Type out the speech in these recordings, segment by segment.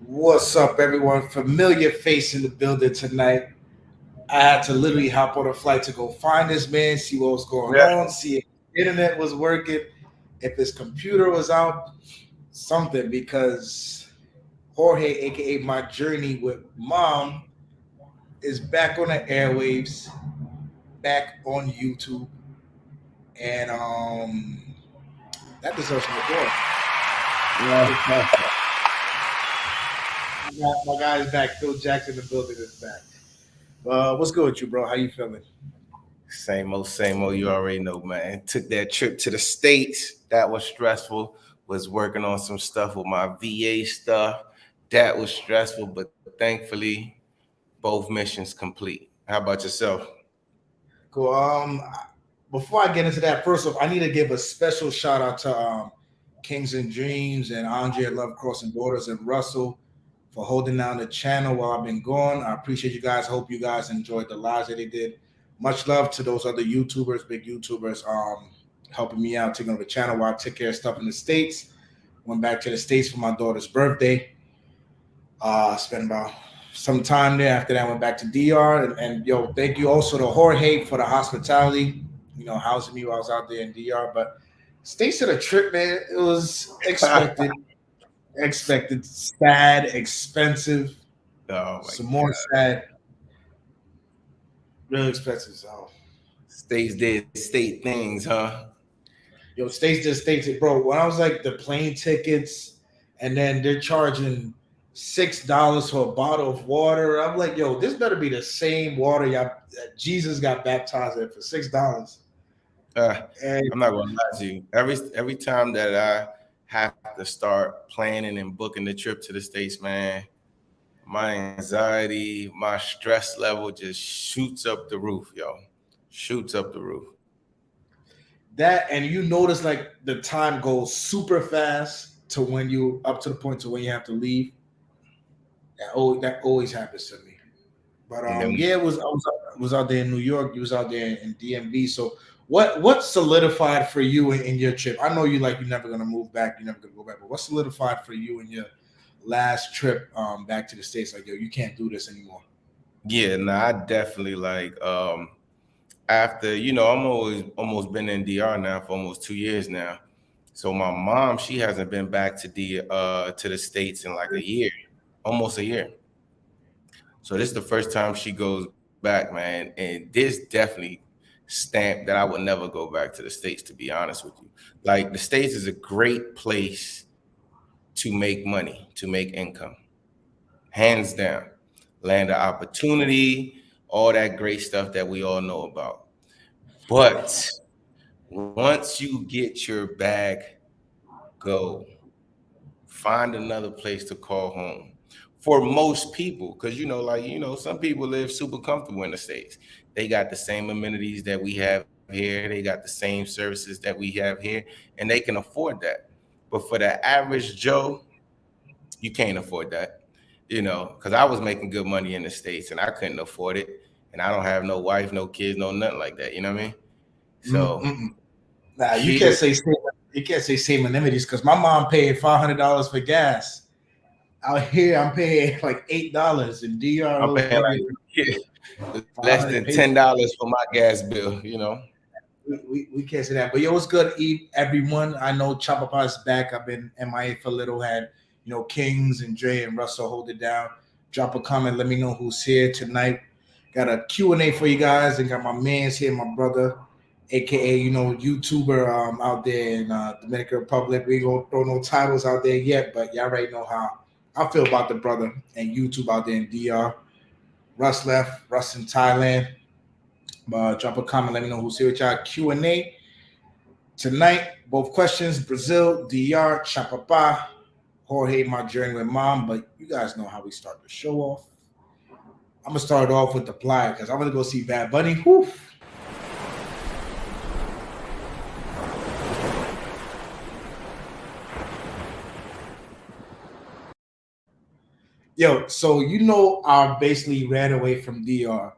What's up, everyone? Familiar face in the building tonight. I had to literally hop on a flight to go find this man, see what was going Yeah. on, see if the internet was working, if his computer was out, something. Because Jorge, aka my journey with mom, is back on the airwaves, back on YouTube, and that deserves some applause. Yeah. My guy's back. Phil Jackson, the building is back. What's good with you, bro? How you feeling? Same old, same old. You already know, man. Took that trip to the States. That was stressful. Was working on some stuff with my VA stuff. That was stressful, but thankfully, both missions complete. How about yourself? Cool. Before I get into that, first off, I need to give a special shout out to Kings and Dreams and Andre Love Crossing Borders and Russell for holding down the channel while I've been gone. I appreciate you guys. Hope you guys enjoyed the lives that they did. Much love to those other YouTubers, big YouTubers, helping me out, taking over the channel while I took care of stuff in the States. Went back to the States for my daughter's birthday. Spent about some time there. After that, I went back to DR. And yo, thank you also to Jorge for the hospitality, housing me while I was out there in DR. But stays to the trip, man, it was expected, sad, expensive, Oh my some more God. sad, real expensive. So, States did state things, huh? yo, states just states it, bro. When I was like the plane tickets, and then they're charging $6 for a bottle of water. I'm like, yo, this better be the same water y'all that Jesus got baptized in for $6. And I'm not gonna lie to you. Every time that I have to start planning and booking the trip to the States, man, my anxiety, my stress level just shoots up the roof, yo. Shoots up the roof. that, and you notice like the time goes super fast to when you up to the point to when you have to leave. That always happens to me. But And then yeah, was out there in New York. You was out there in DMV. So what solidified for you in your trip? I know you're never gonna move back. You're never gonna go back. But what solidified for you in your last trip back to the States? Like, yo, you can't do this anymore. yeah, no, I definitely like after, I'm almost been in DR now for almost 2 years now. So my mom, she hasn't been back to the States in like a year, almost a year. So this is the first time she goes back, man. And this definitely stamped that I would never go back to the States, to be honest with you. Like the States is a great place to make money, to make income, hands down. Land of opportunity, all that great stuff that we all know about. But once you get your bag, go find another place to call home. For most people, because some people live super comfortable in the States. They got the same amenities that we have here, they got the same services that we have here, and they can afford that. But for the average Joe, you can't afford that. Because I was making good money in the States and I couldn't afford it. And I don't have no wife, no kids, no nothing like that. You know what I mean? So Mm-mm. Nah, here, you can't say same amenities because my mom paid $500 for gas. Out here, I'm paying like $8 in DR. It I'm was paying probably like less than 500 $10 for my gas bill. we can't say that. But yo, what's good, everyone? I know Chapapa is back. I've been MIA for a little. Had Kings and Dre and Russell hold it down. Drop a comment. Let me know who's here tonight. Got a Q&A for you guys, and got my man's here, my brother, aka YouTuber out there in Dominican Republic. We ain't gonna throw no titles out there yet, but y'all already know how I feel about the brother and YouTube out there in DR. Russ left. Russ in Thailand. Drop a comment. Let me know who's here with y'all. Q&A tonight. Both questions: Brazil, DR, Chapapa, Jorge, my journey with mom. But you guys know how we start the show off. I'm gonna start off with the Plier because I'm gonna go see Bad Bunny. Whew. Yo, so I basically ran away from DR,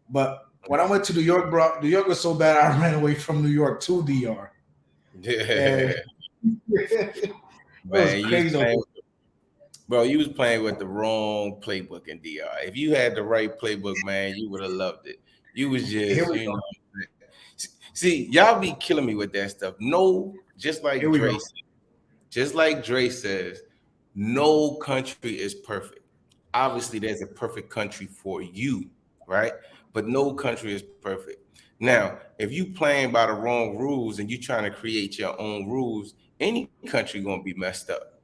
but when I went to New York, bro, New York was so bad I ran away from New York to DR, and Yeah, it was man, you crazy. saying Bro, you was playing with the wrong playbook in DR. If you had the right playbook, man, you would have loved it. You was Here just, we you go. know. See, y'all be killing me with that stuff. No, Here we go. Just like Dre says, no country is perfect. Obviously, there's a perfect country for you, right? But no country is perfect. Now, if you playing by the wrong rules and you trying to create your own rules, any country gonna be messed up.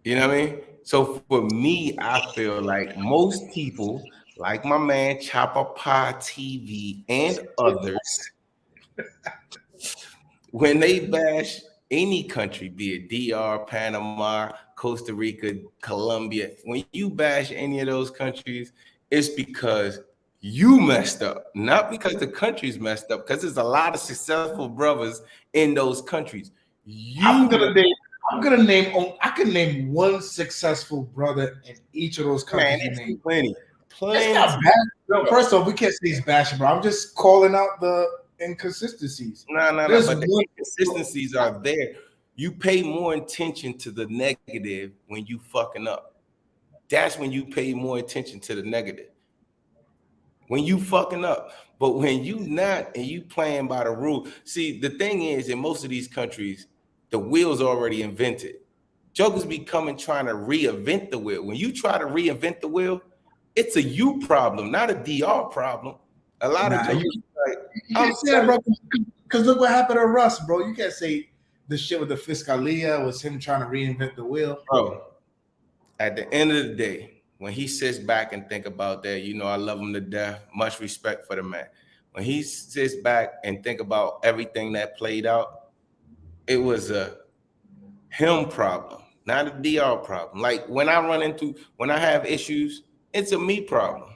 You know what I mean? So for me, I feel like most people, like my man Chapapa TV and others, when they bash any country, be it DR, Panama, Costa Rica, Colombia, when you bash any of those countries, it's because you messed up, not because the country's messed up, because there's a lot of successful brothers in those countries. I'm You, gonna name. I'm gonna name. I can name one successful brother in each of those man, countries you that's named. plenty, It's not plenty. bad. No, first off, we can't say he's bashing, bro. I'm just calling out the inconsistencies. No. There's But the one. inconsistencies are there. You pay more attention to the negative when you fucking up. That's when you pay more attention to the negative. When you fucking up. But when you not and you playing by the rule, see, the thing is, in most of these countries, the wheel's already invented. Jokers be coming trying to reinvent the wheel. When you try to reinvent the wheel, it's a you problem, not a DR problem. A lot of Nah, jokers like, you I'm can't say that, selling. bro. Because look what happened to Russ, bro. You can't say the shit with the Fiscalia was him trying to reinvent the wheel. Bro, at the end of the day, when he sits back and think about that, you know, I love him to death. Much respect for the man. When he sits back and think about everything that played out, it was a him problem, not a DR problem. Like when I have issues, it's a me problem.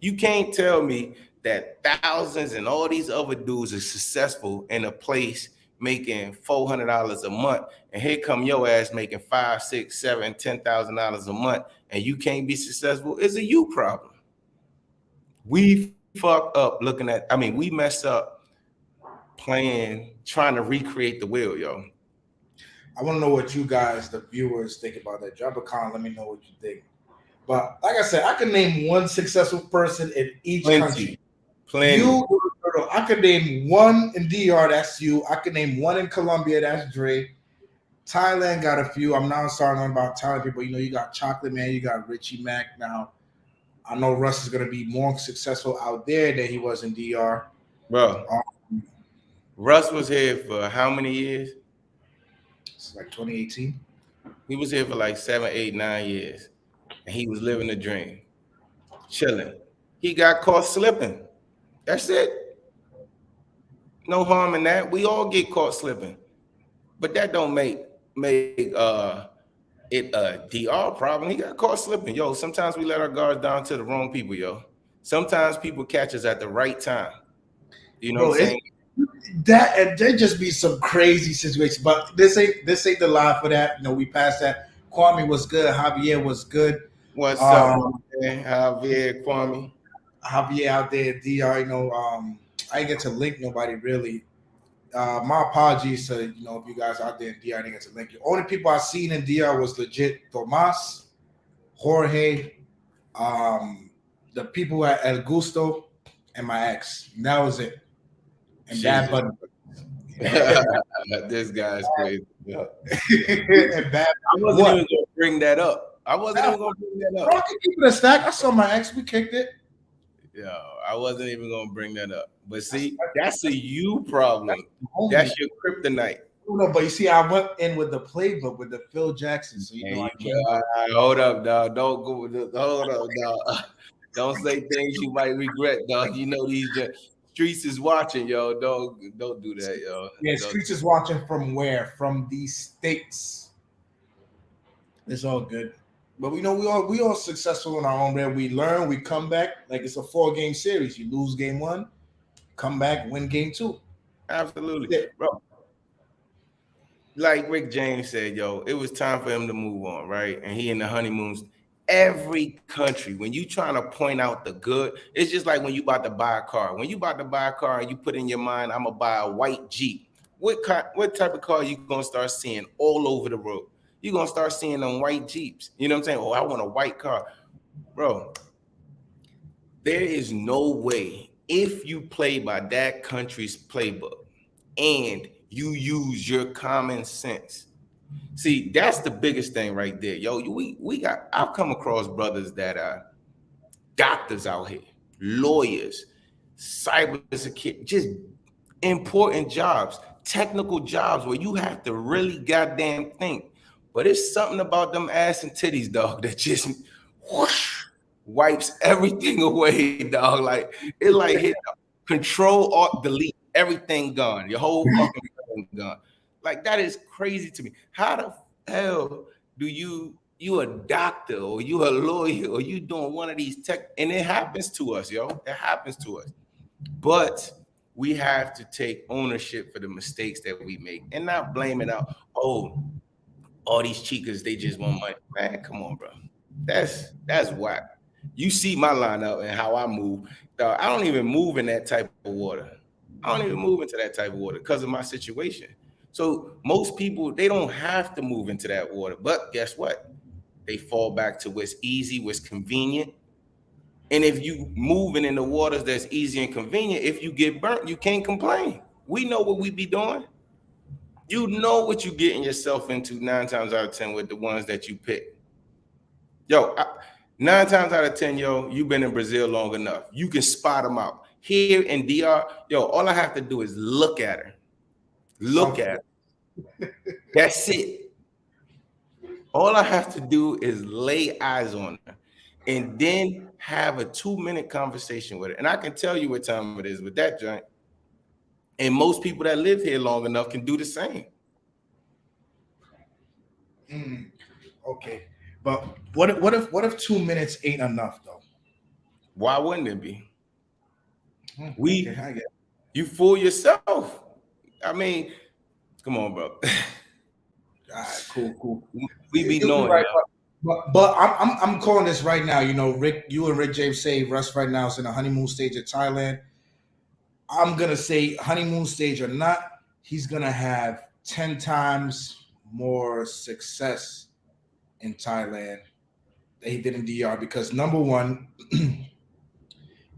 You can't tell me that thousands and all these other dudes are successful in a place making $400 a month, and here come your ass making five, six, seven, $10,000 a month, and you can't be successful. It's a you problem. We fuck up we mess up trying to recreate the wheel, yo. I want to know what you guys, the viewers, think about that. Drop a comment. Let me know what you think. But like I said, I can name one successful person in each country. Plenty. I could name one in DR. That's you. I could name one in Colombia. That's Dre. Thailand got a few. I'm now starting about Thailand people. You know, you got Chocolate Man. You got Richie Mac. Now, I know Russ is going to be more successful out there than he was in DR. Bro, Russ was here for how many years? It's like 2018. He was here for like 7, 8, 9 years. And he was living the dream, chilling. He got caught slipping. That's it. No harm in that. We all get caught slipping. But that don't make it a DR problem. He got caught slipping. Yo, sometimes we let our guards down to the wrong people, yo. Sometimes people catch us at the right time. You know Bro, what I'm saying? that and there just be some crazy situations. But this ain't the lie for that. You know, we passed that. Kwame was good. Javier was good. What's up, man? Javier, Kwame? Javier out there at DR. You know, I didn't get to link nobody really. My apologies to if you guys out there in DR, I didn't get to link you. Only people I seen in DR was legit Tomas, Jorge, the people at El Gusto, and my ex. And that was it. And Bad Bunny. This guy's crazy. Yeah. And Bad I wasn't even gonna bring that up. Bro, I can keep it a stack. I saw my ex. We kicked it. Yeah, I wasn't even gonna bring that up. But see, that's a you problem. That's your kryptonite. No, but you see, I went in with the playbook with the Phil Jackson. So I can't. Hold up, dog. Don't go with the hold up, dog. Don't say things you might regret, dog. You know these streets is watching, yo. Don't do that, yo. Yeah, streets is watching from where? From these states. It's all good. But we all successful in our own way. We learn, we come back. Like it's a 4-game series. You lose game 1, come back, win game 2. Absolutely, yeah. Bro. Like Rick James said, yo, it was time for him to move on, right? And he in the honeymoons. Every country, when you trying to point out the good, it's just like when you about to buy a car. When you about to buy a car and you put in your mind, I'm gonna buy a white Jeep. What type of car you gonna start seeing all over the road? you're gonna start seeing them white Jeeps. You know what I'm saying? Oh, I want a white car, bro. There is no way, if you play by that country's playbook and you use your common sense. See, that's the biggest thing right there. Yo, I've come across brothers that are doctors out here, lawyers, cybersecurity, just important jobs, technical jobs where you have to really goddamn think. But it's something about them ass and titties, dog, that just whoosh, wipes everything away, dog. Like it like hit control alt delete, everything gone. Your whole fucking thing gone. Like that is crazy to me. How the hell do you a doctor or you a lawyer or you doing one of these tech, and it happens to us, yo. It happens to us. But we have to take ownership for the mistakes that we make and not blame it out. Oh, all these chicas, they just want money. Man, come on, bro. That's whack. You see my lineup and how I move. I don't even move in that type of water. I don't even move into that type of water because of my situation. So most people, they don't have to move into that water. But guess what? They fall back to what's easy, what's convenient. And if you moving in the waters that's easy and convenient, if you get burnt, you can't complain. We know what we be doing. You know what you're getting yourself into 9 times out of 10 with the ones that you pick. Yo, 9 times out of 10, yo, you've been in Brazil long enough. You can spot them out. Here in DR, yo, all I have to do is look at her. Look at her. That's it. All I have to do is lay eyes on her and then have a 2-minute conversation with her. And I can tell you what time it is with that joint. And most people that live here long enough can do the same. Okay. But what if 2 minutes ain't enough though? Why wouldn't it be? Okay, You fool yourself. I mean, come on, bro. All right, cool. We be knowing right, that. But I'm calling this right now. You know, Rick, you and Rick James say Russ right now is in a honeymoon stage in Thailand. I'm gonna say honeymoon stage or not, he's gonna have 10 times more success in Thailand than he did in DR because number one,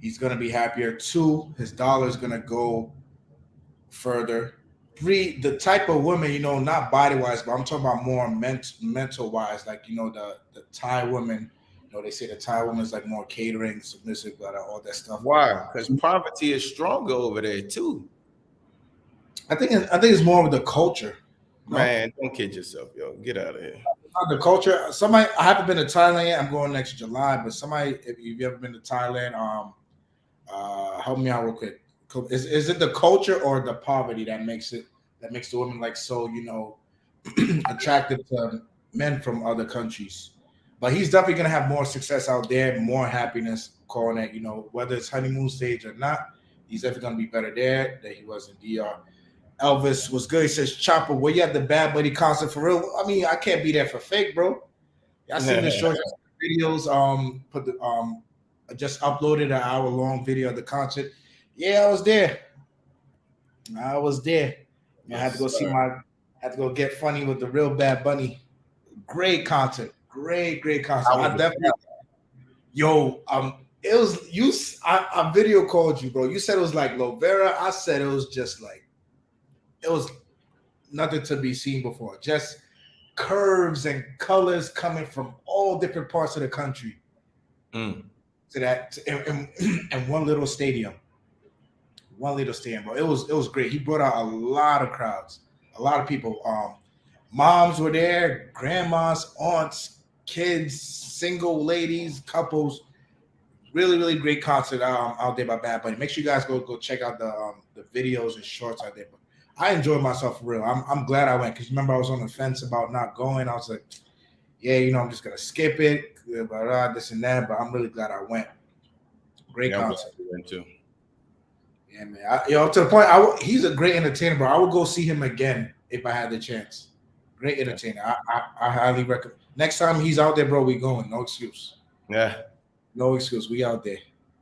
he's gonna be happier. 2, his dollar is gonna go further. 3, the type of woman, you know, not body wise, but I'm talking about more mental wise, like, you know, the Thai women, you know, they say the Thai woman is like more catering, submissive, all that stuff. Why? Because poverty is stronger over there too. I think it's more of the culture. Man, don't kid yourself, yo. Get out of here. The culture. Somebody, I haven't been to Thailand yet. I'm going next July, but somebody, if you've ever been to Thailand, help me out real quick. Is it the culture or the poverty that makes the women like so, you know, attractive to men from other countries? But he's definitely gonna have more success out there, more happiness, calling it, you know, whether it's honeymoon stage or not, he's definitely gonna be better there than he was in DR. Elvis was good. He says, Chopper, were you at the Bad Buddy concert for real? I mean, I can't be there for fake, bro. I seen the short videos. I just uploaded an hour-long video of the concert. Yeah, I was there. I had to go had to go get funny with the real Bad Bunny. Great concert. Great concert. I definitely. Yo, it was you. I video called you, bro. You said it was like Lovera. I said it was just like it was nothing to be seen before. Just curves and colors coming from all different parts of the country. To that in one little stadium. Bro. It was great. He brought out a lot of crowds, a lot of people. Moms were there, grandmas, aunts, kids, single ladies, couples. Really great concert out there by Bad Bunny. Make sure you guys go check out the videos and shorts out there. But I enjoyed myself for real. I'm glad I went because remember I was on the fence about not going. I was like, yeah, you know, I'm just gonna skip it, this and that. But I'm really glad I went. Great concert. Too. Yeah, man. To the point, he's a great entertainer, bro. I would go see him again if I had the chance. Great entertainer. I highly recommend. Next time he's out there, bro, we going. No excuse. Yeah. No excuse. We out there.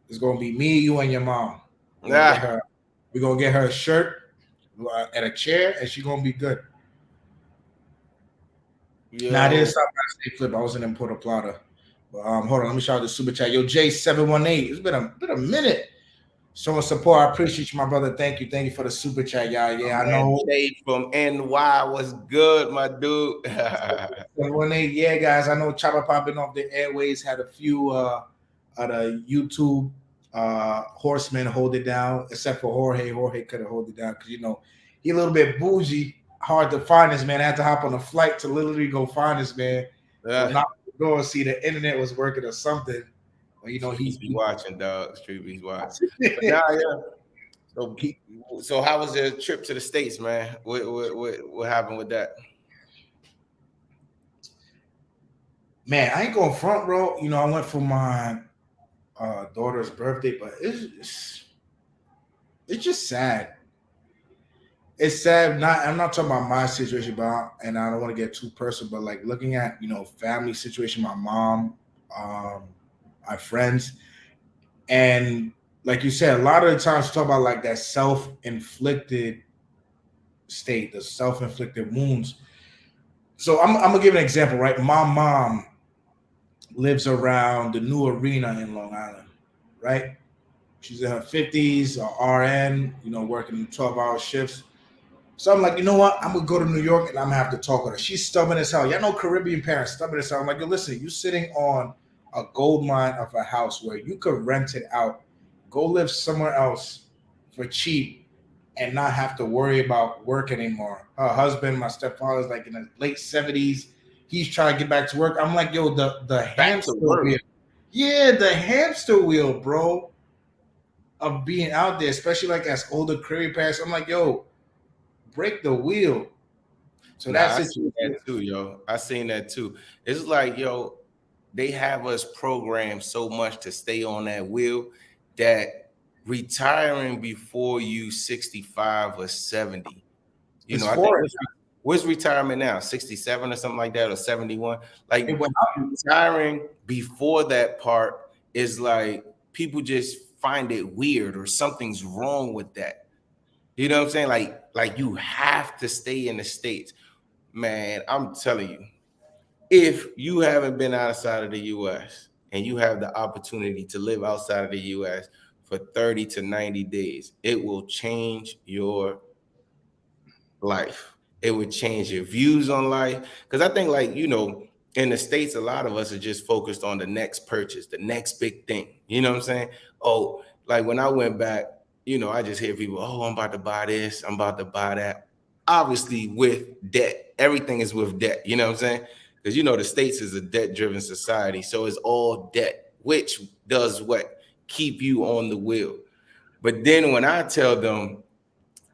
It's gonna be me, you, and your mom. We're gonna get her a shirt and a chair, and she's gonna be good. Nah, I didn't Yo, stop by State Flip. I was in Puerto Plata. But hold on, let me shout out the super chat. Yo, J718. It's been a minute. Showing support. I appreciate you, my brother. Thank you for the super chat, y'all. Yeah, I man, know. Jay from NY was good, my dude. 718. Yeah, guys. I know Chapapa been off the airways. Had a few of the YouTube horsemen hold it down, except for Jorge. Jorge couldn't hold it down because he a little bit bougie. Hard to find this man. I had to hop on a flight to literally go find this man. Go knock on the door and see the internet was working or something. But Streets be he watching, dog. Street be watching. But now, yeah. So, he so how was your trip to the States, man? What happened with that? man, I ain't going front, bro. I went for my daughter's birthday, but it's just sad. It's sad. I'm not talking about my situation, and I don't want to get too personal, but like looking at family situation, my mom, um, my friends, and like you said, a lot of the times talk about like that self-inflicted state, the self-inflicted wounds. So I'm gonna give an example, right? My mom lives around the new arena in Long Island, right? She's in her 50s, or RN, working 12-hour shifts. So I'm like, you know what? I'm gonna go to New York and I'm gonna have to talk with her. She's stubborn as hell. Y'all know Caribbean parents stubborn as hell. I'm like, yo, listen, you sitting on a gold mine of a house where you could rent it out, go live somewhere else for cheap, and not have to worry about work anymore. Her husband, my stepfather's like in his late 70s. He's trying to get back to work. I'm like, yo, the Back to hamster work. wheel. Yeah, the hamster wheel, bro, of being out there, especially like as older Caribbean parents. I'm like, yo, break the wheel. So Nah, that's I it. seen that too, yo. I seen that too. It's like, yo, they have us programmed so much to stay on that wheel that retiring before you 65 or 70. It's I think horrid. what's retirement now? 67 or something like that, or 71. Like It went up. retiring before that part is like people just find it weird or something's wrong with that. You know what I'm saying? Like you have to stay in the States. Man, I'm telling you, if you haven't been outside of the US and you have the opportunity to live outside of the US for 30 to 90 days, it will change your life. It would change your views on life. Because I think, like, in the States, a lot of us are just focused on the next purchase, the next big thing. You know what I'm saying? Oh, like when I went back, I just hear people, oh, I'm about to buy this, I'm about to buy that. Obviously, with debt, everything is with debt. You know what I'm saying? Because, the States is a debt driven society. So it's all debt, which does what? Keep you on the wheel. But then when I tell them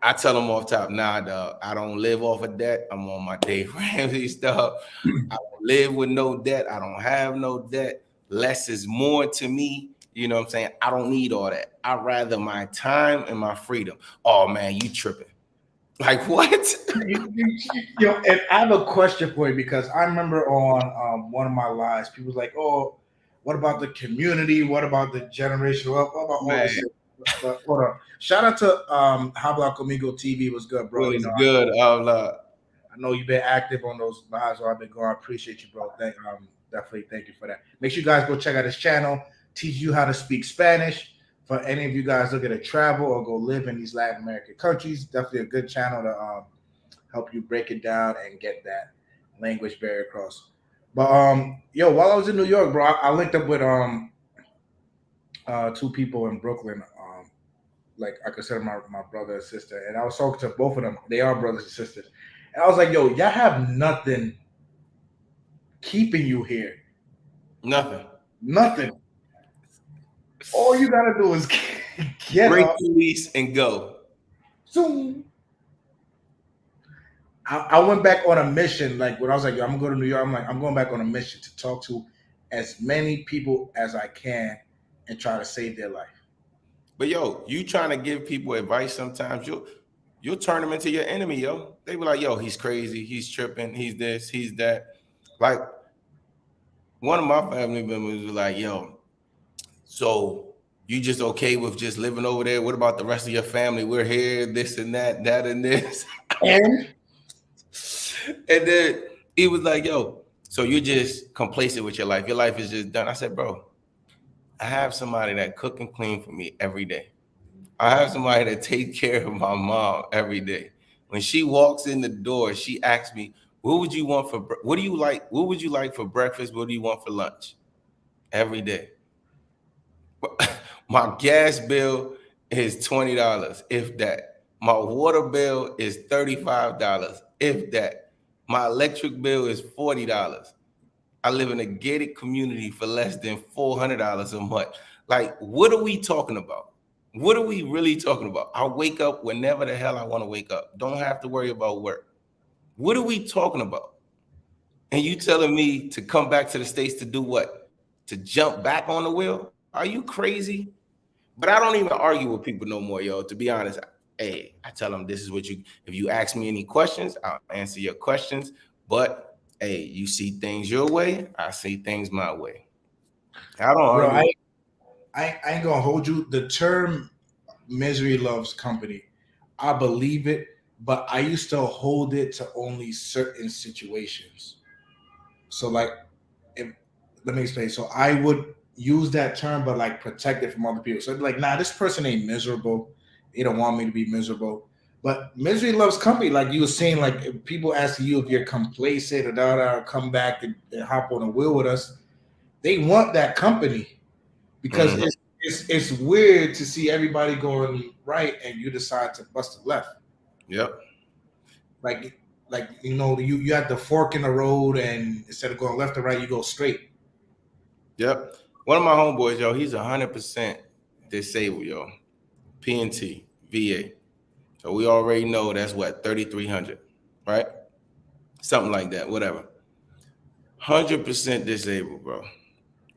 off top, nah, dog, I don't live off of debt. I'm on my Dave Ramsey stuff. I don't live with no debt. I don't have no debt. Less is more to me. You know what I'm saying? I don't need all that. I'd rather my time and my freedom. Oh man, you tripping. Like what? And I have a question for you because I remember on one of my lives, people was like, "Oh, what about the community? What about the generation? What about all this?" Man, But hold on. Shout out to Habla Conmigo TV was good, bro. was good. I know you've been active on those lives while I've been going. I appreciate you, bro. Definitely thank you for that. Make sure you guys go check out his channel, teach you how to speak Spanish. For any of you guys looking to travel or go live in these Latin American countries, definitely a good channel to help you break it down and get that language barrier across. But yo, while I was in New York, bro, I linked up with two people in Brooklyn. Like I consider my brother and sister, and I was talking to both of them. They are brothers and sisters, and I was like, "Yo, y'all have nothing keeping you here. Nothing. Nothing. All you gotta do is get Break up the lease and go. soon." I went back on a mission. Like when I was like, "Yo, I'm gonna go to New York." I'm like, I'm going back on a mission to talk to as many people as I can and try to save their life. But yo, you trying to give people advice sometimes, you'll turn them into your enemy, yo. They be like, yo, he's crazy, he's tripping, he's this, he's that. Like one of my family members was like, yo, so you just okay with just living over there? What about the rest of your family? We're here, this and that, that and this. And And then He was like, yo, so you're just complacent with your life. Your life is just done. I said, bro, I have somebody that cook and clean for me every day. I have somebody that take care of my mom every day. When she walks in the door, she asks me, what would you want for, what do you like? What would you like for breakfast? What do you want for lunch? Every day. My gas bill is $20, if that. My water bill is $35, if that. My electric bill is $40. I live in a gated community for less than $400 a month. Like, what are we talking about? What are we really talking about? I wake up whenever the hell I want to wake up. Don't have to worry about work. What are we talking about? And you telling me to come back to the States to do what? To jump back on the wheel? Are you crazy? But I don't even argue with people no more, yo. To be honest, hey, I tell them this is what you, if you ask me any questions, I'll answer your questions. But hey, you see things your way, I see things my way. I don't Bro, argue. I ain't gonna hold you. The term misery loves company, I believe it, but I used to hold it to only certain situations. So like, if, let me explain. So I would use that term, but like protect it from other people. So like, nah, this person ain't miserable. They don't want me to be miserable. But misery loves company. Like you were saying, like if people asking you if you're complacent or or come back and hop on a wheel with us, they want that company because Mhm. it's weird to see everybody going right and you decide to bust a left. Yep. Like you had the fork in the road and instead of going left or right, you go straight. Yep. One of my homeboys, yo, he's 100% disabled, yo. PNT, VA. So we already know that's what, 3,300, right? Something like that, whatever. 100% disabled, bro.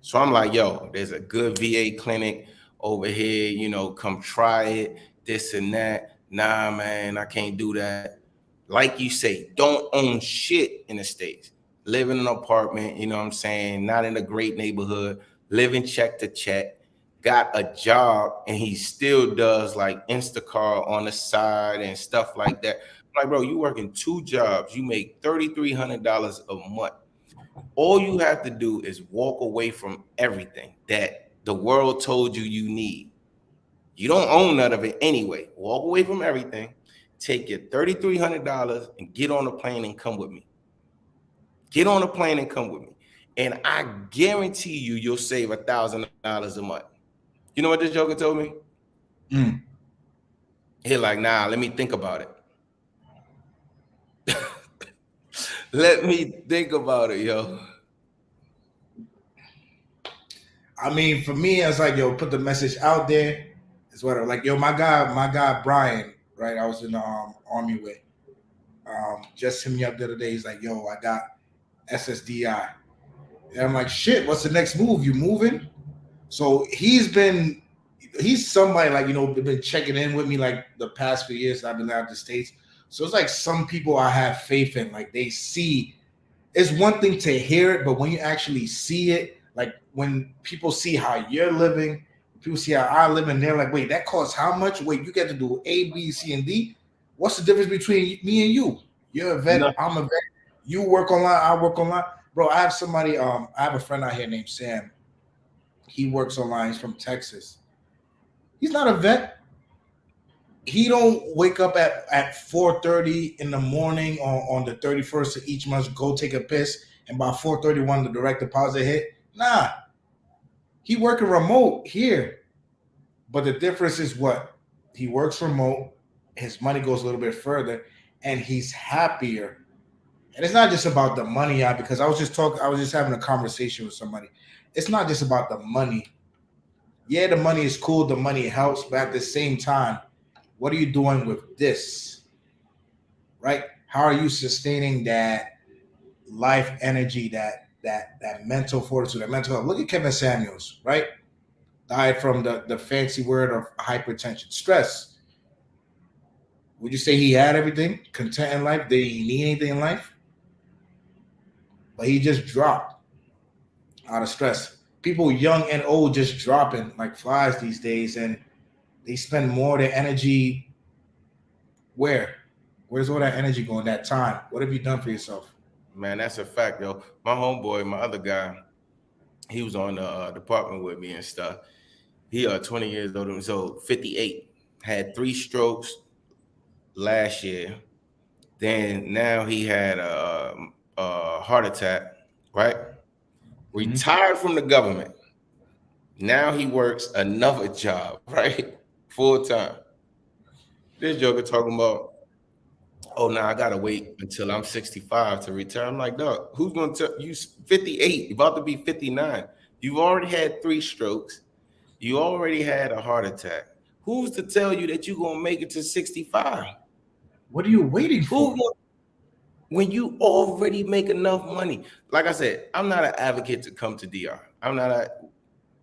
So I'm like, yo, there's a good VA clinic over here, come try it, this and that. Nah, man, I can't do that. Like you say, don't own shit in the States. Live in an apartment, you know what I'm saying? Not in a great neighborhood, living check to check, got a job, and he still does like Instacart on the side and stuff like that. I'm like, bro, you working two jobs, you make $3,300 a month. All you have to do is walk away from everything that the world told you you need. You don't own none of it anyway. Walk away from everything. Take your $3,300 and get on a plane and come with me. Get on a plane and come with me. And I guarantee you'll save $1,000 a month. You know what this joker told me? Mm. He like, nah, let me think about it. Let me think about it, yo. I mean, for me, it's like, yo, put the message out there. It's whatever. Like, yo, my guy Brian, right? I was in the army with. Just hit me up the other day. He's like, yo, I got SSDI. And I'm like, shit, what's the next move? You moving? So he's somebody like, been checking in with me like the past few years I've been out of the States. So it's like some people I have faith in, like they see. It's one thing to hear it, but when you actually see it, like when people see how you're living, people see how I live, and they're like, wait, that costs how much? Wait, you get to do A, B, C, and D. What's the difference between me and you? You're a vet, No, I'm a vet. You work online, I work online. Bro, I have somebody, I have a friend out here named Sam. He works online, he's from Texas. He's not a vet. He don't wake up at 4:30 in the morning on the 31st of each month, go take a piss, and by 4:31 the direct deposit hit. Nah, he working remote here. But the difference is what? He works remote, his money goes a little bit further, and he's happier. And it's not just about the money, because I was just having a conversation with somebody. It's not just about the money. Yeah, the money is cool, the money helps, but at the same time, what are you doing with this? Right? How are you sustaining that life energy, that mental fortitude, that mental health? Look at Kevin Samuels, right? Died from the fancy word of hypertension, stress. Would you say he had everything content in life? Did he need anything in life? But he just dropped out of stress. People young and old just dropping like flies these days, and they spend more of their energy where? Where's all that energy going? That time? What have you done for yourself? Man, that's a fact, yo. My homeboy, my other guy, he was on the department with me and stuff. He 20 years older, so 58. Had 3 strokes last year. Then now he had a heart attack, right? Mhm. Retired from the government. Now he works another job, right? Full time. This joker talking about, oh, now I gotta wait until I'm 65 to retire. I'm like, dog, who's gonna tell you 58, you're about to be 59. You've already had 3 strokes, you already had a heart attack. Who's to tell you that you're gonna make it to 65? What are you waiting Who for? when you already make enough money? Like I said, I'm not an advocate to come to DR. I'm not a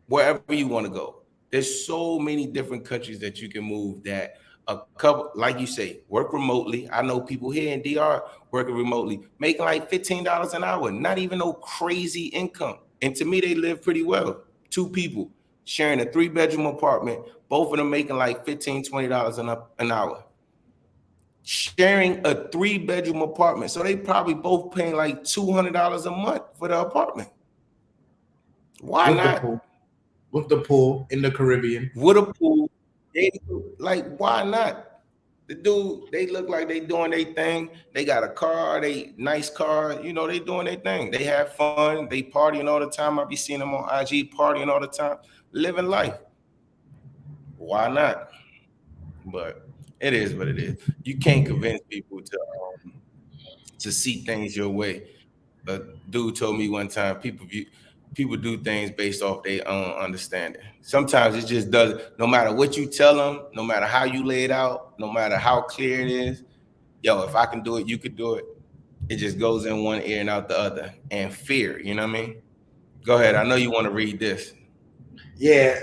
wherever you want to go. There's so many different countries that you can move that a couple, like you say, work remotely. I know people here in DR working remotely, making like $15 an hour, not even no crazy income. And to me, they live pretty well. 2 people sharing a 3-bedroom apartment, both of them making like $15, $20 an hour. Sharing a 3-bedroom apartment. So they probably both paying like $200 a month for the apartment. Why With the not? pool, with the pool in the Caribbean. With a pool. Like, why not? The dude, they look like they doing their thing. They got a car, they nice car, they doing their thing. They have fun, they partying all the time. I be seeing them on IG partying all the time, living life. Why not? But it is what it is. You can't convince people to see things your way. A dude told me one time, people do things based off their own understanding. Sometimes it just does. No matter what you tell them, no matter how you lay it out, no matter how clear it is, yo, if I can do it, you could do it. It just goes in one ear and out the other. And fear, you know what I mean? Go ahead. I know you want to read this. Yeah,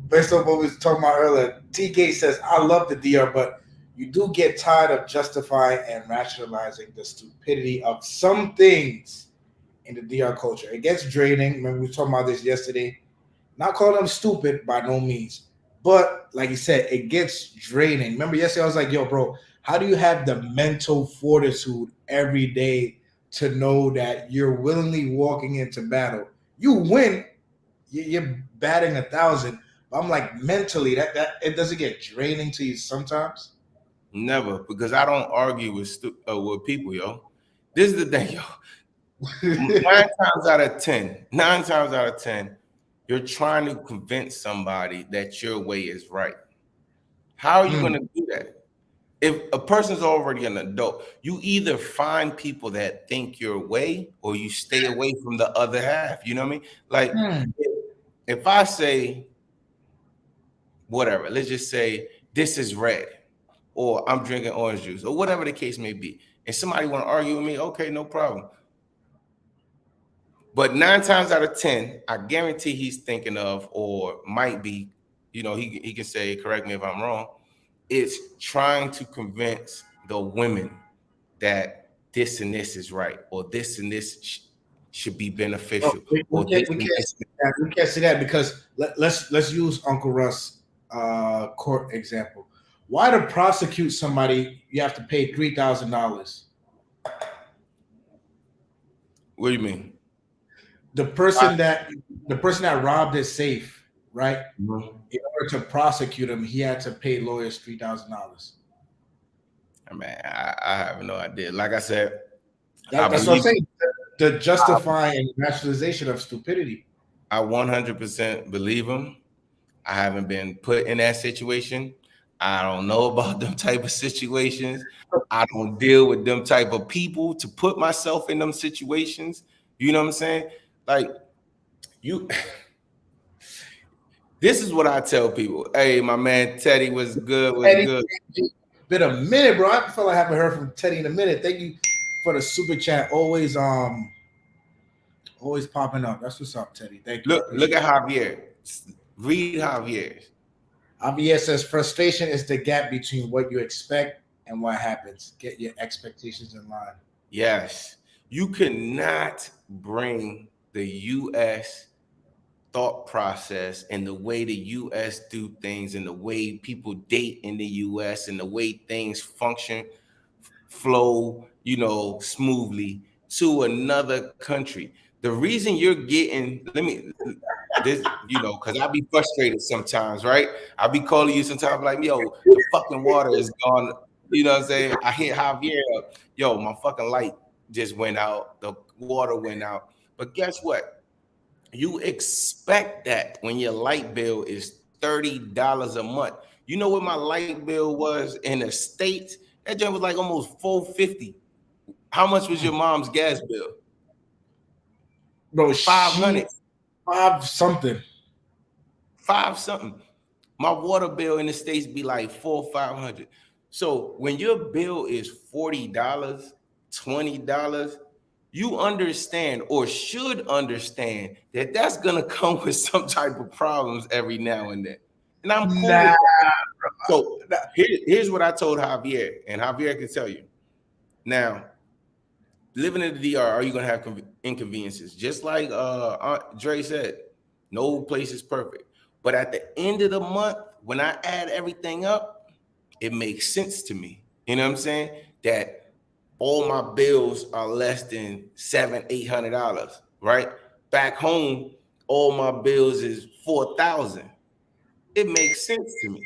based on what we was talking about earlier, TK says, I love the DR, but you do get tired of justifying and rationalizing the stupidity of some things in the DR culture. It gets draining. Remember, we were talking about this yesterday. Not calling them stupid by no means, but like you said, it gets draining. Remember yesterday, I was like, yo, bro, how do you have the mental fortitude every day to know that you're willingly walking into battle? You win, you're batting 1,000. But I'm like, mentally, that it doesn't get draining to you sometimes. Never, because I don't argue with people, yo. This is the thing, yo. 9 times out of 10, you're trying to convince somebody that your way is right. How are you going Mm. to do that? If a person's already an adult, you either find people that think your way or you stay away from the other half. You know what I mean? Like, Mm. if I say whatever, let's just say this is red, or I'm drinking orange juice, or whatever the case may be, and somebody want to argue with me, okay, no problem. But 9 times out of 10, I guarantee he's thinking of, or might be, he can say, correct me if I'm wrong, it's trying to convince the women that this and this is right, or this and this should be No, beneficial, we, we or can't this we and can't this. say that. We can't say that because let's use Uncle Russ court example. Why to prosecute somebody you have to pay $3,000? What do you mean? The Why? person that the person that robbed his safe, right? Mhm. In order to prosecute him, he had to pay lawyers $3,000. I mean, I have no idea. Like I said, That's what I'm saying. The justifying and rationalization of stupidity. I 100% believe him. I haven't been put in that situation. I don't know about them type of situations. I don't deal with them type of people to put myself in them situations. You know what I'm saying? Like, you this is what I tell people. Hey, my man Teddy was good, was Teddy, good. been a minute, bro. I feel like I haven't heard from Teddy in a minute. Thank you for the super chat. Always popping up. That's what's up, Teddy. Thank you. I Look appreciate at it. Javier. Read Javier's. Javier says frustration is the gap between what you expect and what happens. Get your expectations in line. Yes. You cannot bring the US thought process and the way the US do things and the way people date in the US and the way things function, flow, smoothly to another country. The reason you're getting, this, because I be frustrated sometimes, right? I be calling you sometimes like, yo, the fucking water is gone. You know what I'm saying? I hit Javier up, yo, my fucking light just went out, the water went out. But guess what? You expect that when your light bill is $30 a month. You know what my light bill was in the States? That joint was like almost $450. How much was your mom's gas bill? Bro, 500. 5 something. 5 something. My water bill in the States be like 400-500. So when your bill is $40, $20, you understand or should understand that that's gonna come with some type of problems every now and then. And I'm cool with Nah, that. So here's what I told Javier, and Javier can tell you. Now, living in the DR, are you gonna have inconveniences? Just like Aunt Dre said, no place is perfect. But at the end of the month, when I add everything up, it makes sense to me. You know what I'm saying? That all my bills are less than $700-800, right? Back home, all my bills is 4,000. It makes sense to me.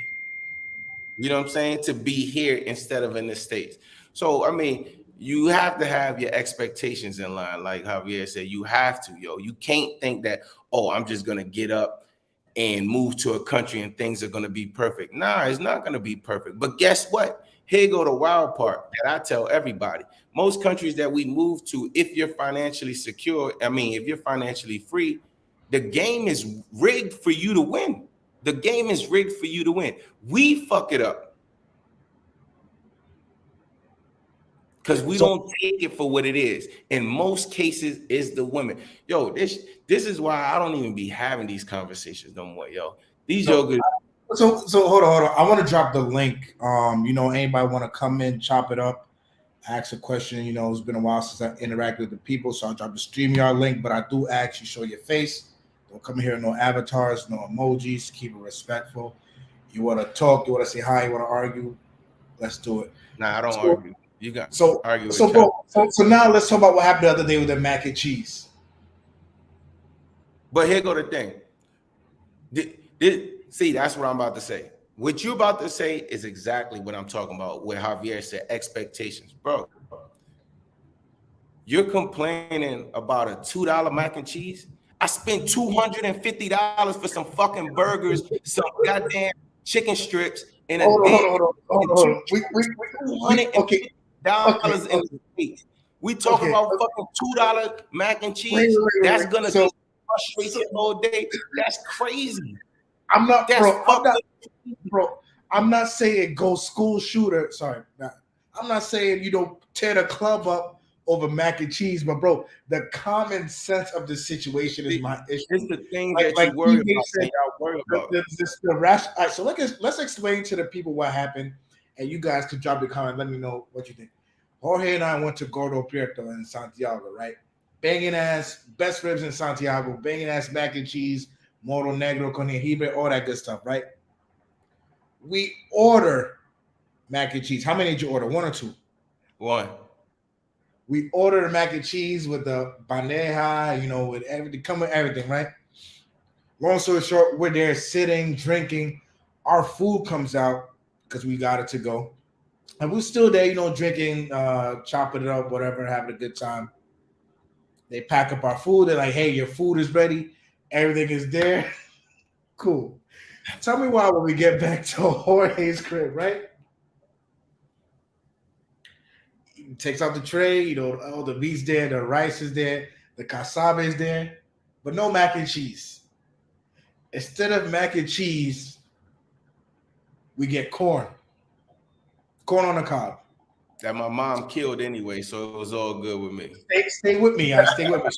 You know what I'm saying? To be here instead of in the States. So, I mean, you have to have your expectations in line. Like Javier said, you have to, yo. You can't think that, oh, I'm just going to get up and move to a country and things are going to be perfect. Nah, it's not going to be perfect. But guess what? Here go the wild part that I tell everybody. Most countries that we move to, if you're financially secure, if you're financially free, the game is rigged for you to win. The game is rigged for you to win. We fuck it up because we don't take it for what it is. In most cases, it's the women. Yo, this is why I don't even be having these conversations no more, yo. These yogurt. So hold on. I want to drop the link. Anybody want to come in, chop it up, ask a question. It's been a while since I interacted with the people, so I'll drop the StreamYard link. But I do ask you show your face. Don't come here, no avatars, no emojis. Keep it respectful. You want to talk, you want to say hi, you want to argue. Let's do it. Nah, I don't argue. You got argue with so now let's talk about what happened the other day with the mac and cheese. But here go the thing. See, that's what I'm about to say. What you're about to say is exactly what I'm talking about. What Javier said, expectations, bro. You're complaining about a $2 mac and cheese. I spent $250 for some fucking burgers, some goddamn chicken strips, and Hold on. $250 in the States. We talk about fucking $2 mac and cheese. That's gonna be frustrating all day. That's crazy. I'm not saying go school shooter. Sorry, I'm not saying tear the club up over mac and cheese, but bro, the common sense of the situation is my issue. It's the thing that you worry about. The rash. All right, so let's explain to the people what happened, and you guys can drop a comment. Let me know what you think. Jorge and I went to Gordo Prieto in Santiago, right? Banging ass, best ribs in Santiago, banging ass mac and cheese, moro negro con jengibre, all that good stuff, right? We order mac and cheese. How many did you order? One or two? One. We ordered mac and cheese with the bandeja, with everything, come with everything, right? Long story short, we're there sitting, drinking. Our food comes out because we got it to go. And we're still there, drinking, chopping it up, whatever, having a good time. They pack up our food. They're like, hey, your food is ready. Everything is there. Cool. Tell me why when we get back to Jorge's crib, right? He takes out the tray, all the meat's there, the rice is there, the cassava is there, but no mac and cheese. Instead of mac and cheese, we get corn. Corn on the cob. That my mom killed anyway, so it was all good with me. Stay with me. Stay with me.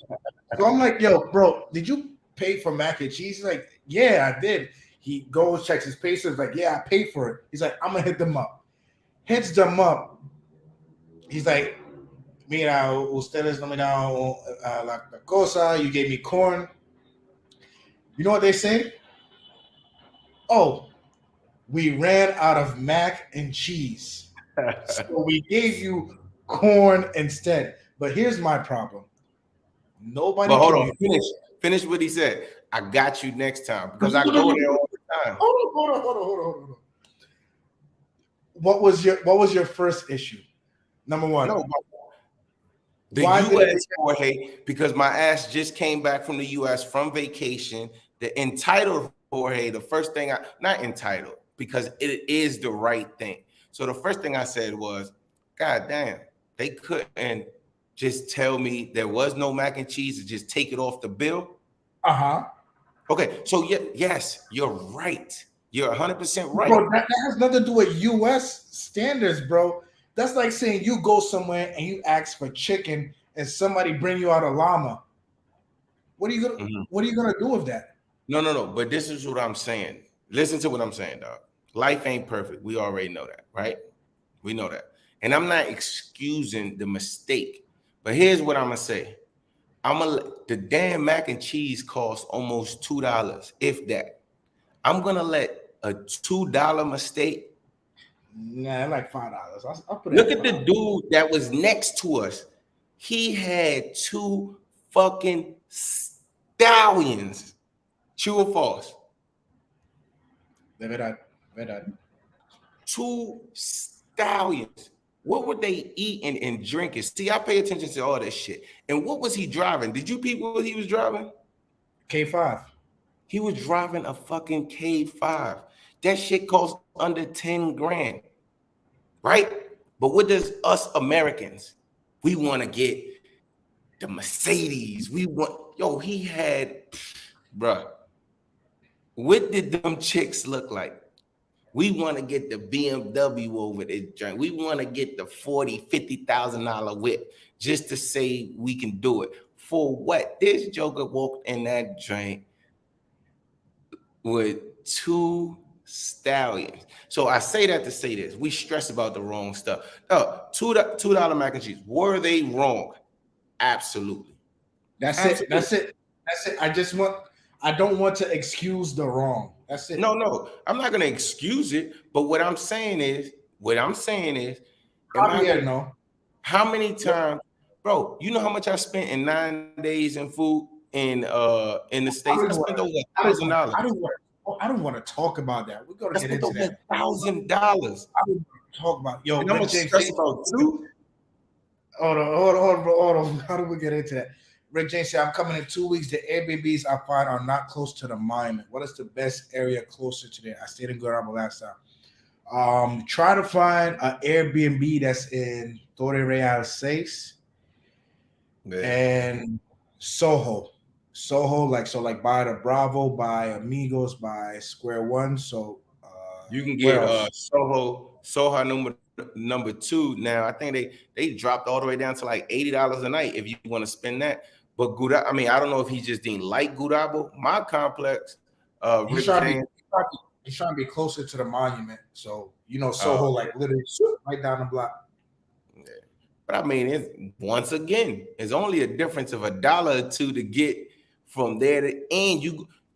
So I'm like, yo, bro, did you pay for mac and cheese? He's like, yeah, I did. He goes, checks his pay stubs, like, yeah, I paid for it. He's like, I'm gonna hit them up. Hits them up. He's like, mira, ustedes no me dan la cosa. You gave me corn. You know what they say? Oh, we ran out of mac and cheese. So we gave you corn instead. But here's my problem. Nobody But hold can on, finish what he said. I got you next time because I go there all the time. Hold on. What was your first issue? Number one. No, the U.S. Jorge, because my ass just came back from the U.S. from vacation. The entitled Jorge, the first thing not entitled because it is the right thing. So the first thing I said was, God damn, they couldn't just tell me there was no mac and cheese and just take it off the bill. Okay, so yes, you're right. You're 100% right. Bro, that has nothing to do with U.S. standards, bro. That's like saying you go somewhere and you ask for chicken and somebody bring you out a llama. What are you gonna do with that? No. But this is what I'm saying. Listen to what I'm saying, dog. Life ain't perfect. We already know that, right? We know that. And I'm not excusing the mistake. But here's what I'm gonna say. The damn mac and cheese costs almost $2, if that. I'm gonna let a $2 mistake. Nah, like $5. I'll put it. Look at the dude that was next to us. He had 2 fucking stallions. True or false? Verdad. 2 stallions. What would they eat and drinking? See, I pay attention to all this shit. And what was he driving? Did you people what he was driving? K5. He was driving a fucking K5. That shit costs under 10 grand. Right? But what does us Americans? We want to get the Mercedes. He had, bruh. What did them chicks look like? We want to get the BMW over this joint. We want to get the $40,000, $50,000 whip just to say we can do it. For what? This joker walked in that joint with 2 stallions. So I say that to say this. We stress about the wrong stuff. No, $2 mac and cheese. Were they wrong? Absolutely. That's it. I don't want to excuse the wrong. That's it. No. I'm not gonna excuse it, but what I'm saying is, how many times, bro, you know how much I spent in 9 days in food in the States? I spent over $1,000. I don't want to talk about that. We're gonna get into that. $1,000. I don't want to talk about I'm gonna stress about too. Hold on. How do we get into that? Rick James said, I'm coming in 2 weeks. The Airbnbs I find are not close to the monument. What is the best area closer to there? I stayed in Guatemala last time. Try to find an Airbnb that's in Torre Real 6 and Soho. Like by the Bravo, by Amigos, by Square One. So you can get Soho number 2 now. I think they dropped all the way down to like $80 a night if you want to spend that. But I don't know if he just didn't like Gurabo. My complex, he's trying to be closer to the monument. So Soho like literally right down the block. Yeah. But I mean, it's only a difference of $1 or $2 to get from there to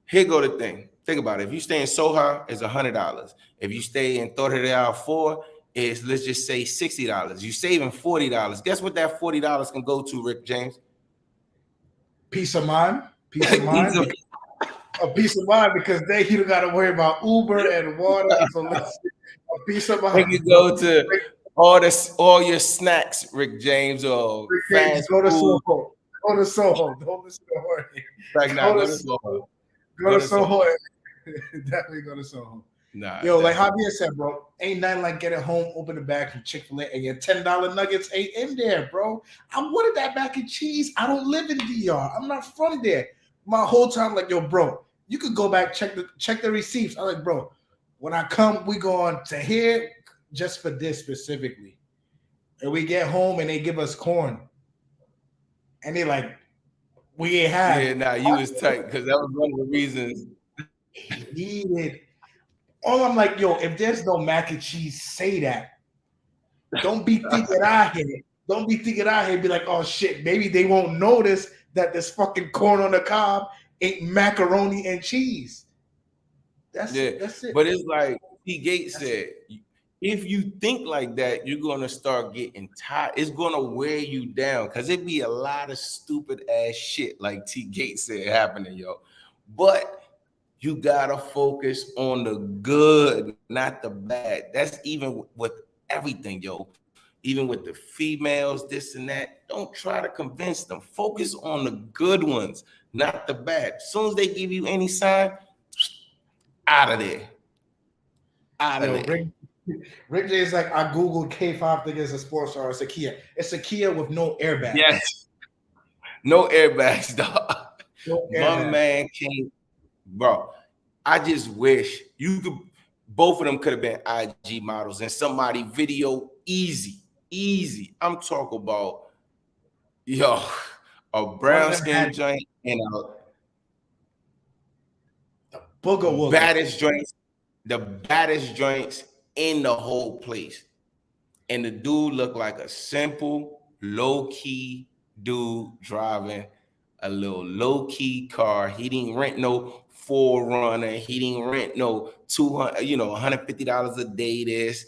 here go the thing. Think about it. If you stay in Soho, it's $100. If you stay in Torre Real 4, it's let's just say $60. You saving $40. Guess what that $40 can go to, Rick James? Peace of mind. A peace of mind because then you don't got to worry about Uber and water. So a peace of mind. You go to all your snacks, Rick James, or fast go to food. Soho. Go to Soho. Don't listen to Jorge. Go to Soho. Go to Soho. Definitely go to Soho. Nah, like Javier said, bro, ain't nothing like getting home, open the bag from Chick-fil-A, and your $10 nuggets ain't in there, bro. I wanted that mac and cheese. I don't live in DR. I'm not from there. My whole time, like, yo, bro, you could go back, check the receipts. I'm like, bro, when I come, we go on to here just for this specifically. And we get home and they give us corn. And they like, we ain't have. Yeah, nah, you was tight because that was one of the reasons. Needed. All I'm like, yo, if there's no mac and cheese, say that. Don't be thinking out here. Don't be thinking out here. Be like, oh shit, maybe they won't notice that this fucking corn on the cob ain't macaroni and cheese. That's it. But it's like T. Gates said, if you think like that, you're gonna start getting tired. It's gonna wear you down because it be a lot of stupid ass shit, like T Gate said, happening, yo. But you gotta focus on the good, not the bad. That's even with everything, yo. Even with the females, this and that. Don't try to convince them. Focus on the good ones, not the bad. As soon as they give you any sign, out of there. Out of Yo, there. Rick J is like, I googled K5 think it's a sports car. It's a Kia. It's a Kia with no airbags. Yes. No airbags, dog. No My airbags. man came, bro. I just wish you could. Both of them could have been IG models and somebody video easy, easy. I'm talking about yo, a One of brown them skin had joint and the booger wooger. the baddest joints in the whole place. And the dude looked like a simple, low-key dude driving a little low-key car. He didn't rent no Forerunner. He didn't rent no $150 a day. This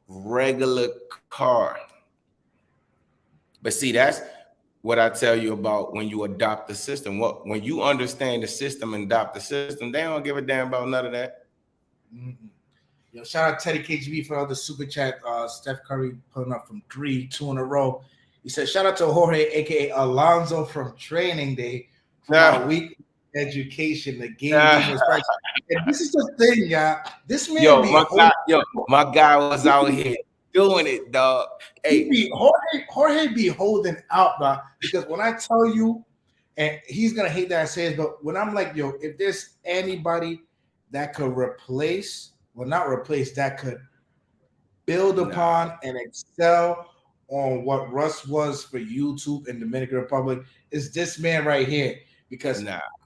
regular car. But see, that's what I tell you about when you adopt the system. When you understand the system and adopt the system, they don't give a damn about none of that. Mm-hmm. Yo, shout out Teddy KGB for all the super chat. Steph Curry pulling up from 2 in a row. He said, shout out to Jorge, aka Alonzo from Training Day for my week education, the game was right. And this is the thing, y'all. This man my guy was out here doing it, dog. Hey, Jorge be holding out, dog. Because when I tell you, and he's gonna hate that I say it, but when I'm like, yo, if there's anybody that could that could build upon and excel on what Russ was for YouTube in Dominican Republic, is this man right here. Because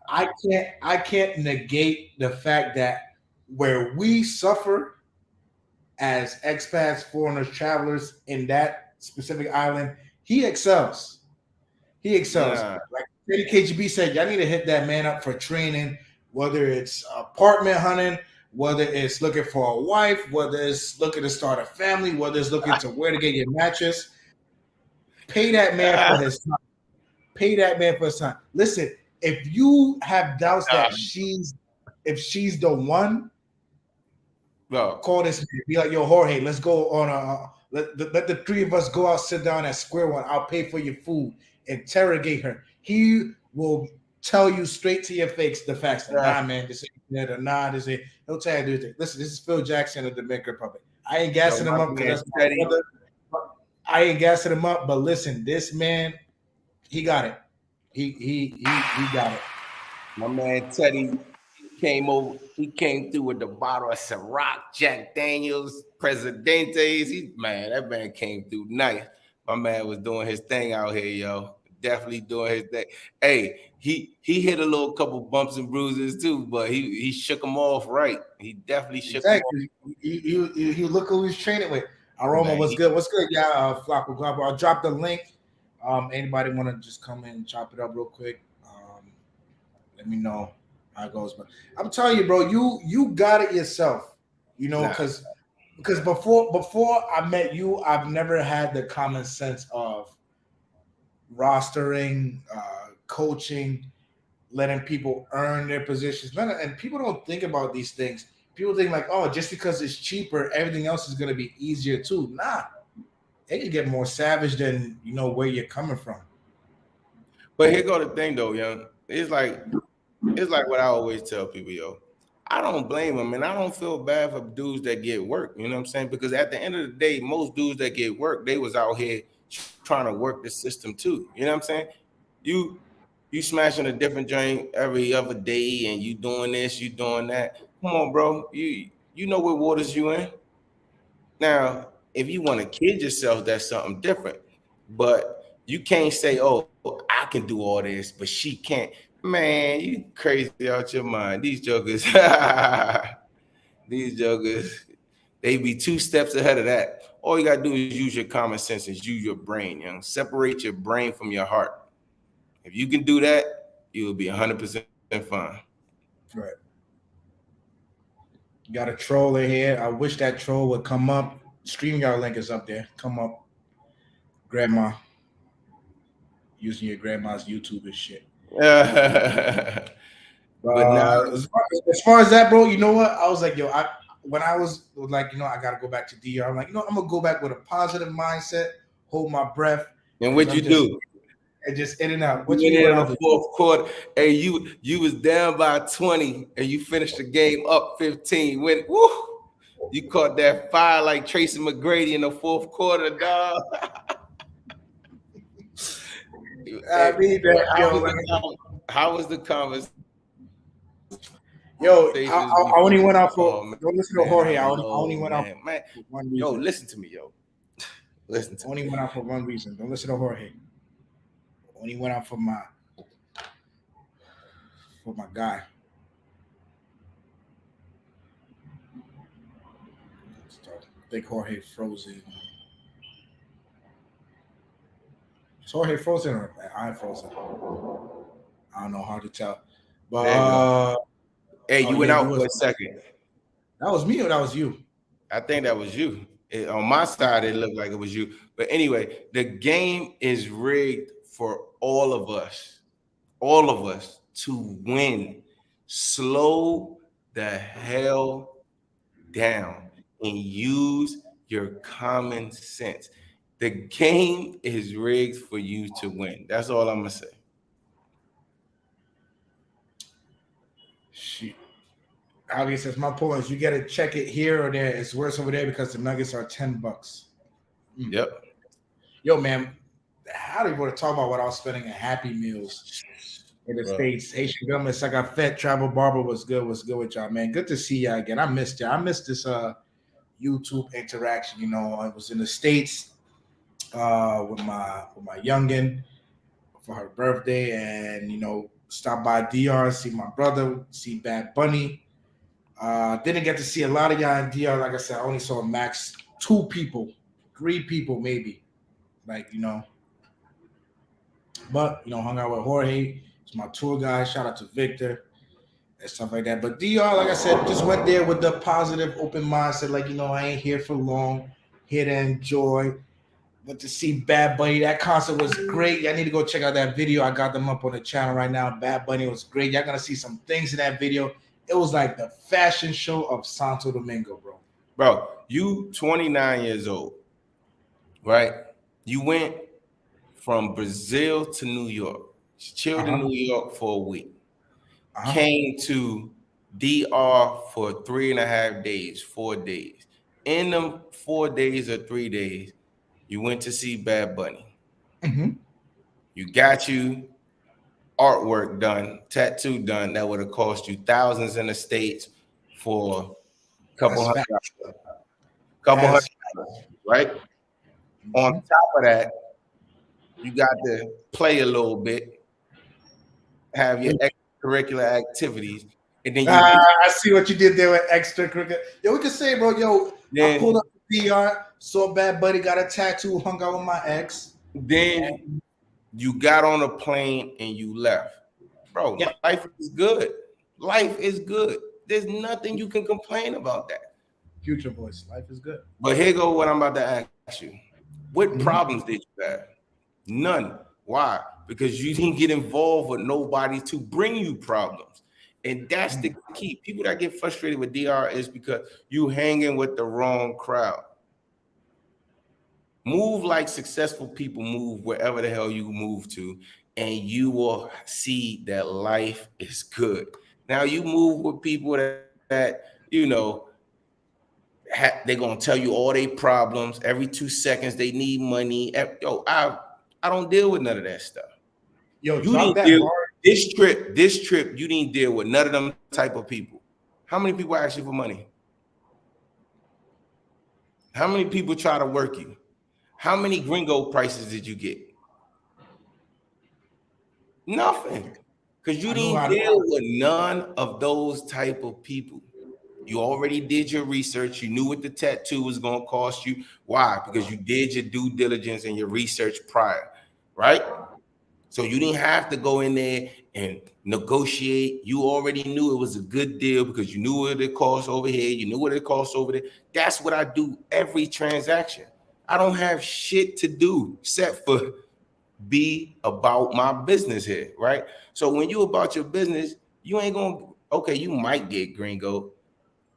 I can't negate the fact that where we suffer as expats, foreigners, travelers in that specific island, he excels. He excels. Like Teddy KGB said, y'all need to hit that man up for training, whether it's apartment hunting, whether it's looking for a wife, whether it's looking to start a family, whether it's looking to where to get your mattress. Pay that man for his time. Pay that man for his time. Listen, if you have doubts that she's the one, call this man. Be like, yo, Jorge, let's go on let the three of us go out, sit down at square one. I'll pay for your food. Interrogate her. He will tell you straight to your face the facts. Nah, man, this ain't that. Nah, this ain't. He'll tell you this. Listen, this is Phil Jackson of the Dominican Republic. I ain't gassing him up because that's my brother. I ain't gassing him up, but listen, this man, he got it. He got it. My man Teddy came over. He came through with the bottle of Ciroc, Jack Daniels, Presidentes. That man came through nice. My man was doing his thing out here, yo. Definitely doing his thing. Hey, he hit a little couple bumps and bruises too, but he shook them off right. He definitely shook them off. You look who he's training with. Aroma, what's good? What's good, y'all? Flacco Global. I'll drop the link. Anybody want to just come in and chop it up real quick? Let me know how it goes. But I'm telling you, bro, you got it yourself. You know, because before I met you, I've never had the common sense of rostering, coaching, letting people earn their positions. And people don't think about these things. People think like, oh, just because it's cheaper, everything else is going to be easier too. Nah, it can get more savage than where you're coming from. But here go the thing though, young. It's like what I always tell people, yo. I don't blame them, and I don't feel bad for dudes that get work. You know what I'm saying? Because at the end of the day, most dudes that get work, they was out here trying to work the system too. You know what I'm saying? You smashing a different joint every other day, and you doing this, you doing that. Come on, bro. You know what waters you in. Now, if you want to kid yourself, that's something different. But you can't say, oh, I can do all this, but she can't. Man, you crazy out your mind. These jokers, they be 2 steps ahead of that. All you gotta do is use your common sense and use your brain, young. Separate your brain from your heart. If you can do that, you will be 100% fine. Right. Got a troll in here. I wish that troll would come up. StreamYard link is up there. Come up, grandma. Using your grandma's YouTube and shit. But now, As far as that, bro, you know what? I was like, yo, when I was like, I gotta go back to DR. I'm like, I'm gonna go back with a positive mindset, hold my breath, and what you do? And just in and out. What you mean in the fourth quarter? Hey, you was down by 20 and you finished the game up 15. When you caught that fire like Tracy McGrady in the fourth quarter, dog. How was the conversation? Yo, I only went out for. Don't listen to Jorge. I only went out for one reason. Yo, listen to me, yo. Listen to me. Only went out for one reason. Don't listen to Jorge. Only went out for my guy. I think Jorge frozen. Is Jorge frozen or I'm frozen? I don't know how to tell. But hey, you went out for a second. That was me or that was you? I think that was you. On my side, it looked like it was you. But anyway, the game is rigged for all of us to win. Slow the hell down and use your common sense. The game is rigged for you to win. That's all I'm gonna say. Shit. Obviously, says my point is you got to check it here or there. It's worse over there because the nuggets are $10. Yep. Yo, man, how do you want to talk about what I was spending at Happy Meals in the States? Haitian government, I got fed. Travel Barber was good with y'all, man. Good to see y'all again. I missed y'all. I missed this YouTube interaction. I was in the States with my youngin for her birthday, and stop by DR, see my brother, see Bad Bunny. Didn't get to see a lot of y'all in DR. Like I said, I only saw max 2 people, 3 people maybe. But hung out with Jorge. It's my tour guide. Shout out to Victor and stuff like that. But DR, like I said, just went there with the positive, open mindset. Like, I ain't here for long. Here to enjoy. Went to see Bad Bunny. That concert was great. Y'all need to go check out that video. I got them up on the channel right now. Bad Bunny was great. Y'all gonna see some things in that video. It was like the fashion show of Santo Domingo, bro. Bro, you 29 years old, right? You went from Brazil to New York. Chilled in New York for a week. Came to DR for 3.5 days, 4 days. In them 4 days or 3 days, you went to see Bad Bunny. You got you artwork done, tattoo done that would have cost you thousands in the States for a couple hundred dollars, right? On top of that, you got to play a little bit, have your extracurricular activities, and then I see what you did there with extracurricular. Yo, we can say, bro, I pulled up the DR, saw Bad Bunny, got a tattoo, hung out with my ex. Then you got on a plane and you left. Bro, life is good. Life is good. There's nothing you can complain about that. Future voice, life is good. But here go what I'm about to ask you. What problems did you have? None. Why? Because you didn't get involved with nobody to bring you problems. And that's the key. People that get frustrated with DR is because you hanging with the wrong crowd. Move like successful people move wherever the hell you move to, and you will see that life is good. Now you move with people that they're gonna tell you all their problems every 2 seconds. They need money. Yo, I don't deal with none of that stuff. Yo, you didn't deal this trip. You didn't deal with none of them type of people. How many people ask you for money? How many people try to work you? How many gringo prices did you get? Nothing. Because you didn't deal with none of those type of people. You already did your research. You knew what the tattoo was going to cost you. Why? Because you did your due diligence and your research prior, right? So you didn't have to go in there and negotiate. You already knew it was a good deal because you knew what it cost over here. You knew what it cost over there. That's what I do every transaction. I don't have shit to do except for be about my business here, right? So when you about your business, you ain't gonna, okay, you might get gringo,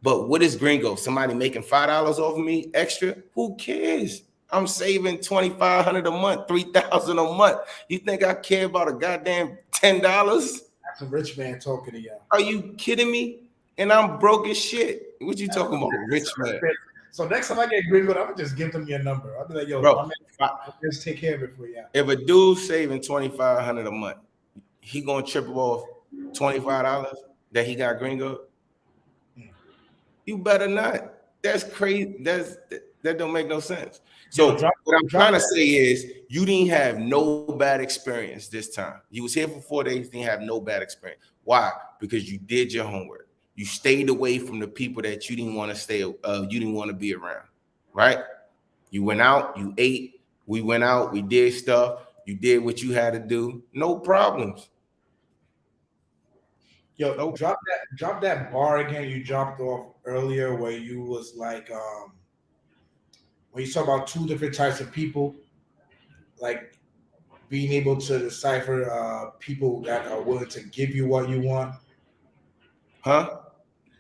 but what is gringo? Somebody making $5 off of me extra? Who cares? I'm saving $2,500 a month, $3,000 a month. You think I care about a goddamn $10? That's a rich man talking to y'all. Are you kidding me? And I'm broke as shit. What you talking about, rich man? So next time I get gringo, I'm gonna just give them your number. I'll be like, yo, bro, my man, I'll just take care of it for you. If a dude's saving $2,500 a month, he gonna trip off $25 that he got gringo? You better not. That's crazy. That don't make no sense. So what I'm trying to say is you didn't have no bad experience this time. You was here for 4 days, didn't have no bad experience. Why? Because you did your homework. You stayed away from the people that you didn't want to stay, you didn't want to be around, right? You went out, you ate, we went out, we did stuff, you did what you had to do, no problems. Yo, nope. drop that bar again you dropped off earlier where you was like when you talk about two different types of people, like being able to decipher people that are willing to give you what you want. Huh?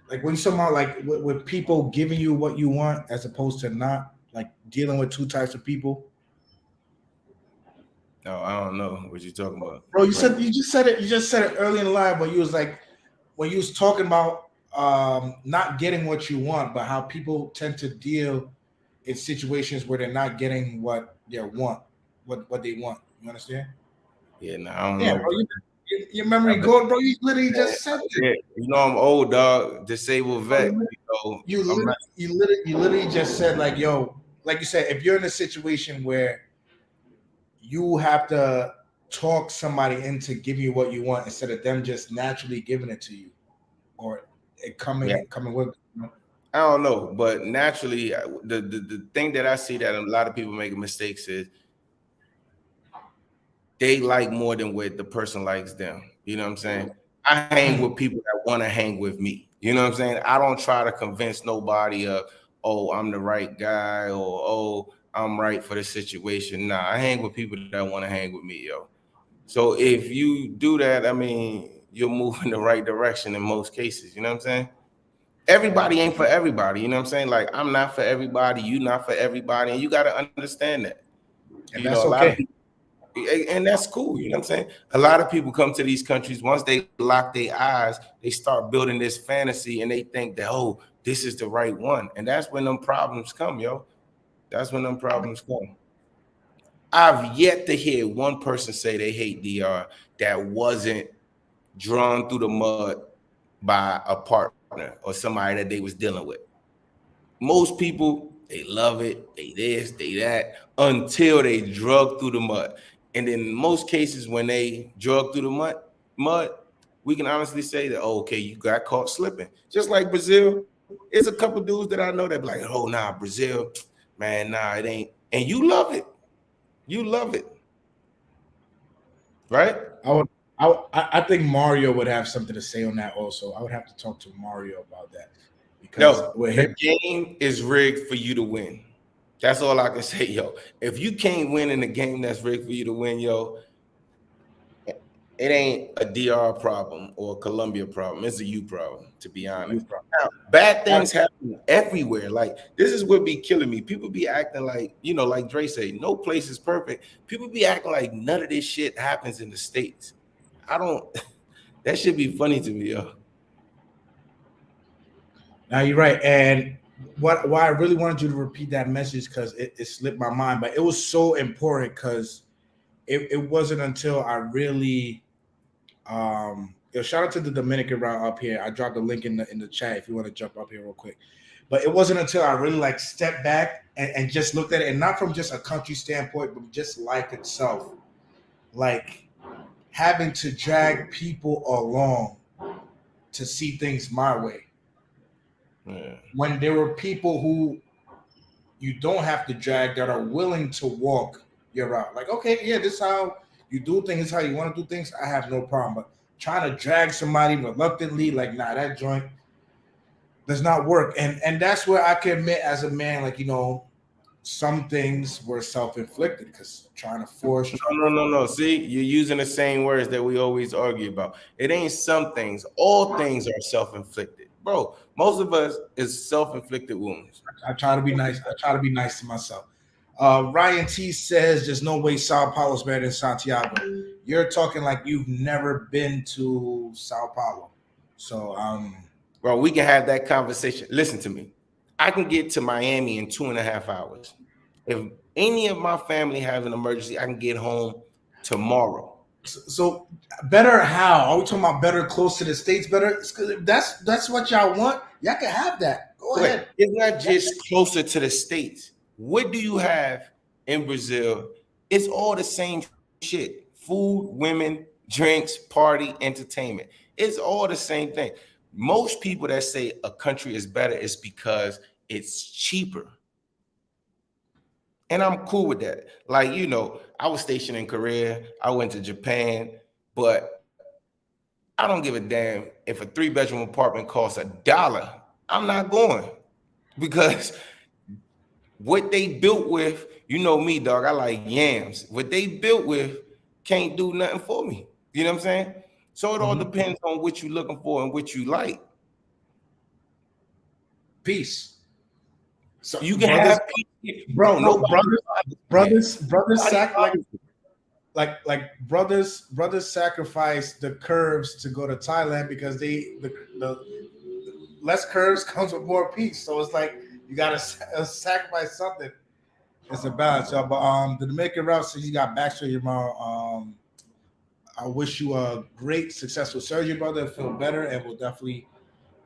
Like when you talk about like with people giving you what you want as opposed to not, like dealing with two types of people. No, I don't know what you're talking about. Bro, you just said it early in the live, but you was like when you was talking about not getting what you want, but how people tend to deal in situations where they're not getting what they want, what they want. You understand? Yeah, no, I don't know. Bro, your memory good, bro. You literally just said it. Yeah, you know I'm old, dog. Disabled vet. You literally just said like, yo, like you said, if you're in a situation where you have to talk somebody into giving you what you want instead of them just naturally giving it to you, or it coming with. You know? I don't know, but naturally, the thing that I see that a lot of people make mistakes is they like more than what the person likes them. You know what I'm saying? I hang with people that want to hang with me. You know what I'm saying? I don't try to convince nobody of, oh, I'm the right guy, or oh, I'm right for the situation. Nah, I hang with people that want to hang with me, yo. So if you do that, I mean, you'll move in the right direction in most cases. You know what I'm saying? Everybody ain't for everybody. You know what I'm saying? Like, I'm not for everybody. You not for everybody. And you got to understand that. And that's okay. And that's cool. You know what I'm saying? A lot of people come to these countries. Once they lock their eyes, they start building this fantasy and they think that, oh, this is the right one. And that's when them problems come, yo. That's when them problems come. I've yet to hear one person say they hate DR that wasn't drawn through the mud by a partner or somebody that they was dealing with. Most people, they love it, they this, they that, until they drug through the mud. And in most cases, when they drug through the mud, we can honestly say that, oh, okay, you got caught slipping. Just like Brazil, there's a couple dudes that I know that be like, oh, nah, Brazil, man, nah, it ain't. And you love it. You love it. Right? I think Mario would have something to say on that also. I would have to talk to Mario about that. Because the game is rigged for you to win. That's all I can say, yo. If you can't win in a game that's rigged for you to win, yo, it ain't a DR problem or a Colombia problem. It's a you problem, to be honest. Now, bad things happen everywhere. Like, this is what be killing me. People be acting like, you know, like Dre say, no place is perfect. People be acting like none of this shit happens in the States. That should be funny to me, yo. Now you're right. And why I really wanted you to repeat that message, because it slipped my mind, but it was so important because it wasn't until I really shout out to the Dominican route up here. I dropped a link in the chat if you want to jump up here real quick. But it wasn't until I really like stepped back and just looked at it, and not from just a country standpoint, but just life itself. Like having to drag people along to see things my way. Yeah. When there were people who you don't have to drag that are willing to walk your route. Like, okay, yeah, this is how you do things, this is how you want to do things. I have no problem. But trying to drag somebody reluctantly, like, nah, that joint does not work. And that's where I can admit as a man, like, some things were self-inflicted because trying to force, No. See, you're using the same words that we always argue about. It ain't some things. All things are self-inflicted. Bro, most of us is self-inflicted wounds. I try to be nice. I try to be nice to myself. Ryan T says there's no way Sao Paulo's better than Santiago. You're talking like you've never been to Sao Paulo. So Bro, we can have that conversation. Listen to me. I can get to Miami in 2.5 hours. If any of my family has an emergency, I can get home tomorrow. So better how? Are we talking about better close to the states? Better? If that's what y'all want. Y'all can have that. Go ahead. It's not just closer to the states. What do you have in Brazil? It's all the same shit. Food, women, drinks, party, entertainment. It's all the same thing. Most people that say a country is better is because it's cheaper. And I'm cool with that. Like, I was stationed in Korea. I went to Japan, but I don't give a damn if a 3-bedroom apartment costs $1. I'm not going because what they built with, me, dog, I like yams. What they built with can't do nothing for me. You know what I'm saying? So it all depends on what you're looking for and what you like. Peace. So you can have peace. Bro, no brothers brothers sacrifice the curves to go to Thailand because the less curves comes with more peace. So it's like you gotta sacrifice something. It's a balance, y'all. But the Dominican route says you got back surgery tomorrow. I wish you a great, successful surgery, brother. Feel better, and we'll definitely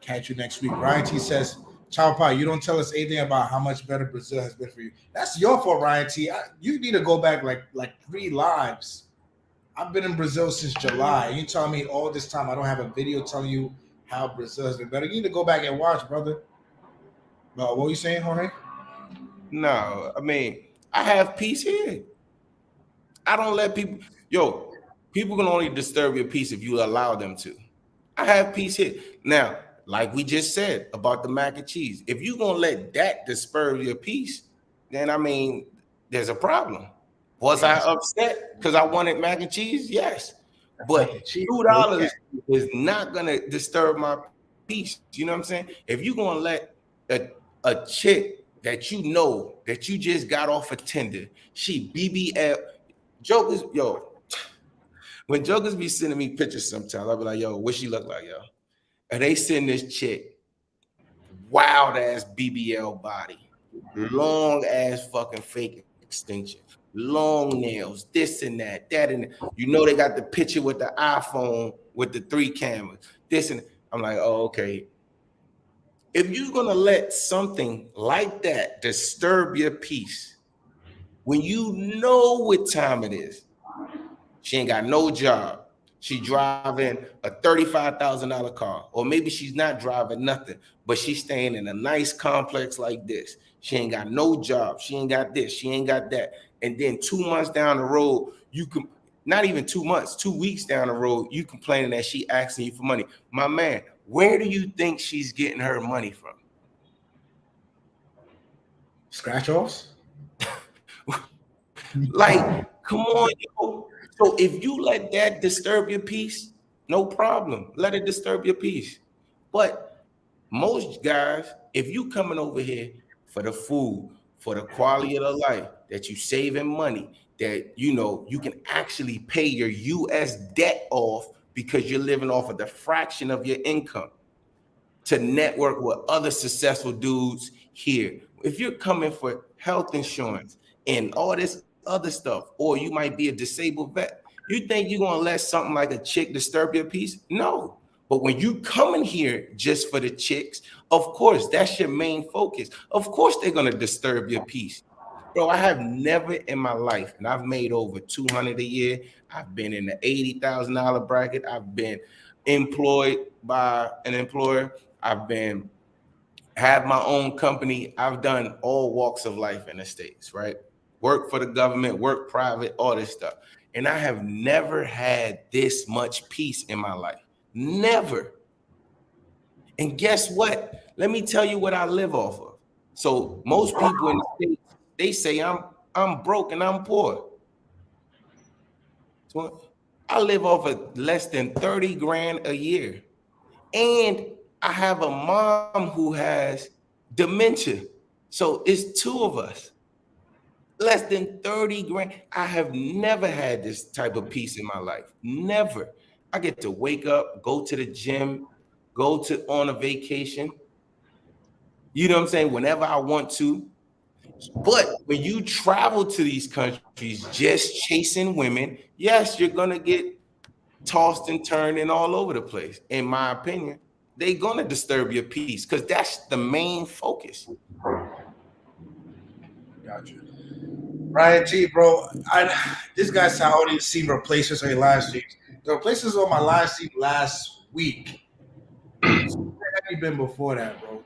catch you next week. Ryan T says, Chapapa, you don't tell us anything about how much better Brazil has been for you. That's your fault, Ryan T. You need to go back like 3 lives. I've been in Brazil since July. You tell me all this time I don't have a video telling you how Brazil has been better. You need to go back and watch, brother. What were you saying, Jorge? No, I mean, I have peace here. I don't let people, people can only disturb your peace if you allow them to. I have peace here. Now, like we just said about the mac and cheese, if you're going to let that disturb your peace, then, I mean, there's a problem. Was I upset because I wanted mac and cheese? Yes. But $2 is not going to disturb my peace. You know what I'm saying? If you're going to let a chick that that you just got off a Tinder, she BBL, jokers, when jokers be sending me pictures sometimes, I'll be like, what she look like, And they send this chick, wild ass BBL body, long ass fucking fake extension, long nails, this and that, that and that. They got the picture with the iPhone with the 3 cameras, this and that. I'm like, oh, okay. If you're gonna let something like that disturb your peace, when you know what time it is, she ain't got no job. She driving a $35,000 car, or maybe she's not driving nothing, but she's staying in a nice complex like this. She ain't got no job. She ain't got this. She ain't got that. And then 2 months down the road, you can not even 2 months, 2 weeks down the road, you complaining that she asking you for money. My man, where do you think she's getting her money from? Scratch offs? Like, come on, So if you let that disturb your peace, no problem. Let it disturb your peace. But most guys, if you coming over here for the food, for the quality of the life, that you saving money, that you can actually pay your US debt off because you're living off of the fraction of your income to network with other successful dudes here. If you're coming for health insurance and all this other stuff, or you might be a disabled vet, you think you're going to let something like a chick disturb your peace? No. But when you come in here just for the chicks, of course, that's your main focus. Of course, they're going to disturb your peace. Bro, I have never in my life, and I've made over 200 a year. I've been in the $80,000 bracket. I've been employed by an employer. Have my own company. I've done all walks of life in the States, right? Work for the government, work private, all this stuff. and I have never had this much peace in my life. Never. And guess what? Let me tell you what I live off of. So most people in the States, they say I'm broke and I'm poor. So I live off of less than 30 grand a year. And I have a mom who has dementia. So it's two of us. Less than 30 grand. I have never had this type of peace in my life. Never. I get to wake up, go to the gym, go to on a vacation. You know what I'm saying? Whenever I want to. But when you travel to these countries just chasing women, yes, you're gonna get tossed and turned and all over the place. In my opinion, they're gonna disturb your peace because that's the main focus. Gotcha. Ryan T, bro, this guy said I already seen replacements on your live streams. The replacements on my live stream last week. Where have you been before that, bro?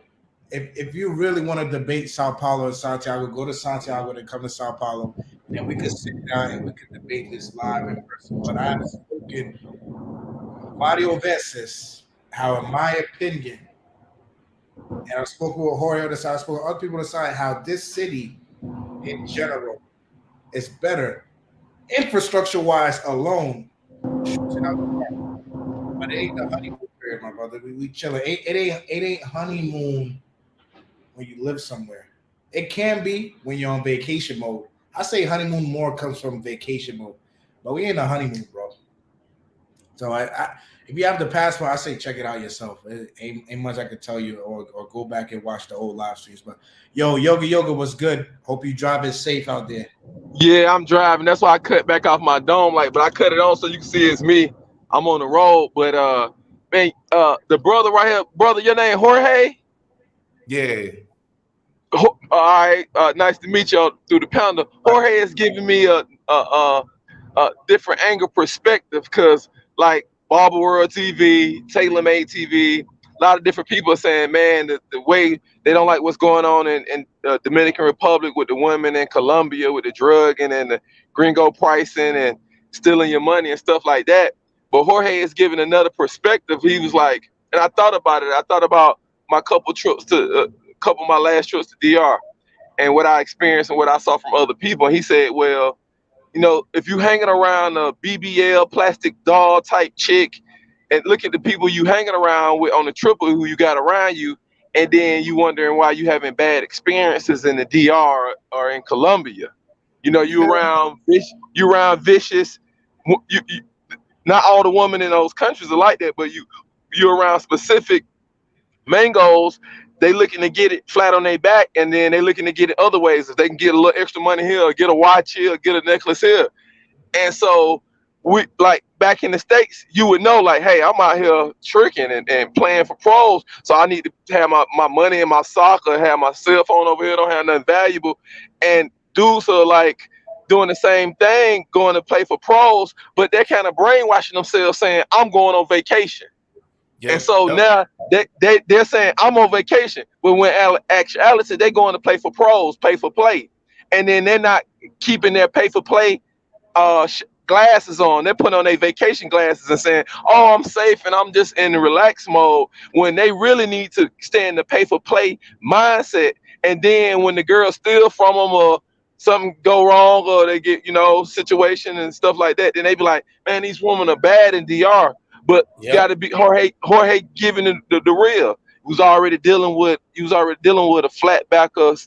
If you really want to debate Sao Paulo and Santiago, go to Santiago and come to Sao Paulo, and we could sit down and we could debate this live in person. But I have spoken varios veces how, in my opinion, and I've spoken with Jorge on the side, I've spoken with other people on the side, how this city in general is better infrastructure-wise alone. But it ain't the honeymoon period, my brother. We chilling. It ain't honeymoon when you live somewhere. It can be when you're on vacation mode. I say honeymoon more comes from vacation mode, but we ain't a honeymoon, bro. So if you have the passport, I say check it out yourself. It ain't much I could tell you, or go back and watch the old live streams. But yo, Yoga was good. Hope you drive it safe out there. Yeah, I'm driving. That's why I cut back off my dome light, but I cut it on so you can see it's me. I'm on the road, but man, the brother right here, brother, your name Jorge? Yeah. All right, nice to meet y'all through the pounder. Jorge is giving me a different angle perspective because like Barber World TV, Taylor Made TV, a lot of different people are saying, man, the way they don't like what's going on in Dominican Republic with the women, in Colombia with the drugging and the gringo pricing and stealing your money and stuff like that. But Jorge is giving another perspective. He was like, and I thought about it. I thought about my couple of my last trips to DR and what I experienced and what I saw from other people. And he said, well, you know, if you hanging around a BBL plastic doll type chick and look at the people you hanging around with on the triple who you got around you, and then you wondering why you having bad experiences in the DR or in Colombia. You know, you around vicious. You not all the women in those countries are like that, but you're around specific mangos. They looking to get it flat on their back, and then they looking to get it other ways. If they can get a little extra money here, or get a watch here, or get a necklace here. And so we like back in the States, you would know like, hey, I'm out here tricking and playing for pros. So I need to have my money in my sock or have my cell phone over here, don't have nothing valuable. And dudes are like doing the same thing, going to play for pros, but they're kind of brainwashing themselves saying, I'm going on vacation. Yeah, and so now they're saying I'm on vacation, but when actuality they're going to play for pros, pay for play, and then they're not keeping their pay for play glasses on. They're putting on their vacation glasses and saying, "Oh, I'm safe and I'm just in the relax mode." When they really need to stay in the pay for play mindset, and then when the girl steal from them or something go wrong or they get situation and stuff like that, then they be like, "Man, these women are bad in DR." But you got to be Jorge giving the real. He was already dealing with a flat back of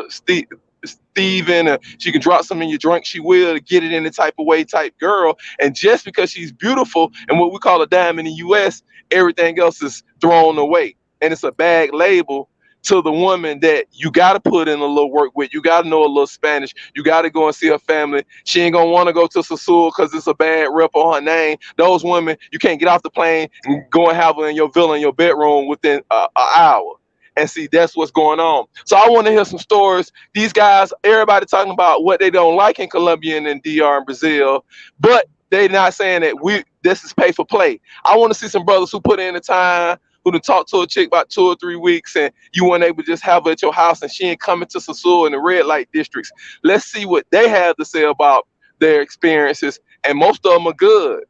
Steven, and she can drop some in your drink, she will, to get it in the type of way type girl. And just because she's beautiful and what we call a diamond in the US, everything else is thrown away. And it's a bad label to the woman that you got to put in a little work with. You got to know a little Spanish. You got to go and see her family. She ain't going to want to go to Sassul because it's a bad rep on her name. Those women, you can't get off the plane and go and have her in your villa, in your bedroom within an hour. And see, that's what's going on. So I want to hear some stories. These guys, everybody talking about what they don't like in Colombia and in DR and Brazil, but they're not saying that this is pay for play. I want to see some brothers who put in the time, who done talked to a chick about 2 or 3 weeks, and you weren't able to just have her at your house, and she ain't coming to Sassul in the red light districts. Let's see what they have to say about their experiences, and most of them are good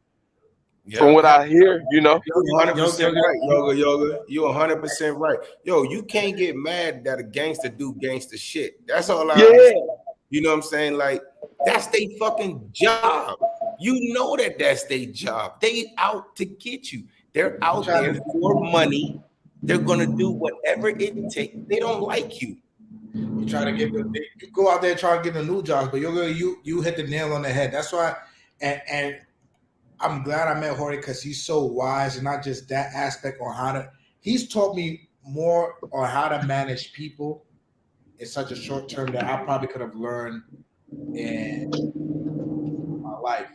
from Yeah. what I hear. You know. You 100% Yo, right, yoga. You 100% right. Yo, you can't get mad that a gangster do gangster shit. That's all I Yeah. understand. You know what I'm saying? Like, that's their fucking job. You know that that's their job. They out to get you. They're out there for money. They're gonna do whatever it takes. They don't like you. You try to get you go out there trying to get a new job, but you hit the nail on the head. That's why, and I'm glad I met Jorge because he's so wise, and not just that aspect on how to. He's taught me more on how to manage people in such a short term that I probably could have learned in my life,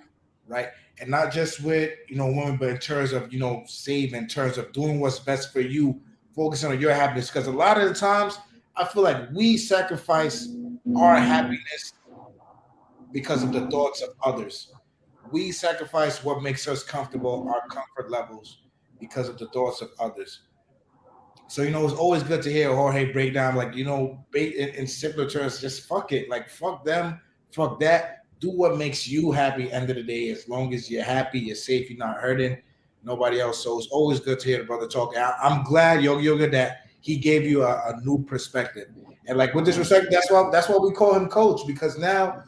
right? And not just with women, but in terms of saving, in terms of doing what's best for you, focusing on your happiness. Because a lot of the times, I feel like we sacrifice our happiness because of the thoughts of others. We sacrifice what makes us comfortable, our comfort levels, because of the thoughts of others. So it's always good to hear Jorge break down, like in simpler terms, just fuck it, like fuck them, fuck that. Do what makes you happy. End of the day, as long as you're happy, you're safe, you're not hurting nobody else. So it's always good to hear the brother talk. I'm glad Yoga that he gave you a new perspective. And like with this respect, that's why we call him coach, because now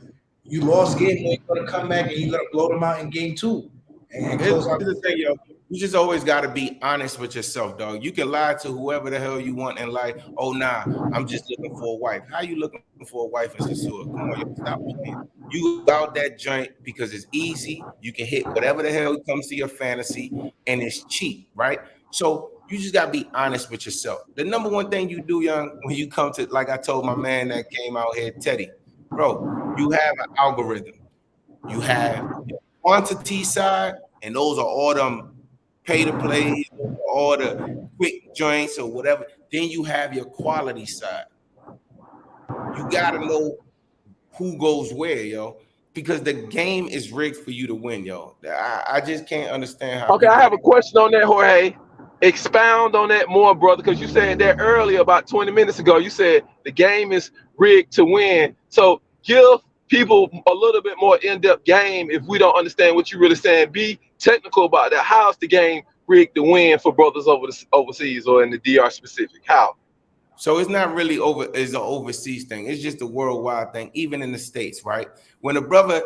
you lost game, you're gonna come back and you're gonna blow them out in game two and Here's close out. the thing, yo. You just always got to be honest with yourself, dog. You can lie to whoever the hell you want in life. Oh, nah, I'm just looking for a wife. How you looking for a wife in Sasua? Come on, yo, stop playing. You out that joint because it's easy. You can hit whatever the hell comes to your fantasy, and it's cheap, right? So you just got to be honest with yourself. The number one thing you do, young, when you come to, like I told my man that came out here, Teddy, bro, you have an algorithm. You have your quantity side, and those are all them pay to play, all the quick joints or whatever. Then you have your quality side. You gotta know who goes where, yo, because the game is rigged for you to win, yo. I just can't understand how Okay, I people. have a question on that, Jorge. Expound on that more, brother, because you said that earlier about 20 minutes ago. You said the game is rigged to win. So give people a little bit more in-depth game if we don't understand what you're really saying. Be technical about that. How's the game rigged to win for brothers overseas or in the DR specific? How? So it's not really it's an overseas thing. It's just a worldwide thing, even in the States, right? When a brother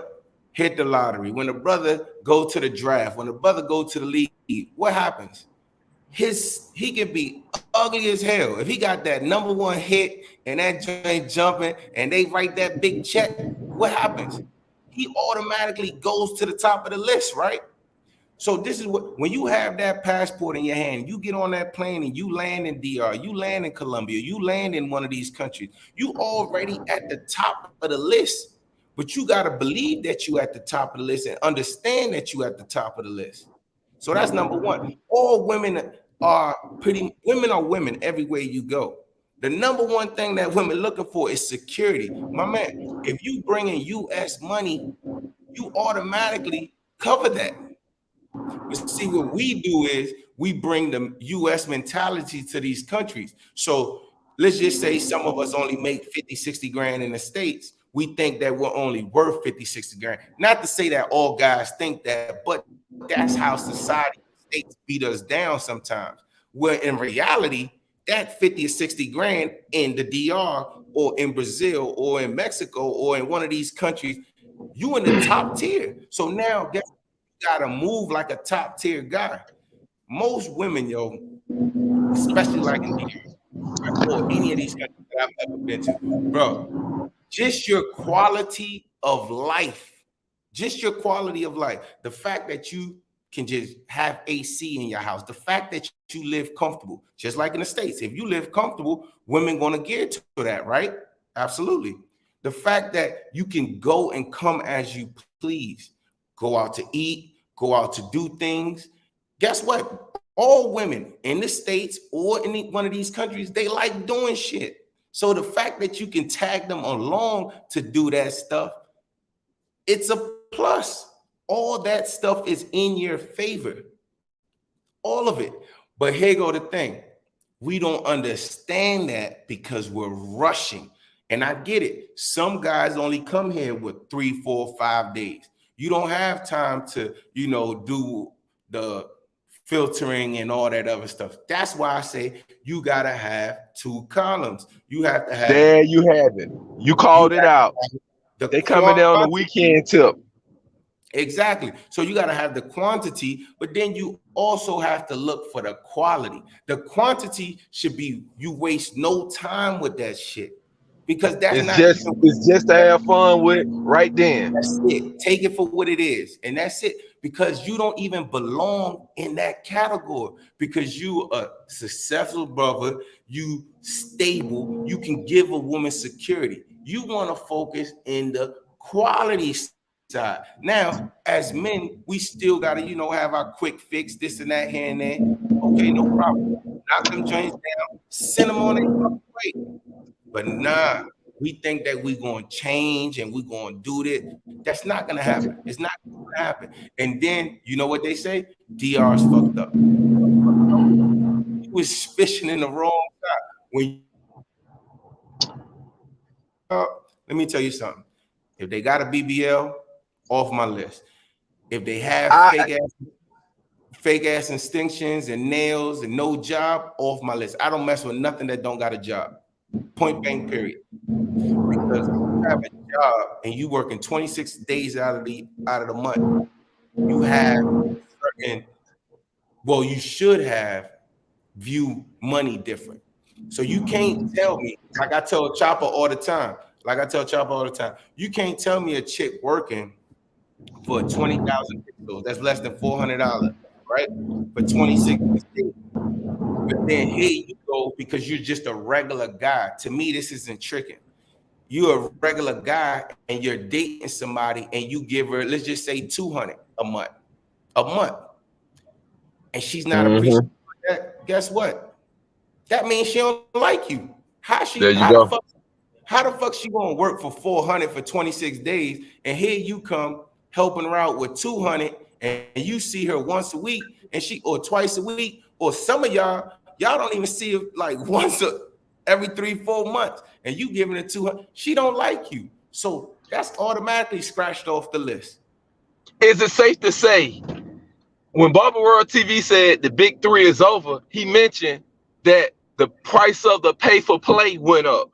hit the lottery, when a brother go to the draft, when a brother go to the league, what happens? He can be ugly as hell. If he got that number one hit and that joint jumping and they write that big check, what happens? He automatically goes to the top of the list, right? So this is what, when you have that passport in your hand, you get on that plane and you land in DR, you land in Colombia, you land in one of these countries, you already at the top of the list. But you got to believe that you at the top of the list and understand that you at the top of the list. So that's number one. All women are women everywhere you go. The number one thing that women looking for is security. My man, if you bring in US money, you automatically cover that. But see, what we do is we bring the US mentality to these countries. So let's just say some of us only make 50, 60 grand in the States. We think that we're only worth 50, 60 grand. Not to say that all guys think that, but that's how society states beat us down sometimes. Where in reality, that 50 or 60 grand in the DR or in Brazil or in Mexico or in one of these countries, you in the top tier. So now guess you gotta move like a top tier guy. Most women, yo, especially like in DR or any of these countries that I've ever been to, bro, just your quality of life, the fact that you can just have AC in your house, the fact that you live comfortable, just like in the States. If you live comfortable, women gonna gear to that, right? Absolutely. The fact that you can go and come as you please, go out to eat, go out to do things. Guess what? All women in the States or in one of these countries, they like doing shit. So the fact that you can tag them along to do that stuff, it's a plus. All that stuff is in your favor. All of it. But here go the thing. We don't understand that because we're rushing. And I get it. Some guys only come here with 3, 4, 5 days. You don't have time to, do the filtering and all that other stuff. That's why I say you gotta have 2 columns. You have to have. There you have it. You called it out. They coming there on the weekend tip. Exactly. So you got to have the quantity, but then you also have to look for the quality. The quantity should be, you waste no time with that shit, because it's just to have fun with it right then. That's it. Take it for what it is, and that's it. Because you don't even belong in that category, because you a successful brother, you stable, you can give a woman security. You want to focus in the quality side. Now, as men, we still got to, have our quick fix, this and that here and there. Okay, no problem. Knock them joints down, send them on their way. But nah, we think that we're going to change and we're going to do this. That's not going to happen. It's not going to happen. And then, you know what they say? DR's fucked up. He was fishing in the wrong side. Let me tell you something. If they got a BBL, off my list. If they have fake ass distinctions and nails and no job, off my list. I don't mess with nothing that don't got a job. Point blank, period. Because you have a job and you working 26 days out of the month, you have certain, well, you should have view money different. So you can't tell me, like I tell Chopper all the time, you can't tell me a chick working for 20,000 pesos, that's less than $400, right? For 26 days. But then here you go, because you're just a regular guy. To me, this isn't tricking. You're a regular guy and you're dating somebody and you give her, let's just say, $200 a month. And she's not appreciating that. Guess what? That means she don't like you. How the fuck she gonna work for $400 for 26 days, and here you come helping her out with $200, and you see her once a week, or twice a week, or some of y'all don't even see her like once every 3-4 months, and you giving her $200. She don't like you, so that's automatically scratched off the list. Is it safe to say, when Barber World TV said the big 3 is over, he mentioned that the price of the pay for play went up?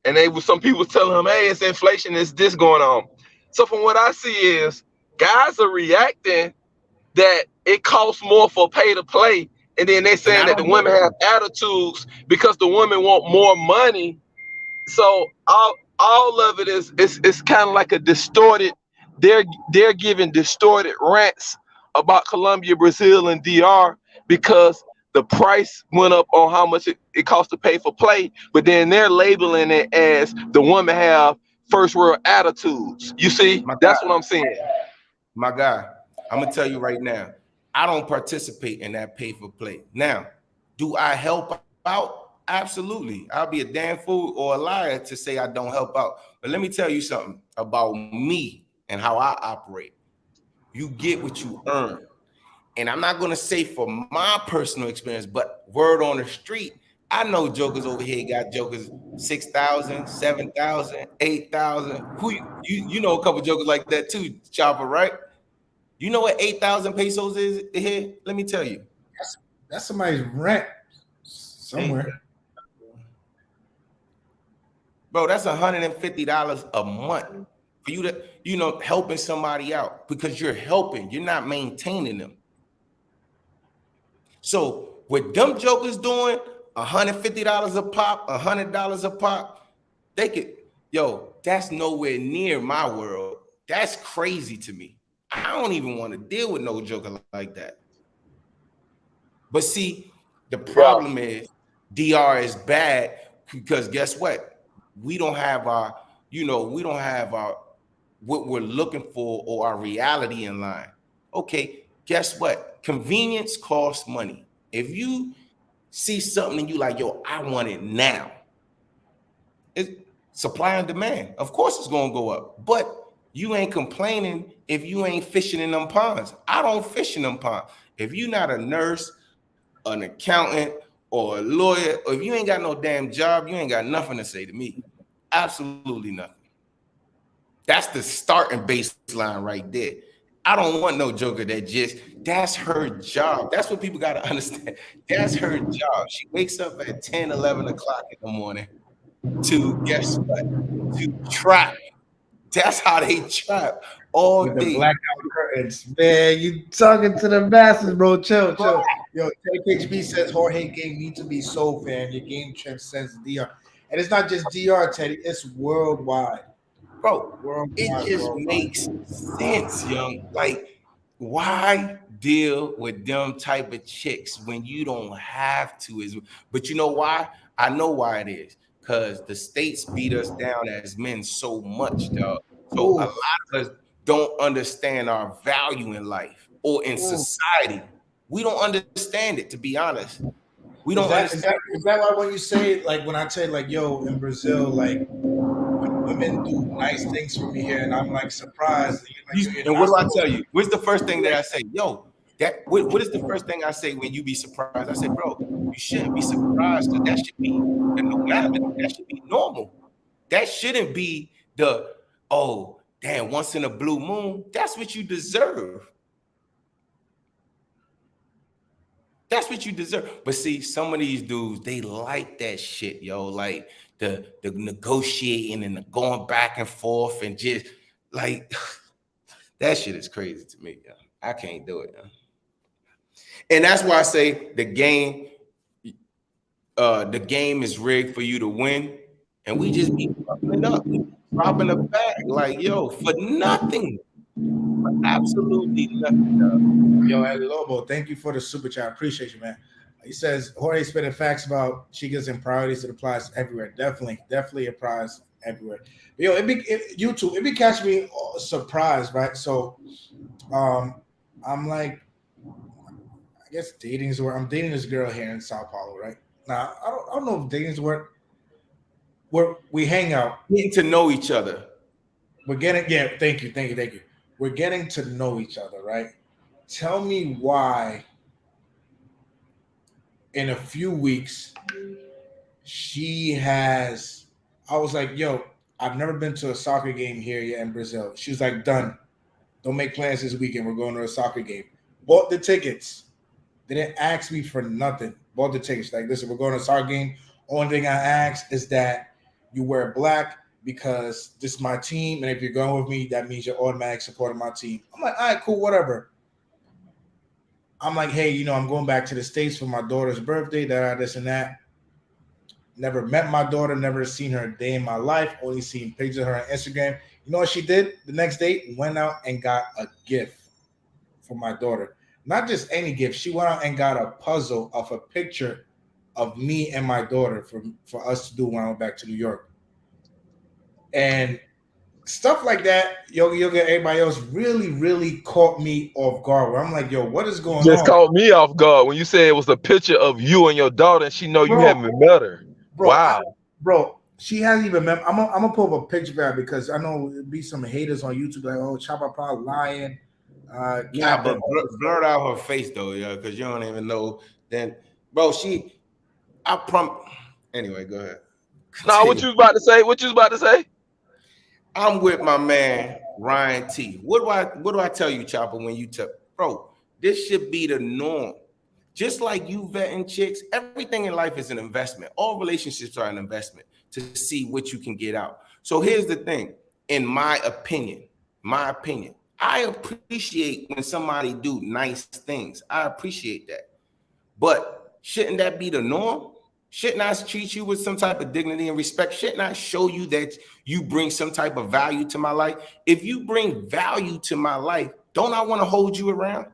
And some people telling him, hey, it's inflation, it's this going on. So from what I see is guys are reacting that it costs more for pay to play. And then they're saying that the women have attitudes because the women want more money. So all of it is kind of like a distorted, they're giving distorted rants about Colombia, Brazil, and DR because the price went up on how much it costs to pay for play, but then they're labeling it as the women have first world attitudes. You see, that's what I'm saying. My guy, I'm gonna tell you right now, I don't participate in that pay for play. Now, do I help out? Absolutely. I'll be a damn fool or a liar to say I don't help out. But let me tell you something about me and how I operate. You get what you earn. And I'm not going to say for my personal experience, but word on the street, I know jokers over here got jokers 6,000, 7,000, 8,000. Who you know a couple jokers like that too, Chopper, right? You know what 8,000 pesos is here? Let me tell you. That's somebody's rent somewhere. Bro, that's $150 a month for you to, helping somebody out, because you're helping, you're not maintaining them. So what them jokers doing, $150 a pop, $100 a pop, they could, that's nowhere near my world. That's crazy to me. I don't even want to deal with no joker like that. But see, the problem is DR is bad because guess what? We don't have our, what we're looking for or our reality in line. Okay, guess what? Convenience costs money. If you see something and you like, I want it now. It's supply and demand. Of course it's gonna go up, but you ain't complaining if you ain't fishing in them ponds. I don't fish in them ponds. If you're not a nurse, an accountant, or a lawyer, or if you ain't got no damn job, you ain't got nothing to say to me. Absolutely nothing. That's the starting baseline right there. I don't want no joker that's her job. That's what people got to understand. That's her job. She wakes up at 10, 11 o'clock in the morning to, guess what? To trap. That's how they trap all with the day. blackout curtains. Man, you talking to the masses, bro. Chill. Yo, THB says Jorge game needs to be soul fan. Your game transcends DR. And it's not just DR, Teddy. It's worldwide. Bro, it just Worldwide. makes sense, young. Like, why deal with them type of chicks when you don't have to? But you know why? I know why it is. Because the states beat us down as men so much, dog. So a lot of us don't understand our value in life or in society. We don't understand it, to be honest. We don't understand. Is that why when you say, like, when I say, like, yo, in Brazil, like, women do nice things for me here, and I'm like surprised. And what do I tell you? What's the first thing that I say? Yo, what is the first thing I say when you be surprised? I say, bro, you shouldn't be surprised because that should be the normality. That should be normal. That shouldn't be the, oh, damn, once in a blue moon. That's what you deserve. That's what you deserve. But see, some of these dudes, they like that shit, yo. Like the negotiating and the going back and forth and just like that shit is crazy to me, yo. I can't do it, yo. And that's why I say the game is rigged for you to win. And we just be fucking it up, dropping a bag, like, yo, for nothing. For absolutely nothing, dog. Yo, El Lobo, thank you for the super chat. I appreciate you, man. He says Jorge spitting facts about chicas and priorities. It applies everywhere. Definitely applies everywhere. Yo, it be catching me surprised, right? So, I'm like, I guess dating is the word. I'm dating this girl here in Sao Paulo, right? Now, I don't know if dating is the word. We hang out, getting to know each other. We're getting, yeah. Thank you. We're getting to know each other, right? Tell me why in a few weeks I was like, yo, I've never been to a soccer game here yet in Brazil. She was like, done. Don't make plans this weekend. We're going to a soccer game. Bought the tickets. They didn't ask me for nothing. Bought the tickets. Like, listen, we're going to a soccer game. Only thing I ask is that you wear black because this is my team. And if you're going with me, that means you're automatic supporting my team. I'm like, all right, cool, whatever. I'm like, hey, I'm going back to the States for my daughter's birthday, this and that. Never met my daughter, never seen her a day in my life, only seen pictures of her on Instagram. You know what she did the next day? Went out and got a gift for my daughter. Not just any gift. She went out and got a puzzle of a picture of me and my daughter for us to do when I went back to New York. And stuff like that, Yogi everybody else really, really caught me off guard. Where I'm like, yo, what is going on? Just caught me off guard when you said it was a picture of you and your daughter, and she know you haven't met her. Bro, wow. She hasn't even met. I'm gonna pull up a picture of her because I know there'll be some haters on YouTube like, oh, Chapapa lying. Yeah, but blurt out her face though, yeah, because you don't even know. Then, bro, anyway, go ahead. Nah, what you was about to say? I'm with my man Ryan T. What do I tell you, Chopper? When you bro, this should be the norm. Just like you vetting chicks, everything in life is an investment. All relationships are an investment to see what you can get out. So here's the thing. In my opinion, I appreciate when somebody do nice things. I appreciate that. But shouldn't that be the norm? Shouldn't I treat you with some type of dignity and respect? Shouldn't I show you that you bring some type of value to my life? If you bring value to my life, don't I want to hold you around?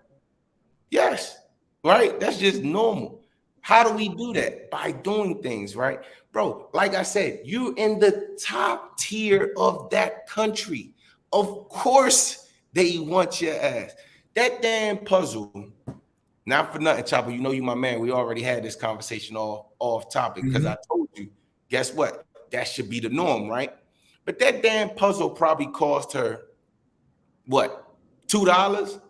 Yes, right? That's just normal. How do we do that? By doing things, right? Bro, like I said, you're in the top tier of that country. Of course they want your ass. That damn puzzle, not for nothing, Chopper, you know you my man. We already had this conversation off topic because I told you, guess what? That should be the norm, right? But that damn puzzle probably cost her, what, $2?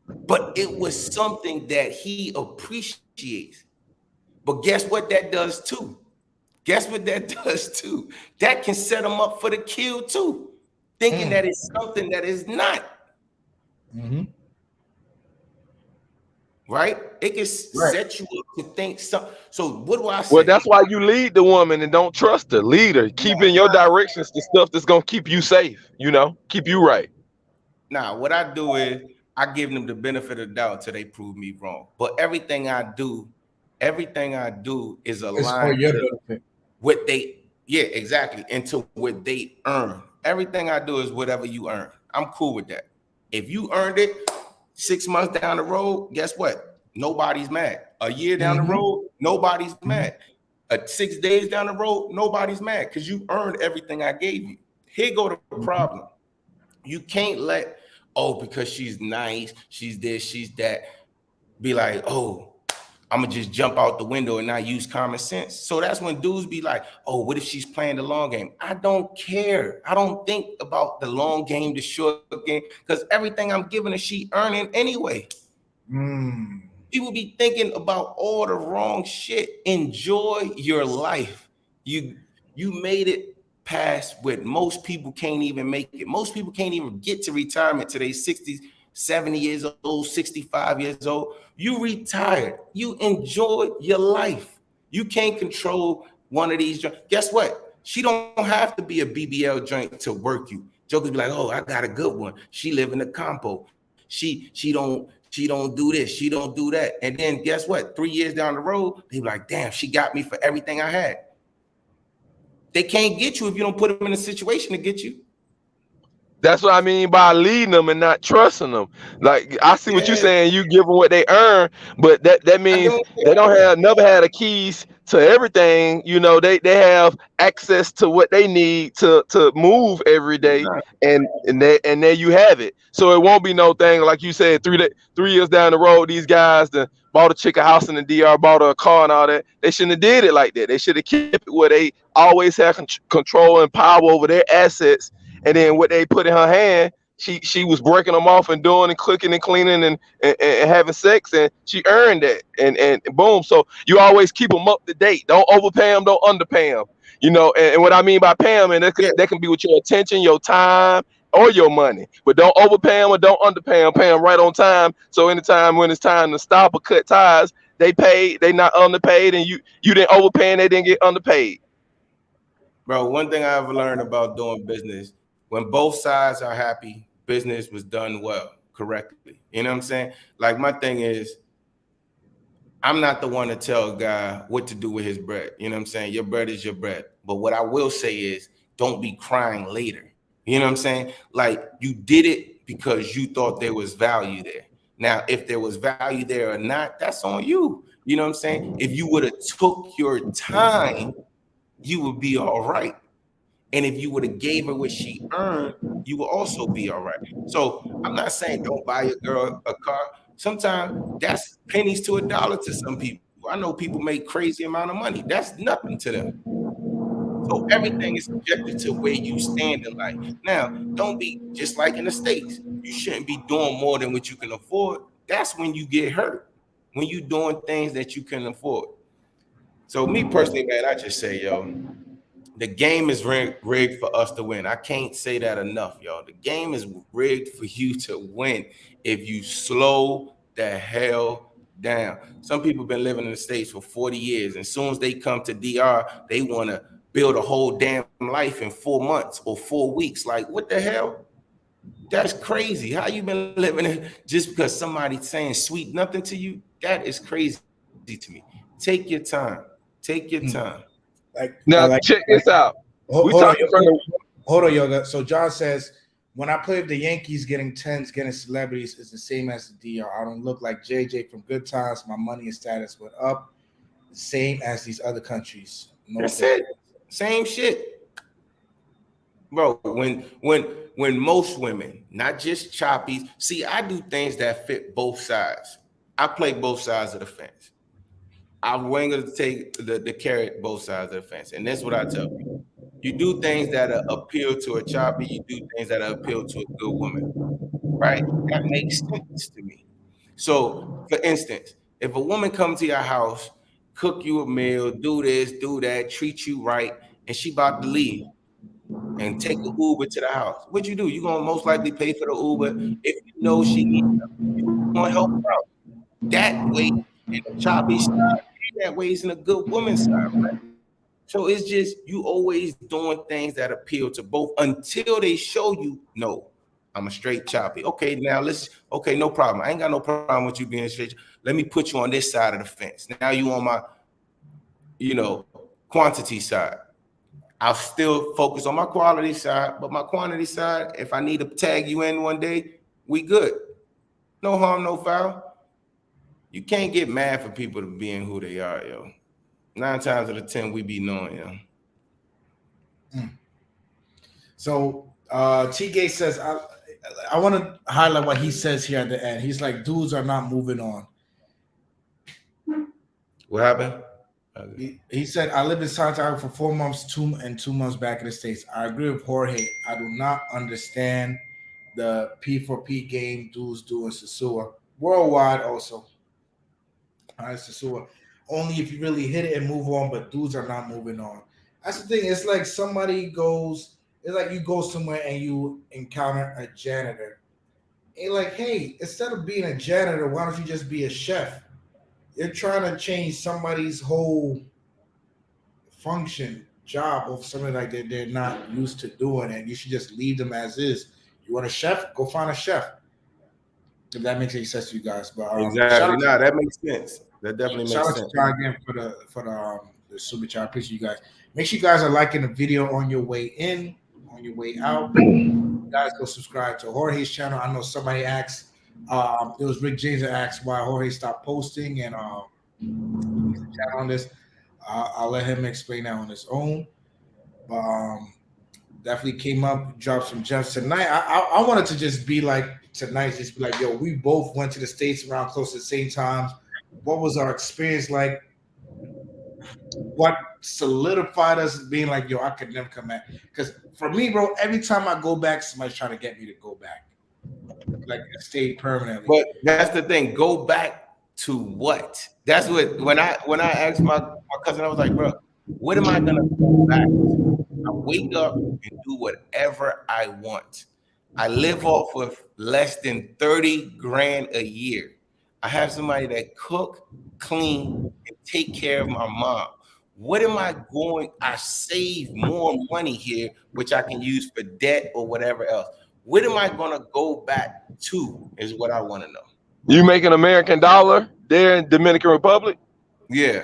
But it was something that he appreciates. But guess what that does too? That can set him up for the kill too. thinking that it's something that is not. Right? It can set you up to think something. So what do I say? Well, that's why you lead the woman and don't trust her. Lead her. Keep in your directions the stuff that's gonna keep you safe. Keep you right. Now, what I do is I give them the benefit of the doubt until they prove me wrong. But everything I do is aligned to what they, exactly, into what they earn. Everything I do is whatever you earn. I'm cool with that. If you earned it 6 months down the road, guess what? Nobody's mad. A year down the road, nobody's mad. 6 days down the road, nobody's mad because you earned everything I gave you. Here go the problem. You can't let, because she's nice, she's this, she's that, be like, I'm gonna just jump out the window and not use common sense. So that's when dudes be like, what if she's playing the long game? I don't care. I don't think about the long game, the short game, because everything I'm giving her, she earning anyway. People be thinking about all the wrong shit. Enjoy your life. You made it past what most people can't even make it. Most people can't even get to retirement till they 60, 70 years old, 65 years old. You retired. You enjoy your life. You can't control one of these joints. Guess what? She don't have to be a BBL joint to work you. Jokers be like, I got a good one. She live in the compo. She don't do this. She don't do that. And then guess what? 3 years down the road, they be like, damn, she got me for everything I had. They can't get you if you don't put them in a situation to get you. That's what I mean by leading them and not trusting them. Like, I see what you're saying. You give them what they earn, but that means they never had the keys to everything. They have access to what they need to move every day, and there you have it. So it won't be no thing like you said. 3 years down the road, these guys that bought a chick a house in the DR, bought a car and all that. They shouldn't have did it like that. They should have kept it where they always have control and power over their assets. And then what they put in her hand, she was breaking them off and doing and cooking and cleaning and having sex, and she earned that. And boom. So you always keep them up to date. Don't overpay them. Don't underpay them. And what I mean by pay them, and that can be with your attention, your time, or your money. But don't overpay them or don't underpay them. Pay them right on time. So anytime when it's time to stop or cut ties, they paid. They not underpaid, and you didn't overpay and they didn't get underpaid. Bro, one thing I've learned about doing business, when both sides are happy, business was done well, correctly. You know what I'm saying? Like, my thing is, I'm not the one to tell a guy what to do with his bread. You know what I'm saying? Your bread is your bread. But what I will say is, don't be crying later. You know what I'm saying? Like, you did it because you thought there was value there. Now, if there was value there or not, that's on you. You know what I'm saying? If you would have took your time, you would be all right. And if you would have gave her what she earned, you will also be all right. So I'm not saying don't buy your girl a car. Sometimes that's pennies to a dollar to some people. I know people make crazy amount of money. That's nothing to them. So everything is subjected to where you stand in life. Now, don't be just like in the States. You shouldn't be doing more than what you can afford. That's when you get hurt, when you're doing things that you can afford. So me personally, man, I just say, the game is rigged for us to win. I can't say that enough, y'all. The game is rigged for you to win if you slow the hell down. Some people have been living in the States for 40 years, and as soon as they come to DR, they want to build a whole damn life in 4 months or 4 weeks. Like, what the hell? That's crazy. How you been living in just because somebody's saying sweet nothing to you? That is crazy to me. Take your time. Take your time. Check this out. Hold on, Yoga. So John says, when I play with the Yankees, getting tens, getting celebrities is the same as the DR. I don't look like JJ from Good Times. My money and status went up, the same as these other countries. That's it. Same shit, bro. When most women, not just choppies, see, I do things that fit both sides. I play both sides of the fence. I'm willing to take the carrot both sides of the fence. And that's what I tell people. You do things that appeal to a choppy, you do things that appeal to a good woman, right? That makes sense to me. So, for instance, if a woman comes to your house, cook you a meal, do this, do that, treat you right, and she about to leave, and take the Uber to the house. What you do? You're gonna most likely pay for the Uber if you know she needs help. You're gonna help her out. That way in a choppy side, and that way is in a good woman's side, right? So it's just you always doing things that appeal to both until they show you, no, I'm a straight choppy. Okay, now okay, no problem. I ain't got no problem with you being straight. Let me put you on this side of the fence. Now you on my, quantity side. I'll still focus on my quality side, but my quantity side, if I need to tag you in one day, we good. No harm, no foul. You can't get mad for people to being who they are, yo. 9 times out of 10, we be knowing, yo. So T-Gate says, I want to highlight what he says here at the end. He's like, dudes are not moving on. What happened? He said, I lived in Santiago for 4 months, 2 months back in the States. I agree with Jorge. I do not understand the P4P game dudes do in Sasua. Worldwide also. Sasua. Only if you really hit it and move on, but dudes are not moving on. That's the thing. It's like it's like you go somewhere and you encounter a janitor. And like, hey, instead of being a janitor, why don't you just be a chef? You're trying to change somebody's whole function, job, or something like that they're not used to doing, and you should just leave them as is. You want a chef? Go find a chef. If that makes any sense to you guys. But exactly, that makes sense. That definitely makes sense. Shout out to John again for the super chat. I appreciate you guys. Make sure you guys are liking the video on your way in, on your way out. You guys go subscribe to Jorge's channel. I know somebody asked. It was Rick James that asked why Jorge stopped posting and chat on this. I'll let him explain that on his own. Definitely came up, dropped some gems tonight. I wanted to just be like tonight, just be like, yo, we both went to the States around close to the same times. What was our experience like? What solidified us being like, yo, I could never come back? Because for me, bro, every time I go back, somebody's trying to get me to go back. Like stay permanently. But that's the thing. Go back to what? That's what when I asked my cousin, I was like, bro, what am I gonna go back to? I wake up and do whatever I want. I live off of less than 30 grand a year. I have somebody that cook, clean, and take care of my mom. What am I going? I save more money here, which I can use for debt or whatever else. What am I going to go back to is what I want to know. You make an American dollar there in Dominican Republic? Yeah.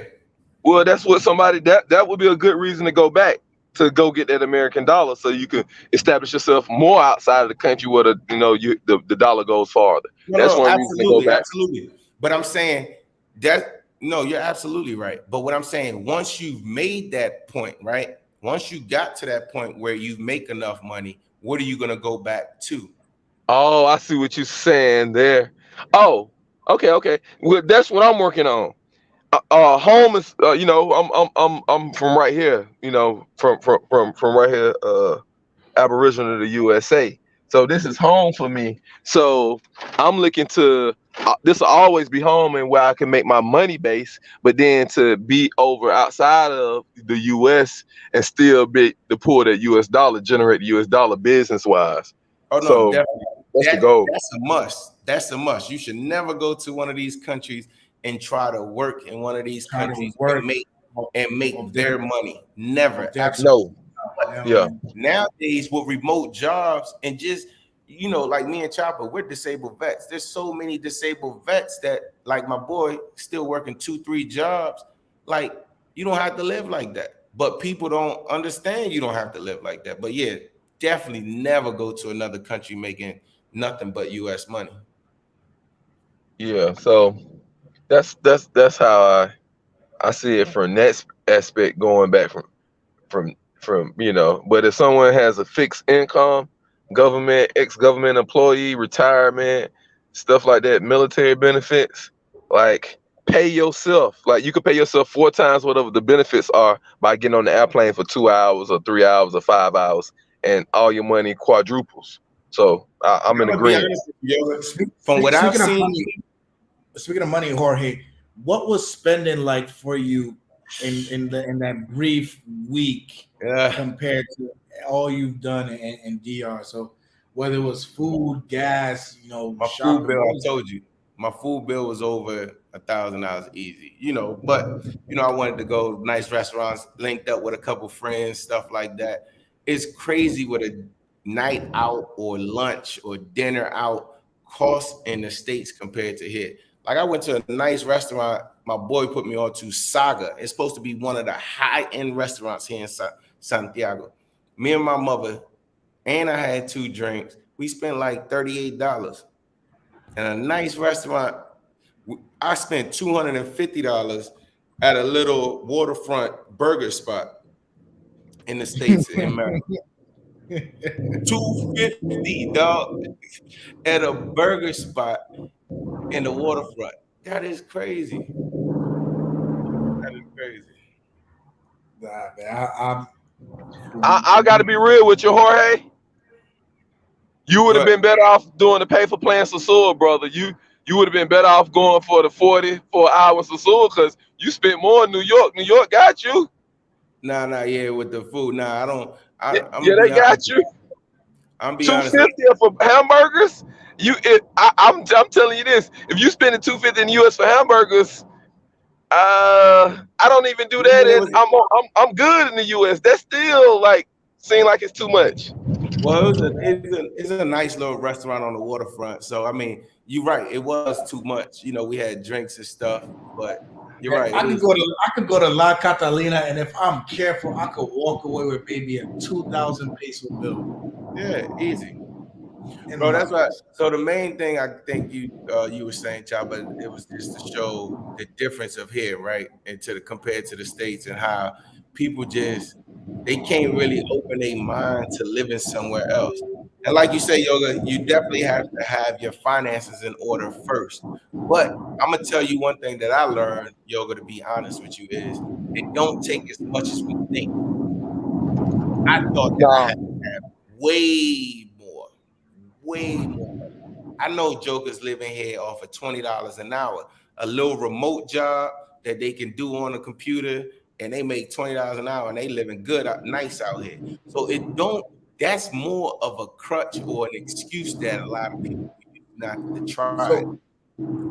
Well, that's what that would be a good reason to go back, to go get that American dollar so you can establish yourself more outside of the country where the dollar goes farther. That's one reason to go back. Absolutely. But I'm saying you're absolutely right. But what I'm saying, once you've made that point, right? Once you got to that point where you make enough money, what are you going to go back to? Oh, I see what you're saying there. Oh, okay. Well, that's what I'm working on. Home is, I'm from right here, from right here, Aboriginal to the USA. So this is home for me. So I'm looking to, this will always be home and where I can make my money base, but then to be over outside of the US and still be to pull that US dollar, generate the US dollar business wise. Oh no, so definitely. That's the goal. That's a must. That's a must. You should never go to one of these countries and try to work in one of these countries and make their money. Never. Absolutely. No. Yeah. Nowadays with remote jobs and just, like me and Chopper, we're disabled vets. There's so many disabled vets that, like my boy, still working 2-3 jobs. Like, you don't have to live like that. But people don't understand you don't have to live like that. But yeah, definitely never go to another country making nothing but US money. Yeah, so that's how I see it from that aspect, going back from but if someone has a fixed income, government, ex-government employee, retirement, stuff like that, military benefits, like pay yourself. Like you could pay yourself 4 times whatever the benefits are by getting on the airplane for 2 hours or 3 hours or 5 hours, and all your money quadruples. So I'm in agreement. From what I've seen. Speaking of money, Jorge, what was spending like for you in that brief week compared to all you've done in DR. So whether it was food, gas, My food shopping, bill, I told you, my food bill was over $1,000 easy, but I wanted to go nice restaurants, linked up with a couple friends, stuff like that. It's crazy what a night out or lunch or dinner out costs in the States compared to here. Like I went to a nice restaurant, my boy put me on to Saga. It's supposed to be one of the high-end restaurants here in Santiago. Me and my mother, and I had 2 drinks. We spent like $38. And a nice restaurant, I spent $250 at a little waterfront burger spot in the States in Maryland. $250 at a burger spot in the waterfront. That is crazy. That is crazy. Nah, man, I got to be real with you, Jorge. You would have been better off doing the pay for playing Sasua, brother. You would have been better off going for the 44 hours Sasua because you spent more in New York. New York got you. Yeah, with the food. I don't. Yeah, they got you. I'm be honest. $250 for hamburgers. I'm telling you this. If you spending $250 in the US for hamburgers, I don't even do that. And I'm good in the US. That still seem like it's too much. Well, it's a nice little restaurant on the waterfront. So I mean, you're right. It was too much. We had drinks and stuff, but you're right. I could go to La Catalina, and if I'm careful, I could walk away with maybe a 2,000 peso bill. Yeah, easy. Bro, that's right. So the main thing I think you were saying, Chapa, it was just to show the difference of here, right, and compared to the States and how people they can't really open their mind to living somewhere else. And like you say, Yoga, you definitely have to have your finances in order first. But I'm gonna tell you one thing that I learned, Yoga, to be honest with you, is it don't take as much as we think. I thought that I had to have way more. I know jokers living here off of $20 an hour, a little remote job that they can do on a computer, and they make $20 an hour, and they living good, nice out here. So that's more of a crutch or an excuse that a lot of people use not to try. So,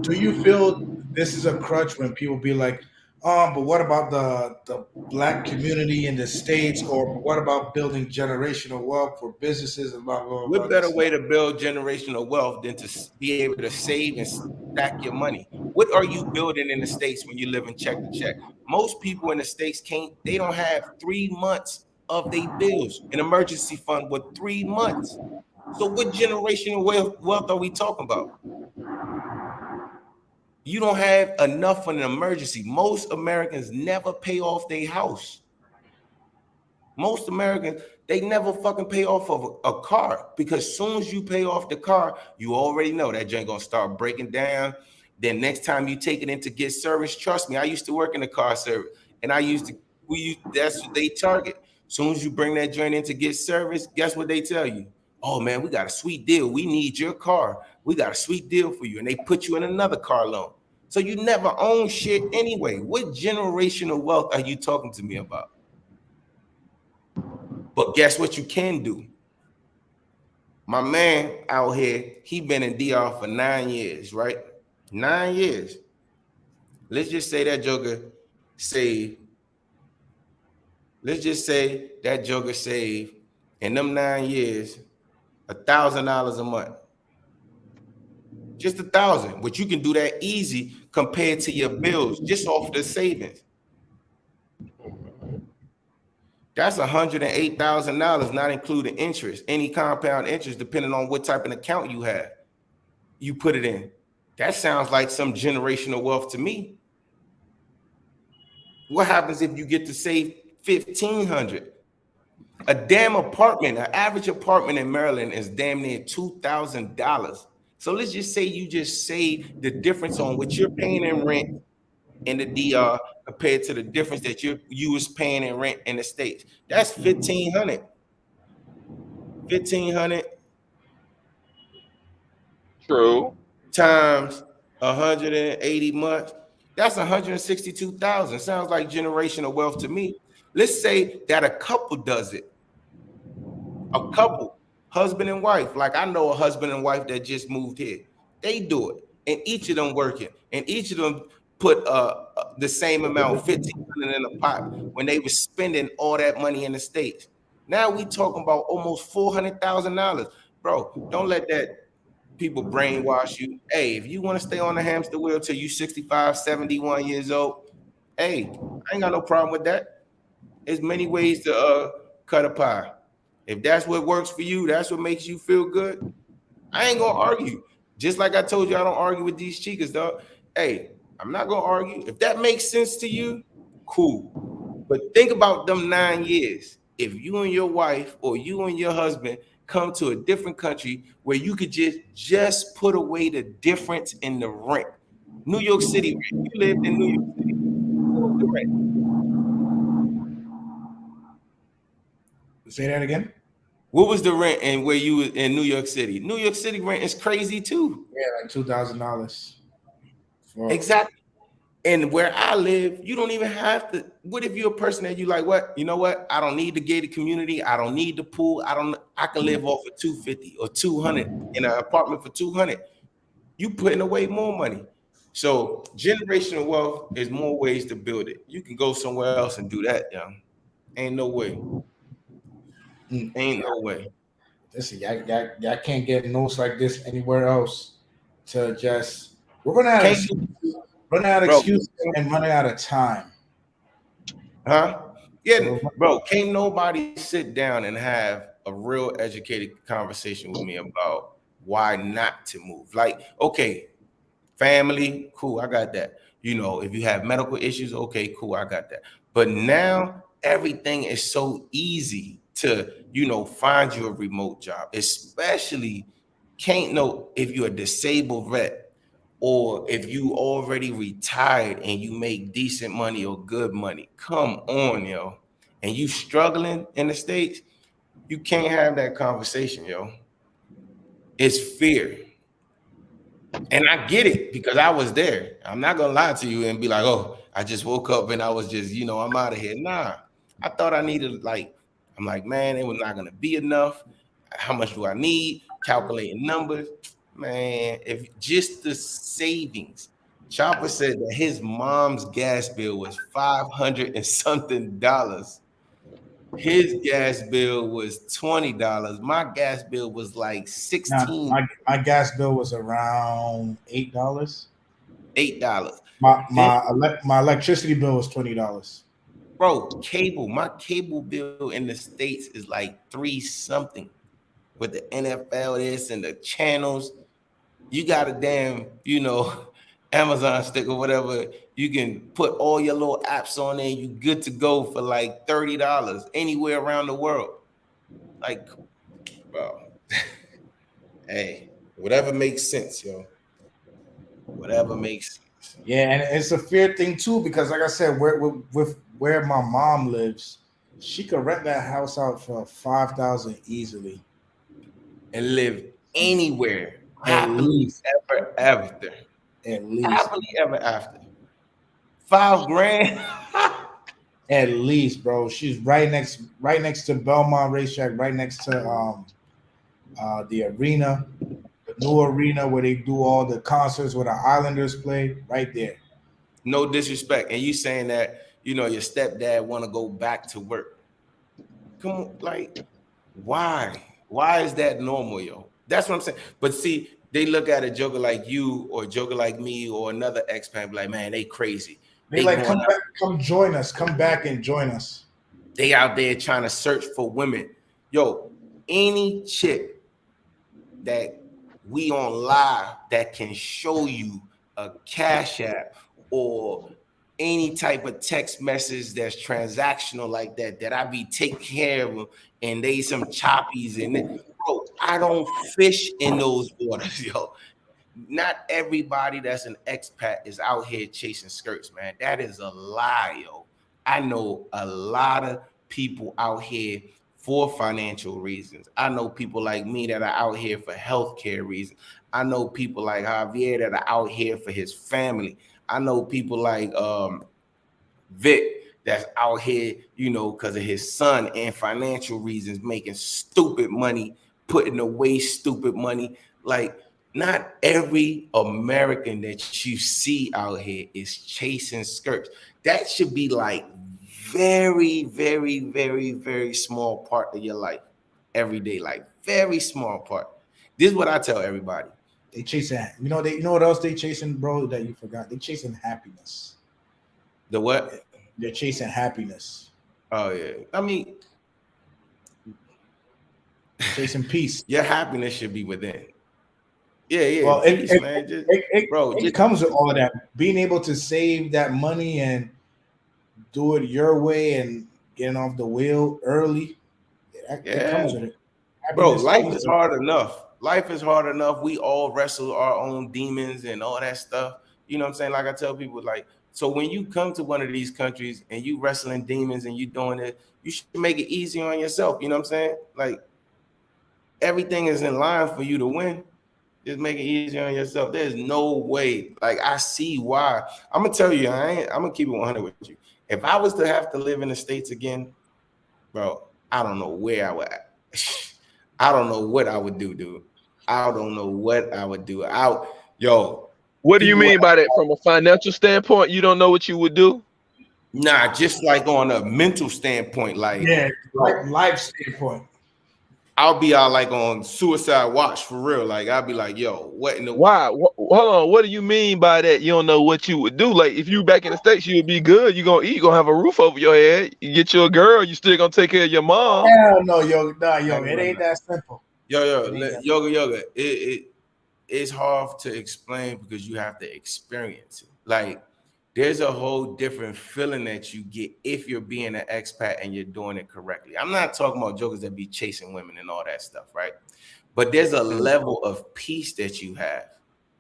do you feel this is a crutch when people be like, but what about the Black community in the States, or what about building generational wealth for businesses and blah, blah, blah? What better way to build generational wealth than to be able to save and stack your money? What are you building in the States when you live in check to check? Most people in the States they don't have 3 months of their bills, an emergency fund with 3 months. So what generational wealth are we talking about? You don't have enough for an emergency. Most Americans never pay off their house. Most Americans, they never fucking pay off of a car, because as soon as you pay off the car, you already know that joint gonna start breaking down. Then next time you take it in to get service, trust me, I used to work in the car service, and that's what they target. As soon as you bring that joint in to get service, guess what they tell you? Oh man, we got a sweet deal. We need your car. We got a sweet deal for you. And they put you in another car loan. So you never own shit anyway. What generational wealth are you talking to me about? But guess what you can do? My man out here, he been in DR for 9 years, right? 9 years. Let's just say that joker saved. Let's just say that joker saved in them 9 years $1,000 a month. Just 1,000, which you can do that easy compared to your bills, just off the savings. That's $108,000, not including interest, any compound interest, depending on what type of account you have. You put it in. That sounds like some generational wealth to me. What happens if you get to save $1,500? A damn apartment, an average apartment in Maryland is damn near $2,000. So let's just say you just save the difference on what you're paying in rent in the DR compared to the difference that you was paying in rent in the States. That's $1,500. $1,500. True. Times 180 months. That's 162,000. Sounds like generational wealth to me. Let's say that a couple does it. A couple, husband and wife. Like I know a husband and wife that just moved here. They do it, and each of them working, and each of them put the same amount, 1,500 in a pot when they were spending all that money in the States. Now we talking about almost $400,000, bro. Don't let that people brainwash you. Hey, if you want to stay on the hamster wheel till you 65, 71 years old, hey, I ain't got no problem with that. There's many ways to cut a pie. If that's what works for you, that's what makes you feel good. I ain't gonna argue. Just like I told you, I don't argue with these chicas, dog. Hey, I'm not gonna argue. If that makes sense to you, cool. But think about them 9 years. If you and your wife or you and your husband come to a different country where you could just put away the difference in the rent. New York City rent. You lived in New York City. What was the rent? Say that again. What was the rent and where you was in New York City? New York City rent is crazy too. Yeah, like $2,000. Exactly. And where I live, you don't even have to. What if you're a person that you like, what? You know what? I don't need the gated community. I don't need the pool. I can live off of 250 or 200 in an apartment for 200. You putting away more money. So generational wealth is more ways to build it. You can go somewhere else and do that, young. Ain't no way. Ain't no way. Listen, y'all can't get notes like this anywhere else. To just we're running out of excuses and running out of time. Huh? Yeah, bro. Can't nobody sit down and have a real educated conversation with me about why not to move. Like, okay, family, cool, I got that. You know, if you have medical issues, okay, cool, I got that. But now everything is so easy to, you know, find you a remote job, especially can't know if you're a disabled vet or if you already retired and you make decent money or good money. Come on, yo. And you struggling in the States, you can't have that conversation, yo. It's fear. And I get it because I was there. I'm not gonna lie to you and be like, oh, I just woke up and I was just, you know, I'm out of here. Nah, I thought I needed I'm like, man, it was not gonna be enough. How much do I need? Calculating numbers, man. If just the savings. Chopper said that his mom's gas bill was $500 and something. His gas bill was $20. My gas bill was like $16. My gas bill was around $8. $8. My electricity bill was $20. Bro, my cable bill in the States is like 3 something with the NFL this and the channels. You got a damn, you know, Amazon stick or whatever. You can put all your little apps on there. You good to go for like $30 anywhere around the world. Like, bro, hey, whatever makes sense, yo. Whatever makes sense. Yeah, and it's a fear thing too because, like I said, with where my mom lives, she could rent that house out for $5,000 easily and live anywhere at least ever after. At least happily ever after. $5,000. At least, bro. She's right next to Belmont Racetrack, right next to the arena, the new arena where they do all the concerts where the Islanders play, right there. No disrespect. And you saying that, you know, your stepdad want to go back to work. Come on, like, why? Why is that normal, yo? That's what I'm saying. But see, they look at a joker like you or a joker like me or another expat, like, man, they crazy. They like, come back, come join us. Come back and join us. They out there trying to search for women. Yo, any chick that we on live that can show you a Cash App or any type of text message that's transactional like that I be taking care of them and they some choppies and bro, I don't fish in those waters, yo. Not everybody that's an expat is out here chasing skirts, man. That is a lie, yo. I know a lot of people out here for financial reasons. I know people like me that are out here for healthcare reasons. I know people like Javier that are out here for his family. I know people like Vic that's out here, you know, because of his son and financial reasons, making stupid money, putting away stupid money. Like, not every American that you see out here is chasing skirts. That should be like very, very, very, very small part of your life, everyday life, very small part. This is what I tell everybody. They chasing, you know what else they chasing, bro, that you forgot? They chasing happiness. The what? They're chasing happiness. Oh yeah. I mean, chasing peace. Your happiness should be within. Yeah. Well, peace, man. It comes with all of that. Being able to save that money and do it your way and getting off the wheel early. It comes with it. Bro, life is hard enough. Life is hard enough. We all wrestle our own demons and all that stuff. You know what I'm saying? Like I tell people, like, so when you come to one of these countries and you wrestling demons and you doing it, you should make it easy on yourself. You know what I'm saying? Like, everything is in line for you to win. Just make it easy on yourself. There's no way. Like, I see why. I'm gonna tell you, I'm gonna keep it 100 with you. If I was to have to live in the States again, bro, I don't know where I would. I don't know what I would do, dude. I don't know what I would do. What do you mean by that? From a financial standpoint, you don't know what you would do? Nah, just like on a mental standpoint, like life standpoint. I'll be out like on suicide watch for real. Like I'll be like, yo, what in the why? Hold on. What do you mean by that? You don't know what you would do. Like if you back in the States, you'd be good. You gonna eat. You gonna have a roof over your head. You get you a girl. You still gonna take care of your mom. Hell no, yo. It ain't that simple. Yoga. It's hard to explain because you have to experience it. Like there's a whole different feeling that you get if you're being an expat and you're doing it correctly. I'm not talking about jokers that be chasing women and all that stuff, right? But there's a level of peace that you have.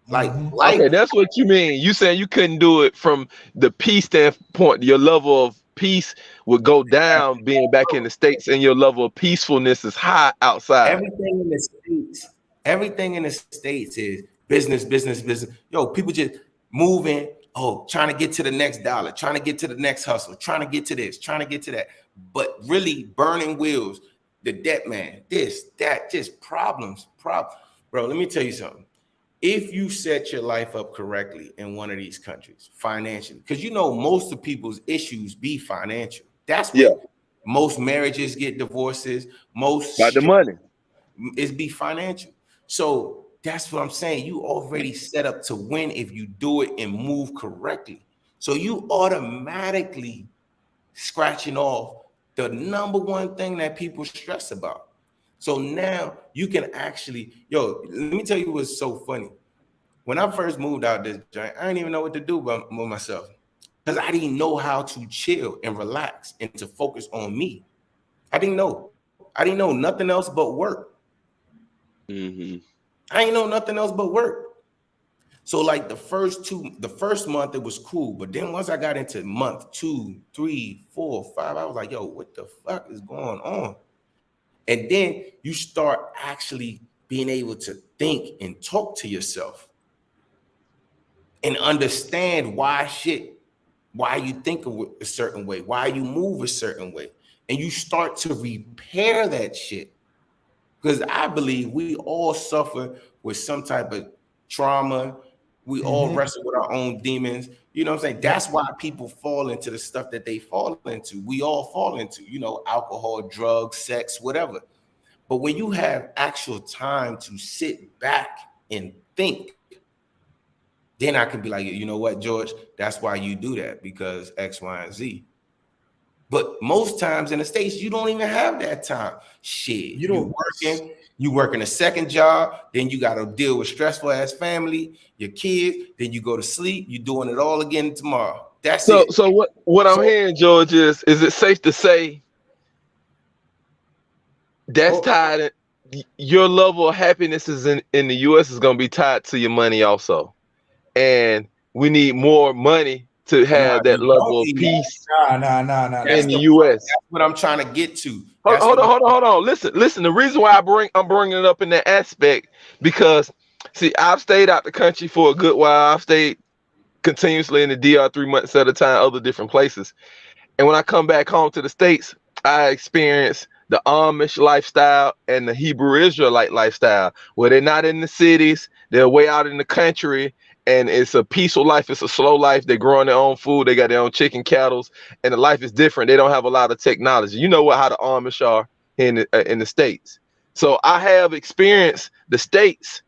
Like okay, that's what you mean. You saying you couldn't do it from the peace standpoint. Your level of peace would go down being back in the States, and your level of peacefulness is high outside. Everything in the States is business. Yo, people just moving. Oh, trying to get to the next dollar, trying to get to the next hustle, trying to get to this, trying to get to that. But really burning wheels, the debt man, this, that, just problems. Bro, let me tell you something. If you set your life up correctly in one of these countries, financially, because you know most of people's issues be financial. That's what most marriages get divorces. Most about the money. It's be financial. So that's what I'm saying. You already set up to win if you do it and move correctly. So you automatically scratching off the number one thing that people stress about. So now you can actually, let me tell you what's so funny. When I first moved out this joint, I didn't even know what to do with myself because I didn't know how to chill and relax and to focus on me. I didn't know nothing else but work. I ain't know nothing else but work. So like the first month it was cool, but then once I got into month 2, 3, 4, 5, I was like, yo, what the fuck is going on? And then you start actually being able to think and talk to yourself and understand why you think a certain way, why you move a certain way, and you start to repair that shit. Because I believe we all suffer with some type of trauma. We all wrestle with our own demons. You know what I'm saying? That's why people fall into the stuff that they fall into. We all fall into, alcohol, drugs, sex, whatever. But when you have actual time to sit back and think, then I can be like, you know what, George? That's why you do that, because X, Y, and Z. But most times in the States, you don't even have that time. Shit, you working a second job, then you got to deal with stressful ass family, your kids, then you go to sleep, you're doing it all again tomorrow. That's it. So what I'm hearing, George, is it safe to say that's tied? Your level of happiness is in the US is going to be tied to your money also, and we need more money to have that level of peace. Nah. In the US. That's what I'm trying to get to. Hold on. Listen. The reason why I'm bringing it up in that aspect, because see, I've stayed out the country for a good while. I've stayed continuously in the DR 3 months at a time, other different places. And when I come back home to the States, I experience the Amish lifestyle and the Hebrew Israelite lifestyle, where they're not in the cities, they're way out in the country, and it's a peaceful life. It's a slow life. They're growing their own food. They got their own chicken, cattle, and the life is different. They don't have a lot of technology. You know what how the Amish are in the States. So I have experienced the States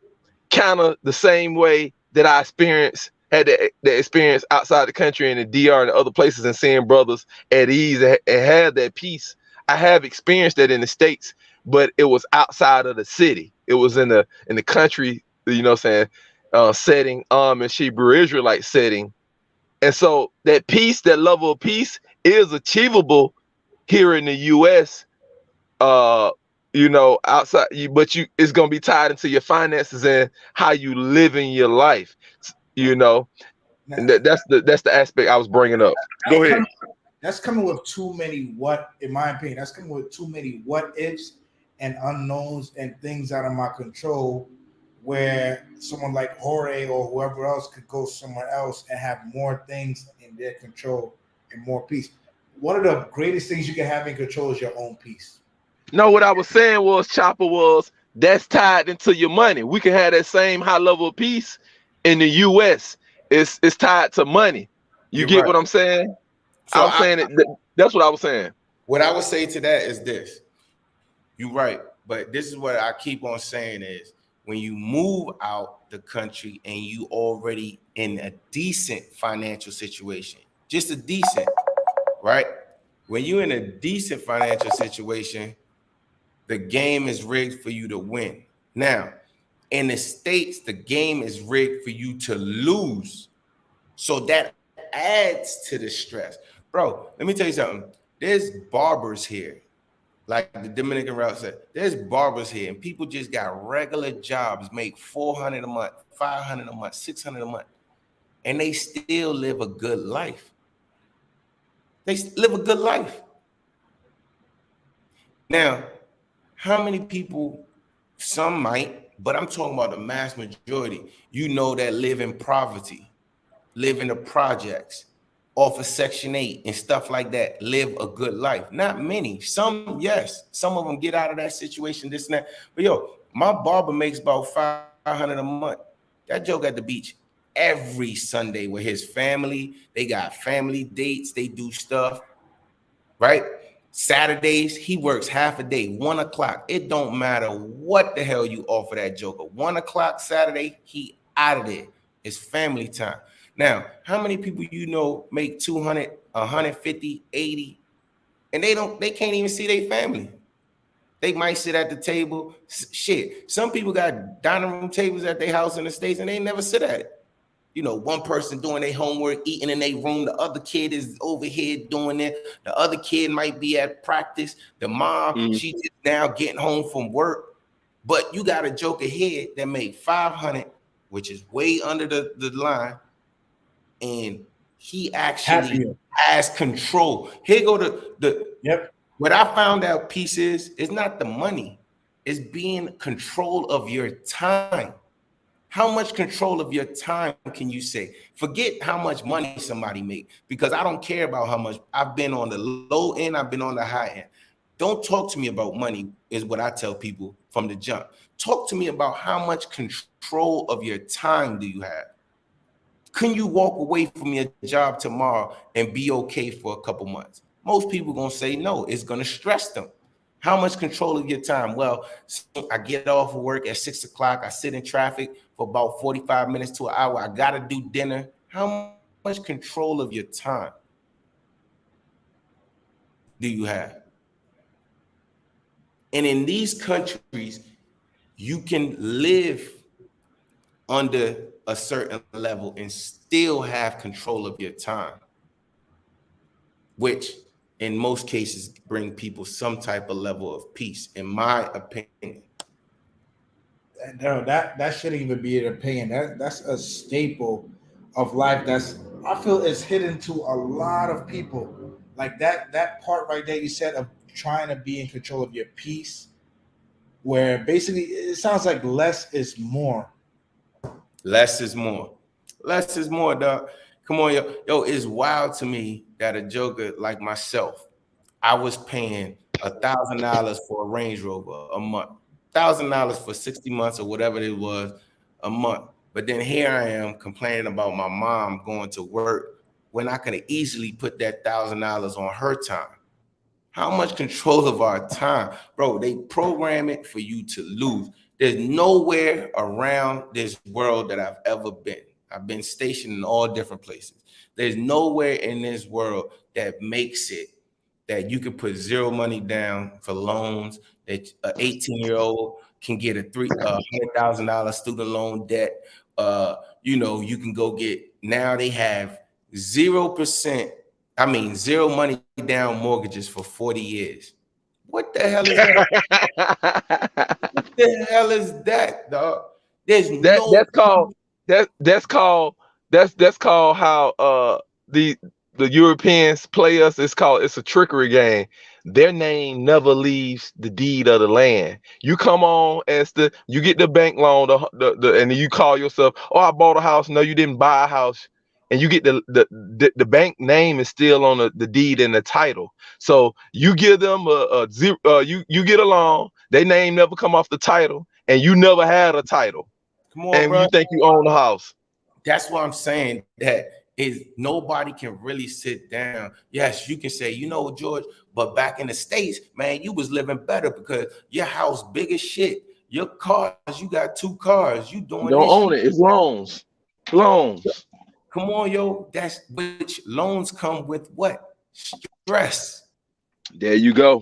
kind of the same way that I experienced had the experience outside the country in the DR and other places, and seeing brothers at ease and have that peace. I have experienced that in the States, but it was outside of the city. It was in the country, you know what I'm saying, setting, and Hebrew Israelite setting. And so that peace, that level of peace is achievable here in the US, you know, outside you, but it's gonna be tied into your finances and how you live in your life, you know. Now, And that's the aspect I was bringing up. that's Go ahead. coming with too many in my opinion, that's coming with too many what ifs and unknowns and things out of my control, where someone like Jorge or whoever else could go somewhere else and have more things in their control and more peace. One of the greatest things you can have in control is your own peace. No, what I was saying was, Chopper, was that's tied into your money. We can have that same high level of peace in the US. It's tied to money. You You're get right. what I'm saying? So I'm saying it. That's what I was saying. what I would say to that is this. You're right. But this is what I keep on saying is when you move out the country and you already in a decent financial situation, just a decent, right? When you're in a decent financial situation, the game is rigged for you to win. Now, in the States, the game is rigged for you to lose. So that adds to the stress. Bro, let me tell you something. There's barbers here. Like the Dominican Republic said, there's barbers here, and people just got regular jobs, make $400 a month, $500 a month, $600 a month, and they still live a good life. They live a good life. Now, how many people? Some might, but I'm talking about the mass majority. You know that live in poverty, live in the projects, off of Section 8 and stuff like that, live a good life. Not many. Some, yes. Some of them get out of that situation, this and that. But yo, my barber makes about $500 a month. That joke at the beach every Sunday with his family. They got family dates. They do stuff, right? Saturdays, he works half a day, 1 o'clock. It don't matter what the hell you offer that joker. 1 o'clock Saturday, he out of there. It's family time. Now, how many people you know make 200, 150, 80, and they can't even see their family? They might sit at the table. Shit, some people got dining room tables at their house in the States and they never sit at it. You know, one person doing their homework, eating in their room. The other kid is over here doing it. The other kid might be at practice. The mom, she just now getting home from work. But you got a joker here that made 500, which is way under the line. And he actually has control. Here go the what I found out piece is not the money. It's being control of your time. How much control of your time can you say? Forget how much money somebody make, because I don't care about how much. I've been on the low end, I've been on the high end. Don't talk to me about money is what I tell people from the jump. Talk to me about how much control of your time do you have? Can you walk away from your job tomorrow and be okay for a couple months? Most people gonna say no. It's gonna stress them. How much control of your time? Well, so I get off of work at 6 o'clock. I sit in traffic for about 45 minutes to an hour. I got to do dinner. How much control of your time do you have? And in these countries, you can live under a certain level and still have control of your time, which in most cases bring people some type of level of peace, in my opinion. No, that shouldn't even be an opinion. That's a staple of life. I feel is hidden to a lot of people. Like that part right there you said of trying to be in control of your peace, where basically it sounds like less is more. Less is more. Less is more, dog. Come on, yo, it's wild to me that a joker like myself, I was paying $1,000 for a Range Rover a month, $1,000 for 60 months or whatever it was a month. But then here I am complaining about my mom going to work when I could have easily put that $1,000 on her time. How much control of our time, bro? They program it for you to lose. There's nowhere around this world that I've ever been. I've been stationed in all different places. There's nowhere in this world that makes it that you can put zero money down for loans, that an 18-year-old can get a $100,000 student loan debt. You can go get, now they have 0%, zero money down mortgages for 40 years. What the hell is that? What the hell is that, dog? There's that's called how the Europeans play us. It's a trickery game. Their name never leaves the deed of the land. You come on you get the bank loan, and you call yourself, oh, I bought a house. No, you didn't buy a house. And you get the bank name is still on the deed and the title. So you give them a zero, you get a loan, their name never come off the title, and you never had a title. Come on, and bro. You think you own the house. That's what I'm saying, that is nobody can really sit down. Yes, you can say, George, but back in the States, man, you was living better because your house big as shit. Your cars, you got 2 cars. You doing You don't own it. It's loans. Come on, yo. That's which loans come with what? Stress. There you go.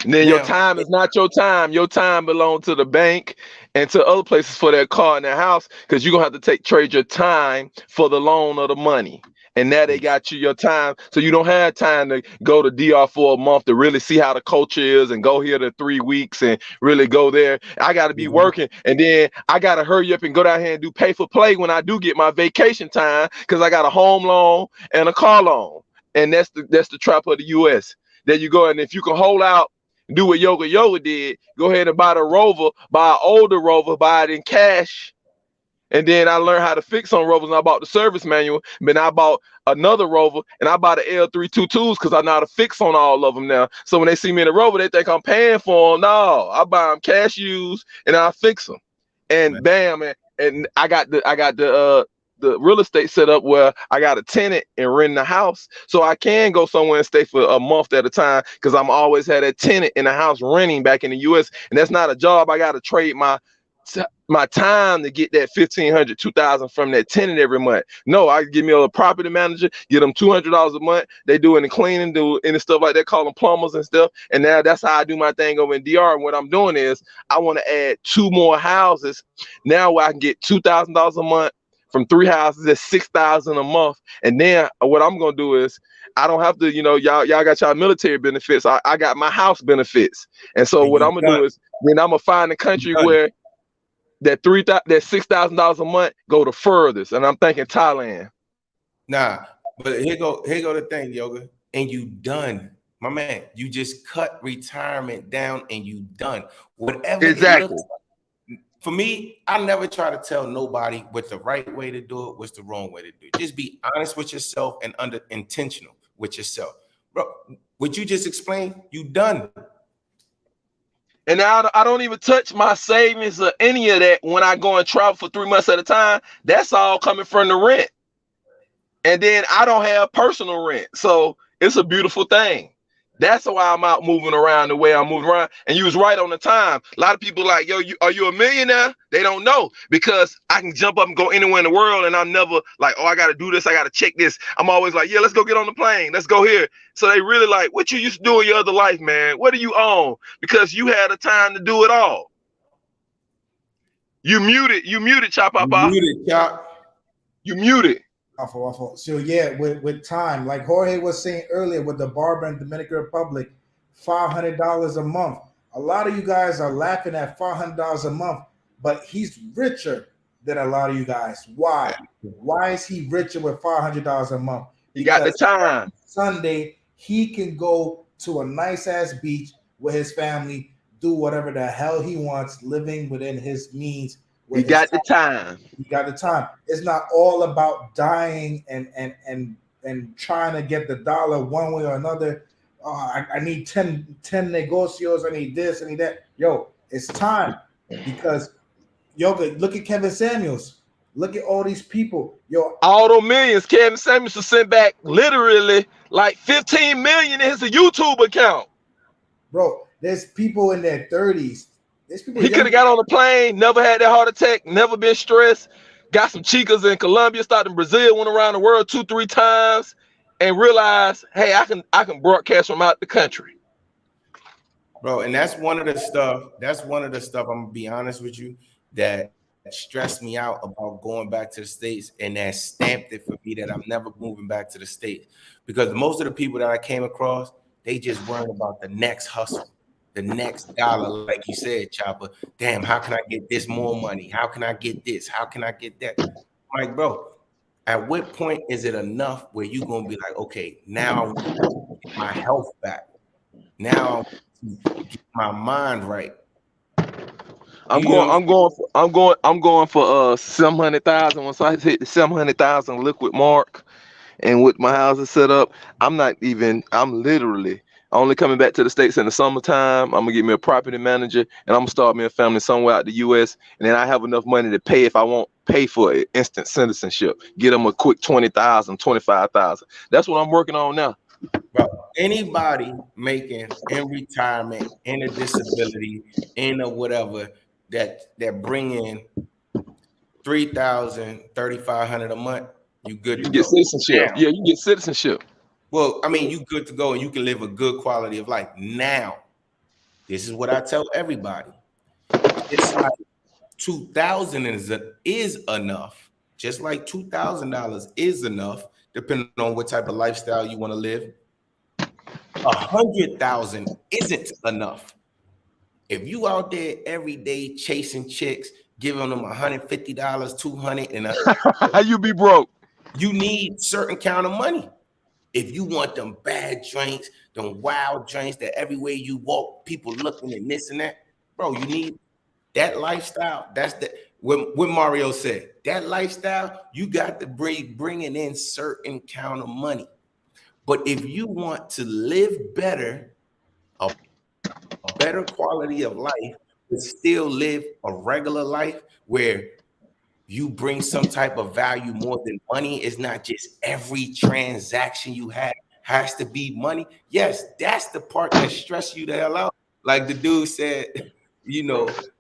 And then your time is not your time. Your time belongs to the bank and to other places for their car and their house, because you're going to have to trade your time for the loan or the money. And now they got you your time. So you don't have time to go to DR for a month to really see how the culture is and go here to 3 weeks and really go there. I got to be working. And then I got to hurry up and go down here and do pay for play when I do get my vacation time, because I got a home loan and a car loan. And that's the trap of the US. There you go. And if you can hold out, do what Yoga did, go ahead and buy the Rover, buy an older Rover, buy it in cash. And then I learned how to fix on Rovers, and I bought the service manual. Then I bought another Rover, and I bought the L322s because I know how to fix on all of them now. So when they see me in a Rover, they think I'm paying for them. No, I buy them cash used, and I fix them. And bam, and I got the real estate set up where I got a tenant and rent the house, so I can go somewhere and stay for a month at a time, because I'm always had a tenant in the house renting back in the US, and that's not a job. I got to trade my time to get that $1,500, $2,000 from that tenant every month. No, I give me a property manager, get them $200 a month. They do any cleaning, do any stuff like that, call them plumbers and stuff. And now that's how I do my thing over in DR. And what I'm doing is I want to add 2 more houses now where I can get $2,000 a month from 3 houses at $6,000 a month. And then what I'm gonna do is I don't have to, y'all got y'all military benefits. I got my house benefits. And so what I'm gonna do is then I'm gonna find a country where that $6,000 a month go the furthest, and I'm thinking Thailand. Nah, but here go the thing, Yoga, and you done, my man. You just cut retirement down, and you done whatever. Exactly. For me, I never try to tell nobody what's the right way to do it, what's the wrong way to do it. Just be honest with yourself and intentional with yourself, bro. What you just explained, you done. And now I don't even touch my savings or any of that when I go and travel for 3 months at a time. That's all coming from the rent. And then I don't have personal rent. So it's a beautiful thing. That's why I'm out moving around the way I'm moving around. And you was right on the time. A lot of people like, yo, are you a millionaire? They don't know, because I can jump up and go anywhere in the world, and I'm never like, oh, I got to do this. I got to check this. I'm always like, yeah, let's go get on the plane. Let's go here. So they really like, what you used to do in your other life, man? What do you own? Because you had the time to do it all. You muted, Chapapa. You muted. Awful. So yeah, with time, like Jorge was saying earlier, with the barber in Dominican Republic, $500 a month. A lot of you guys are laughing at $500 a month, but he's richer than a lot of you guys. Why? Why is he richer with $500 a month? He got the time. Sunday, he can go to a nice ass beach with his family, do whatever the hell he wants, living within his means You got the time. You got the time. It's not all about dying and trying to get the dollar one way or another. I need 10 negocios. I need this. I need that. Yo, it's time because look at Kevin Samuels. Look at all these people. Yo, all those millions. Kevin Samuels sent back literally like 15 million in his YouTube account. Bro, there's people in their 30s. There's people. He could have got on a plane, never had that heart attack, never been stressed. Got some chicas in Colombia, started in Brazil, went around the world 2-3 times, and realized, hey, I can broadcast from out the country. Bro, and that's one of the stuff. I'm gonna be honest with you, that stressed me out about going back to the States, and that stamped it for me that I'm never moving back to the States. Because most of the people that I came across, they just worried about the next hustle, the next dollar, like you said, Chopper. Damn, how can I get this more money? How can I get this? How can I get that? I'm like, bro, at what point is it enough where you're gonna be like, okay, now I want to get my health back. Now I want to get my mind right. I'm going for 700,000. Once I hit the 700,000 liquid mark, and with my house is set up, I'm literally only coming back to the States in the summertime. I'm gonna get me a property manager, and I'm gonna start me a family somewhere out the US, and then I have enough money to pay if I won't pay for it, instant citizenship. Get them a quick 20,000, 25,000. That's what I'm working on now. Bro, anybody making in retirement, in a disability, in a whatever, that bring in 3,000, 3,500 a month, you good to get go. citizenship. Yeah, you get citizenship. Well, I mean, you good to go and you can live a good quality of life. Now, this is what I tell everybody. It's like 2,000 is enough. Just like $2,000 is enough, depending on what type of lifestyle you want to live. 100,000 isn't enough. If you out there every day chasing chicks, giving them $150, $200, and you be broke. You need certain kind of money. If you want them bad drinks, them wild drinks that everywhere you walk, people looking and this and that, bro, you need that lifestyle. That's what Mario said. That lifestyle, you got to bringing in certain kind of money. But if you want to live better, a better quality of life, but still live a regular life where you bring some type of value more than money, it's not just every transaction you have has to be money. Yes, that's the part that stress you the hell out. Like the dude said,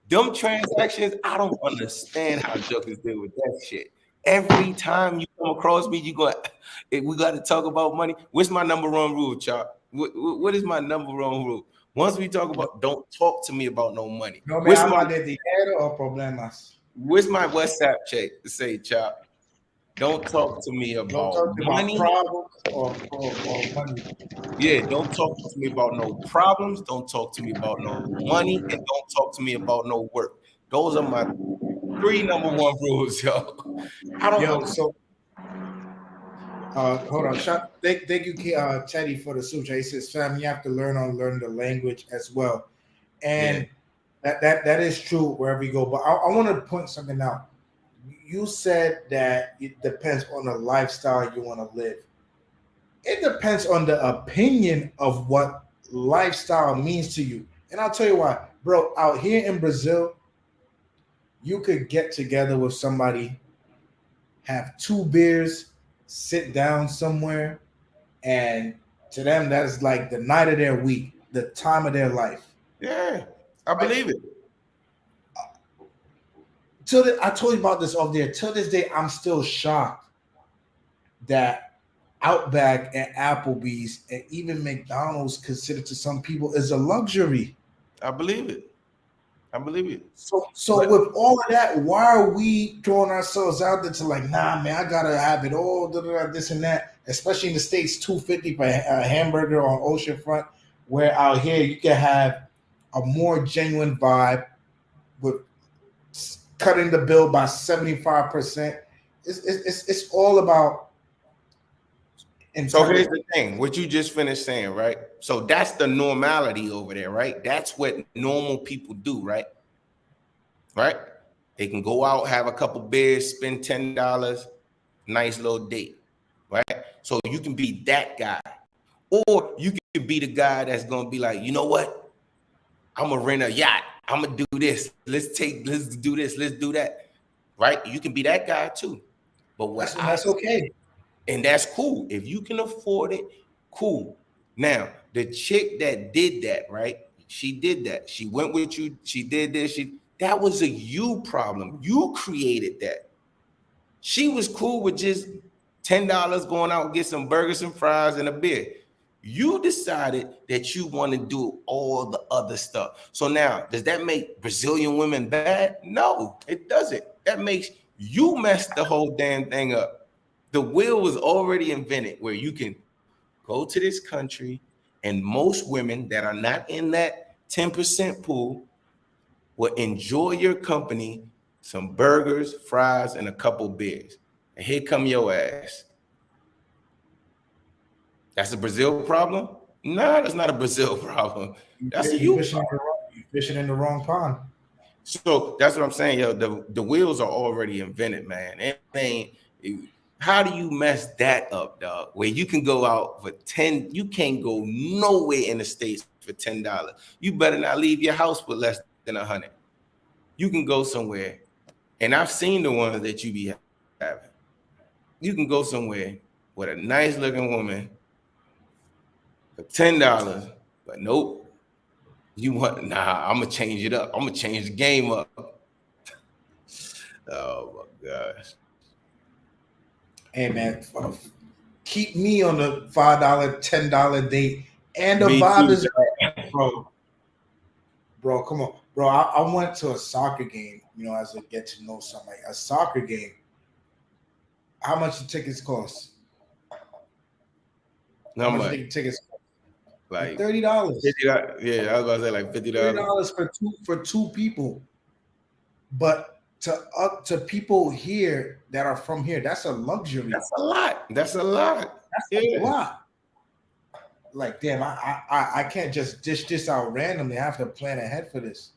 them transactions, I don't understand how jokers deal with that shit. Every time you come across me, we got to talk about money. What's my number one rule, Chop? What is my number one rule? Once we talk about, don't talk to me about no money. No me habla de dinero o problemas. Where's my WhatsApp check to say, Chop? Don't talk to me about money. Problems or money. Yeah, don't talk to me about no problems. Don't talk to me about no money, and don't talk to me about no work. Those are my 3 number one rules, yo. Hold on. Thank you, Teddy, for the suit. He says, "Fam, you have to learn the language as well," and that is true wherever you go. But I want to point something out. You said that it depends on the lifestyle you want to live. It depends on the opinion of what lifestyle means to you, and I'll tell you why, bro. Out here in Brazil, you could get together with somebody, have 2 beers, sit down somewhere, and to them, that is like the night of their week, the time of their life. Yeah, I believe it. I told you about this off there. Till this day, I'm still shocked that Outback and Applebee's and even McDonald's considered to some people is a luxury. I believe it. So with all of that, why are we throwing ourselves out there to like, nah, man, I gotta have it all, this and that. Especially in the States, $2.50 for a hamburger on oceanfront. Where out here you can have a more genuine vibe with cutting the bill by 75%. It's all about. So here's the thing, what you just finished saying, right? So that's the normality over there, right? That's what normal people do, right? Right? They can go out, have a couple beers, spend $10, nice little date, right? So you can be that guy. Or you can be the guy that's gonna be like, you know what? I'm gonna rent a yacht. I'm gonna do this. Let's do this. Let's do that. Right? You can be that guy too. But That's okay. And that's cool. If you can afford it, cool. Now, the chick that did that, right? She did that. She went with you. She did this. That was a you problem. You created that. She was cool with just $10 going out and get some burgers and fries and a beer. You decided that you want to do all the other stuff. So now, does that make Brazilian women bad? No, it doesn't. That makes you mess the whole damn thing up. The wheel was already invented where you can go to this country and most women that are not in that 10% pool will enjoy your company, some burgers, fries, and a couple beers. And here come your ass. That's a Brazil problem? No, that's not a Brazil problem. That's You're fishing in the wrong pond. So that's what I'm saying, yo. The wheels are already invented, man. It ain't. How do you mess that up, dog? Where you can go out for 10, you can't go nowhere in the States for $10. You better not leave your house with less than 100. You can go somewhere, and I've seen the ones that you be having. You can go somewhere with a nice looking woman for $10, but nope. You want, nah, I'm gonna change it up. I'm gonna change the game up. Oh my gosh. Hey man, keep me on the $5, $10 date, and the vibe is, bro. Come on, bro. I went to a soccer game. You know, as a get to know somebody, a soccer game. How much the tickets cost? How much the tickets cost? Like $30. Yeah, I was about to say like $50 for two people. But to people here that are from here, that's a luxury. That's a lot. That's a lot. That's a lot. Like, damn, I can't just dish this out randomly. I have to plan ahead for this.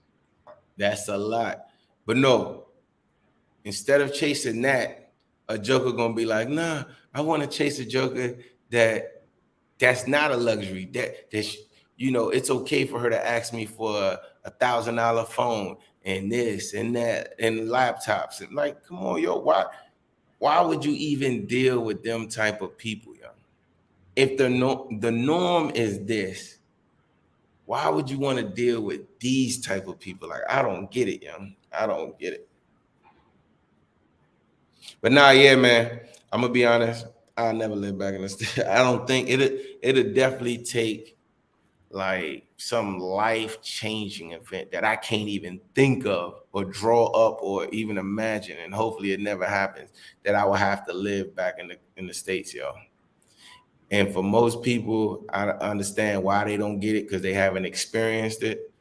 That's a lot. But no, instead of chasing that, a joker gonna be like, nah, I want to chase a joker that's not a luxury. That's you know, it's okay for her to ask me for a $1,000 phone and this and that and laptops. And like, come on, yo, why would you even deal with them type of people, yo? If the norm is this, why would you want to deal with these type of people? Like, I don't get it, yo. I don't get it. But nah, yeah, man, I'm gonna be honest. I'll never live back in the state. I don't think it'll definitely take like some life-changing event that I can't even think of or draw up or even imagine, and hopefully it never happens, that I will have to live back in the States, yo. And for most people, I understand why they don't get it because they haven't experienced it.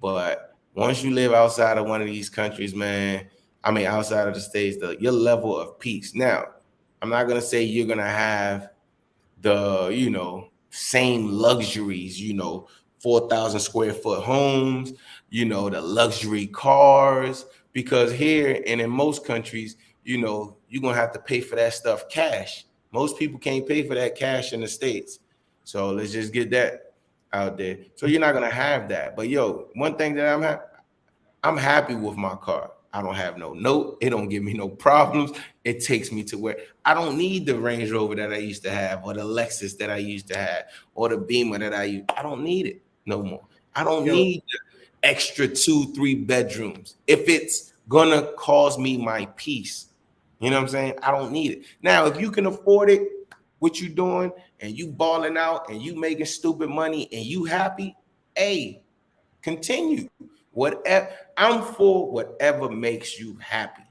But once you live outside of one of these countries, man, I mean outside of the States, your level of peace. Now, I'm not gonna say you're gonna have the, you know, same luxuries, you know, 4,000 square foot homes, you know, the luxury cars, because here and in most countries, you know, you're gonna have to pay for that stuff cash. Most people can't pay for that cash in the States. So let's just get that out there. So you're not gonna have that. But yo, one thing that I'm happy with my car. I don't have no note. It don't give me no problems. It takes me to where I don't need the Range Rover that I used to have, or the Lexus that I used to have, or the Beamer that I use. I don't need it no more. I don't need the extra 2-3 bedrooms. If it's gonna cause me my peace, you know what I'm saying? I don't need it. Now, if you can afford it, what you doing, and you balling out, and you making stupid money, and you happy, hey, continue. Whatever, I'm for whatever makes you happy.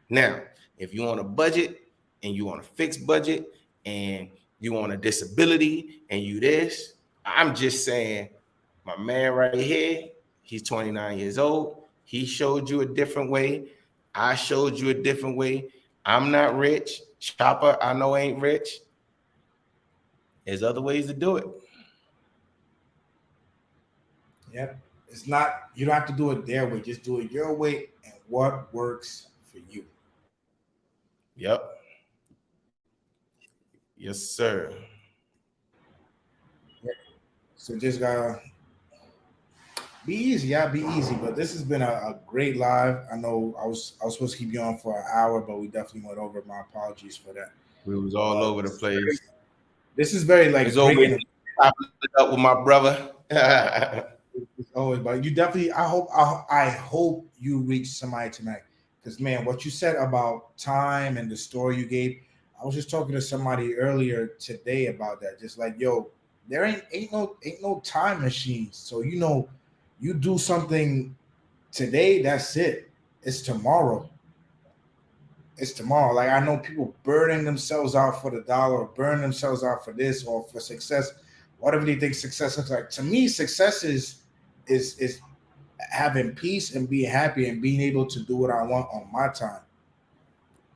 Now, if you on a budget and you on a fixed budget and you on a disability and you this, I'm just saying, my man right here, he's 29 years old. He showed you a different way. I showed you a different way. I'm not rich. Chopper, I know ain't rich. There's other ways to do it. Yep. It's not, you don't have to do it their way. Just do it your way and what works for you. Yep. Yes, sir. Yeah. So just gotta be easy, yeah, be easy. But this has been a great live. I know I was supposed to keep you on for an hour, but we definitely went over. My apologies for that. We was all over the This is very, place. this is very It's like great always and chopping it up with my brother. it's always. But you definitely, I hope you reach somebody tonight. Because man, what you said about time and the story you gave, I was just talking to somebody earlier today about that. Just like, yo, there ain't no time machines. So you do something today, that's it. It's tomorrow. It's tomorrow. Like I know people burning themselves out for the dollar, or burn themselves out for this or for success, whatever they think success looks like. To me, success is having peace and being happy and being able to do what I want on my time.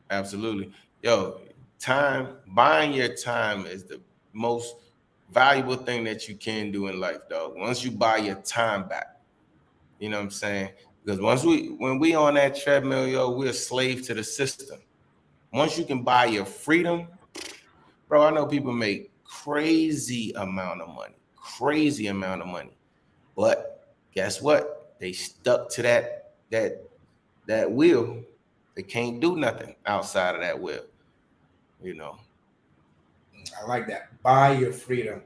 Absolutely. Yo, time, buying your time is the most valuable thing that you can do in life, dog. Once you buy your time back, you know what I'm saying? Because when we on that treadmill, yo, we're a slave to the system. Once you can buy your freedom, bro, I know people make crazy amount of money. But guess what? They stuck to that wheel. They can't do nothing outside of that wheel, you know. I like that. Buy your freedom.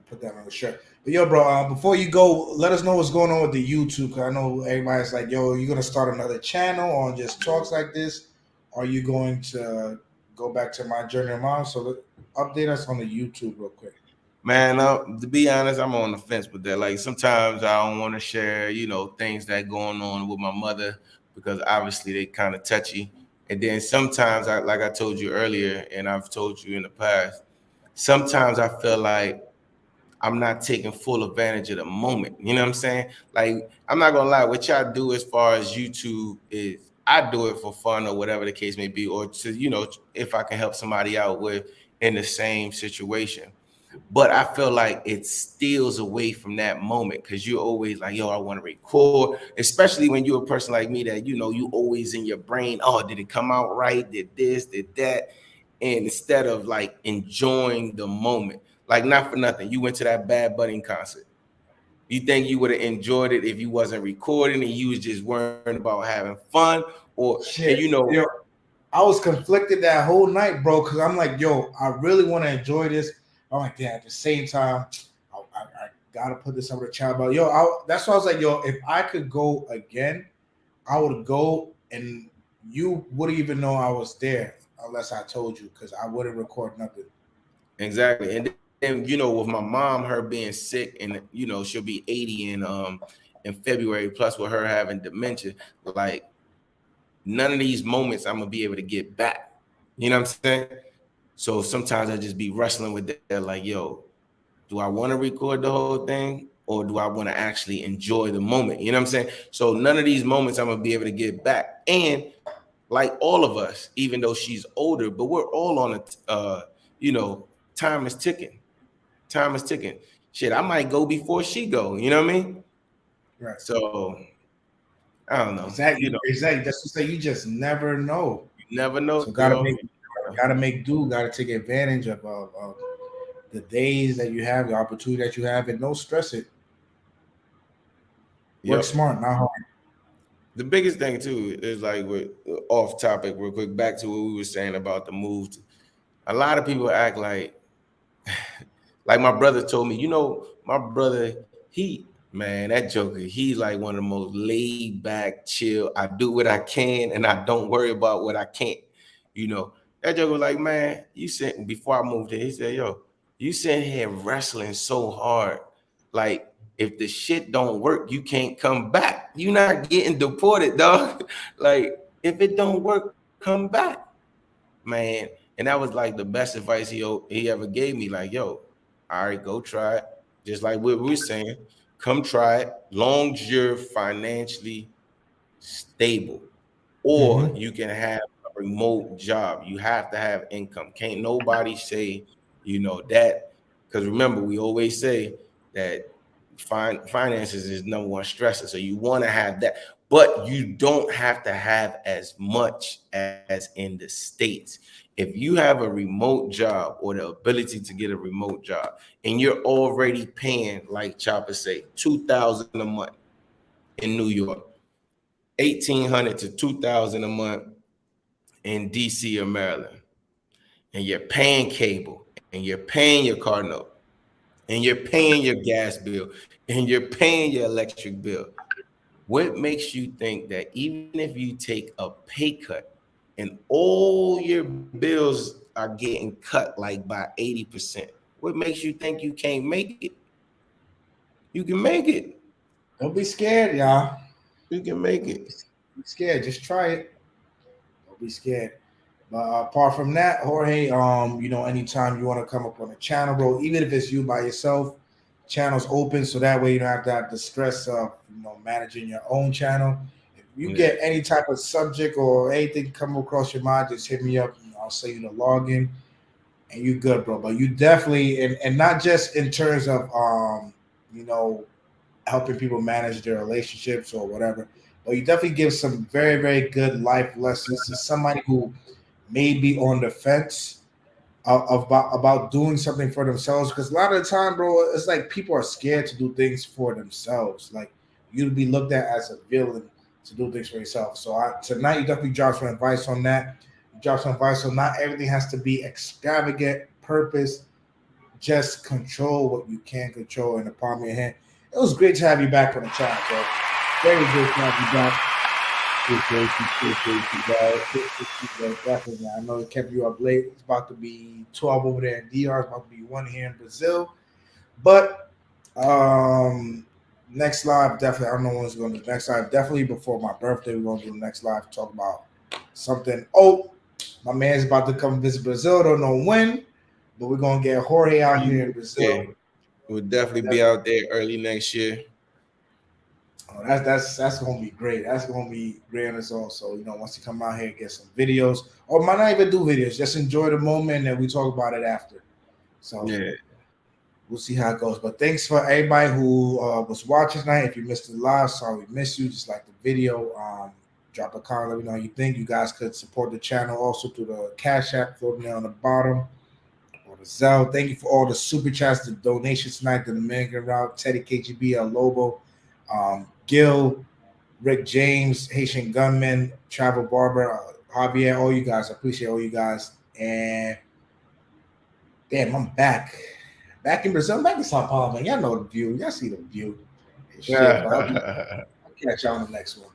Put that on the shirt. But yo, bro, before you go, let us know what's going on with the YouTube. Cause I know everybody's like, yo, you gonna start another channel on just talks like this? Are you going to go back to my journey of mom? So update us on the YouTube real quick. Man, to be honest, I'm on the fence with that. Like sometimes I don't want to share, things that going on with my mother because obviously they kind of touchy. And then sometimes like I told you earlier, and I've told you in the past, sometimes I feel like I'm not taking full advantage of the moment. You know what I'm saying? Like, I'm not gonna lie, what y'all do as far as YouTube is I do it for fun or whatever the case may be, or to, if I can help somebody out with in the same situation. But I feel like it steals away from that moment because you're always like, yo, I want to record, especially when you're a person like me that, you always in your brain, oh, did it come out right? Did this, did that? And instead of like enjoying the moment, like not for nothing, you went to that Bad Bunny concert. You think you would have enjoyed it if you wasn't recording and you was just worrying about having fun? Or, and Shit, yo, I was conflicted that whole night, bro, because I'm like, yo, I really want to enjoy this. I'm like, yeah, at the same time, I gotta put this over the child. But yo, that's why I was like, yo, if I could go again, I would go and you wouldn't even know I was there unless I told you because I wouldn't record nothing. exactly. And then, with my mom, her being sick and, she'll be 80 in February, plus with her having dementia, like none of these moments I'm gonna be able to get back. You know what I'm saying? So sometimes I just be wrestling with that, like, yo, do I want to record the whole thing or do I want to actually enjoy the moment? You know what I'm saying? So none of these moments I'm gonna be able to get back. And like all of us, even though she's older, but we're all on you know, time is ticking. Time is ticking. Shit, I might go before she go. You know what I mean? Right. So I don't know. Exactly. Exactly. That's to say you just never know. You never know, So yo. gotta make do, gotta take advantage of the days that you have, the opportunity that you have, and don't stress it. Work Yep. smart, not hard. The biggest thing too is like with off topic real quick, back to what we were saying about the move. A lot of people act like my brother told me, my brother, man, that joker, he's like one of the most laid back, chill. I do what I can and I don't worry about what I can't. You know, that joker was like, man, you sitting before I moved here, he said, yo, you sitting here wrestling so hard. Like, if the shit don't work, you can't come back. You're not getting deported, dog. Like, if it don't work, come back, man. And that was like the best advice he ever gave me. Like, yo, all right, go try it. Just like what we were saying, come try it. Long as you're financially stable, or Mm-hmm. you can have a remote job. You have to have income. Can't nobody say, that, because remember, we always say that finances is number one stressor. So you want to have that, but you don't have to have as much as in the States. If you have a remote job or the ability to get a remote job and you're already paying, like Chopper say, $2,000 a month in New York, $1,800 to $2,000 a month in DC or Maryland, and you're paying cable and you're paying your car note and you're paying your gas bill and you're paying your electric bill, what makes you think that even if you take a pay cut and all your bills are getting cut like by 80%, what makes you think you can't make it? You can make it. Don't be scared, y'all. You can make it. Don't be scared. Just try it. Don't be scared. But apart from that, Jorge, you know, anytime you want to come up on the channel, bro, even if it's you by yourself, channel's open, so that way you don't have to have the stress of, you know, managing your own channel. If you get any type of subject or anything come across your mind, just hit me up. I'll send you the login, and you good, bro. But you definitely, and not just in terms of, you know, helping people manage their relationships or whatever, but you definitely give some very, very good life lessons to somebody who may be on the fence about doing something for themselves. Because a lot of the time, bro, it's like people are scared to do things for themselves. Like, you'd be looked at as a villain to do things for yourself. So tonight, you definitely dropped some advice on that. You dropped some advice on not everything has to be extravagant purpose. Just control what you can control in the palm of your hand. It was great to have you back on the channel, bro. Very good to have you back. Definitely. I know it kept you up late. It's about to be 12 over there in DR. It's about to be 1 here in Brazil. But next live, definitely. I don't know when it's going to be next live. Definitely before my birthday, we're going to do the next live. Talk about something. Oh, my man's about to come visit Brazil. Don't know when, but we're going to get Jorge out here in Brazil. Yeah. We'll definitely be out there early next year. Oh, that's gonna be great. That's gonna be great on its own. So, you know, once you come out here, get some videos, or might not even do videos, just enjoy the moment and we talk about it after. So yeah, we'll see how it goes. But thanks for everybody who was watching tonight. If you missed the live, sorry we missed you. Just like the video, drop a comment, let me know how you think. You guys could support the channel also through the Cash App floating there on the bottom, or the Zelle. Thank you for all the super chats, the donations tonight, the Dominican Route, Teddy KGB, El Lobo, Gil, Rick James, Haitian Gunman, Travel Barber, Javier, all you guys. I appreciate all you guys. And damn, I'm back in Brazil. I'm back in Sao Paulo, man. Y'all know the view. Y'all see the view. Shit, I'll catch y'all on the next one.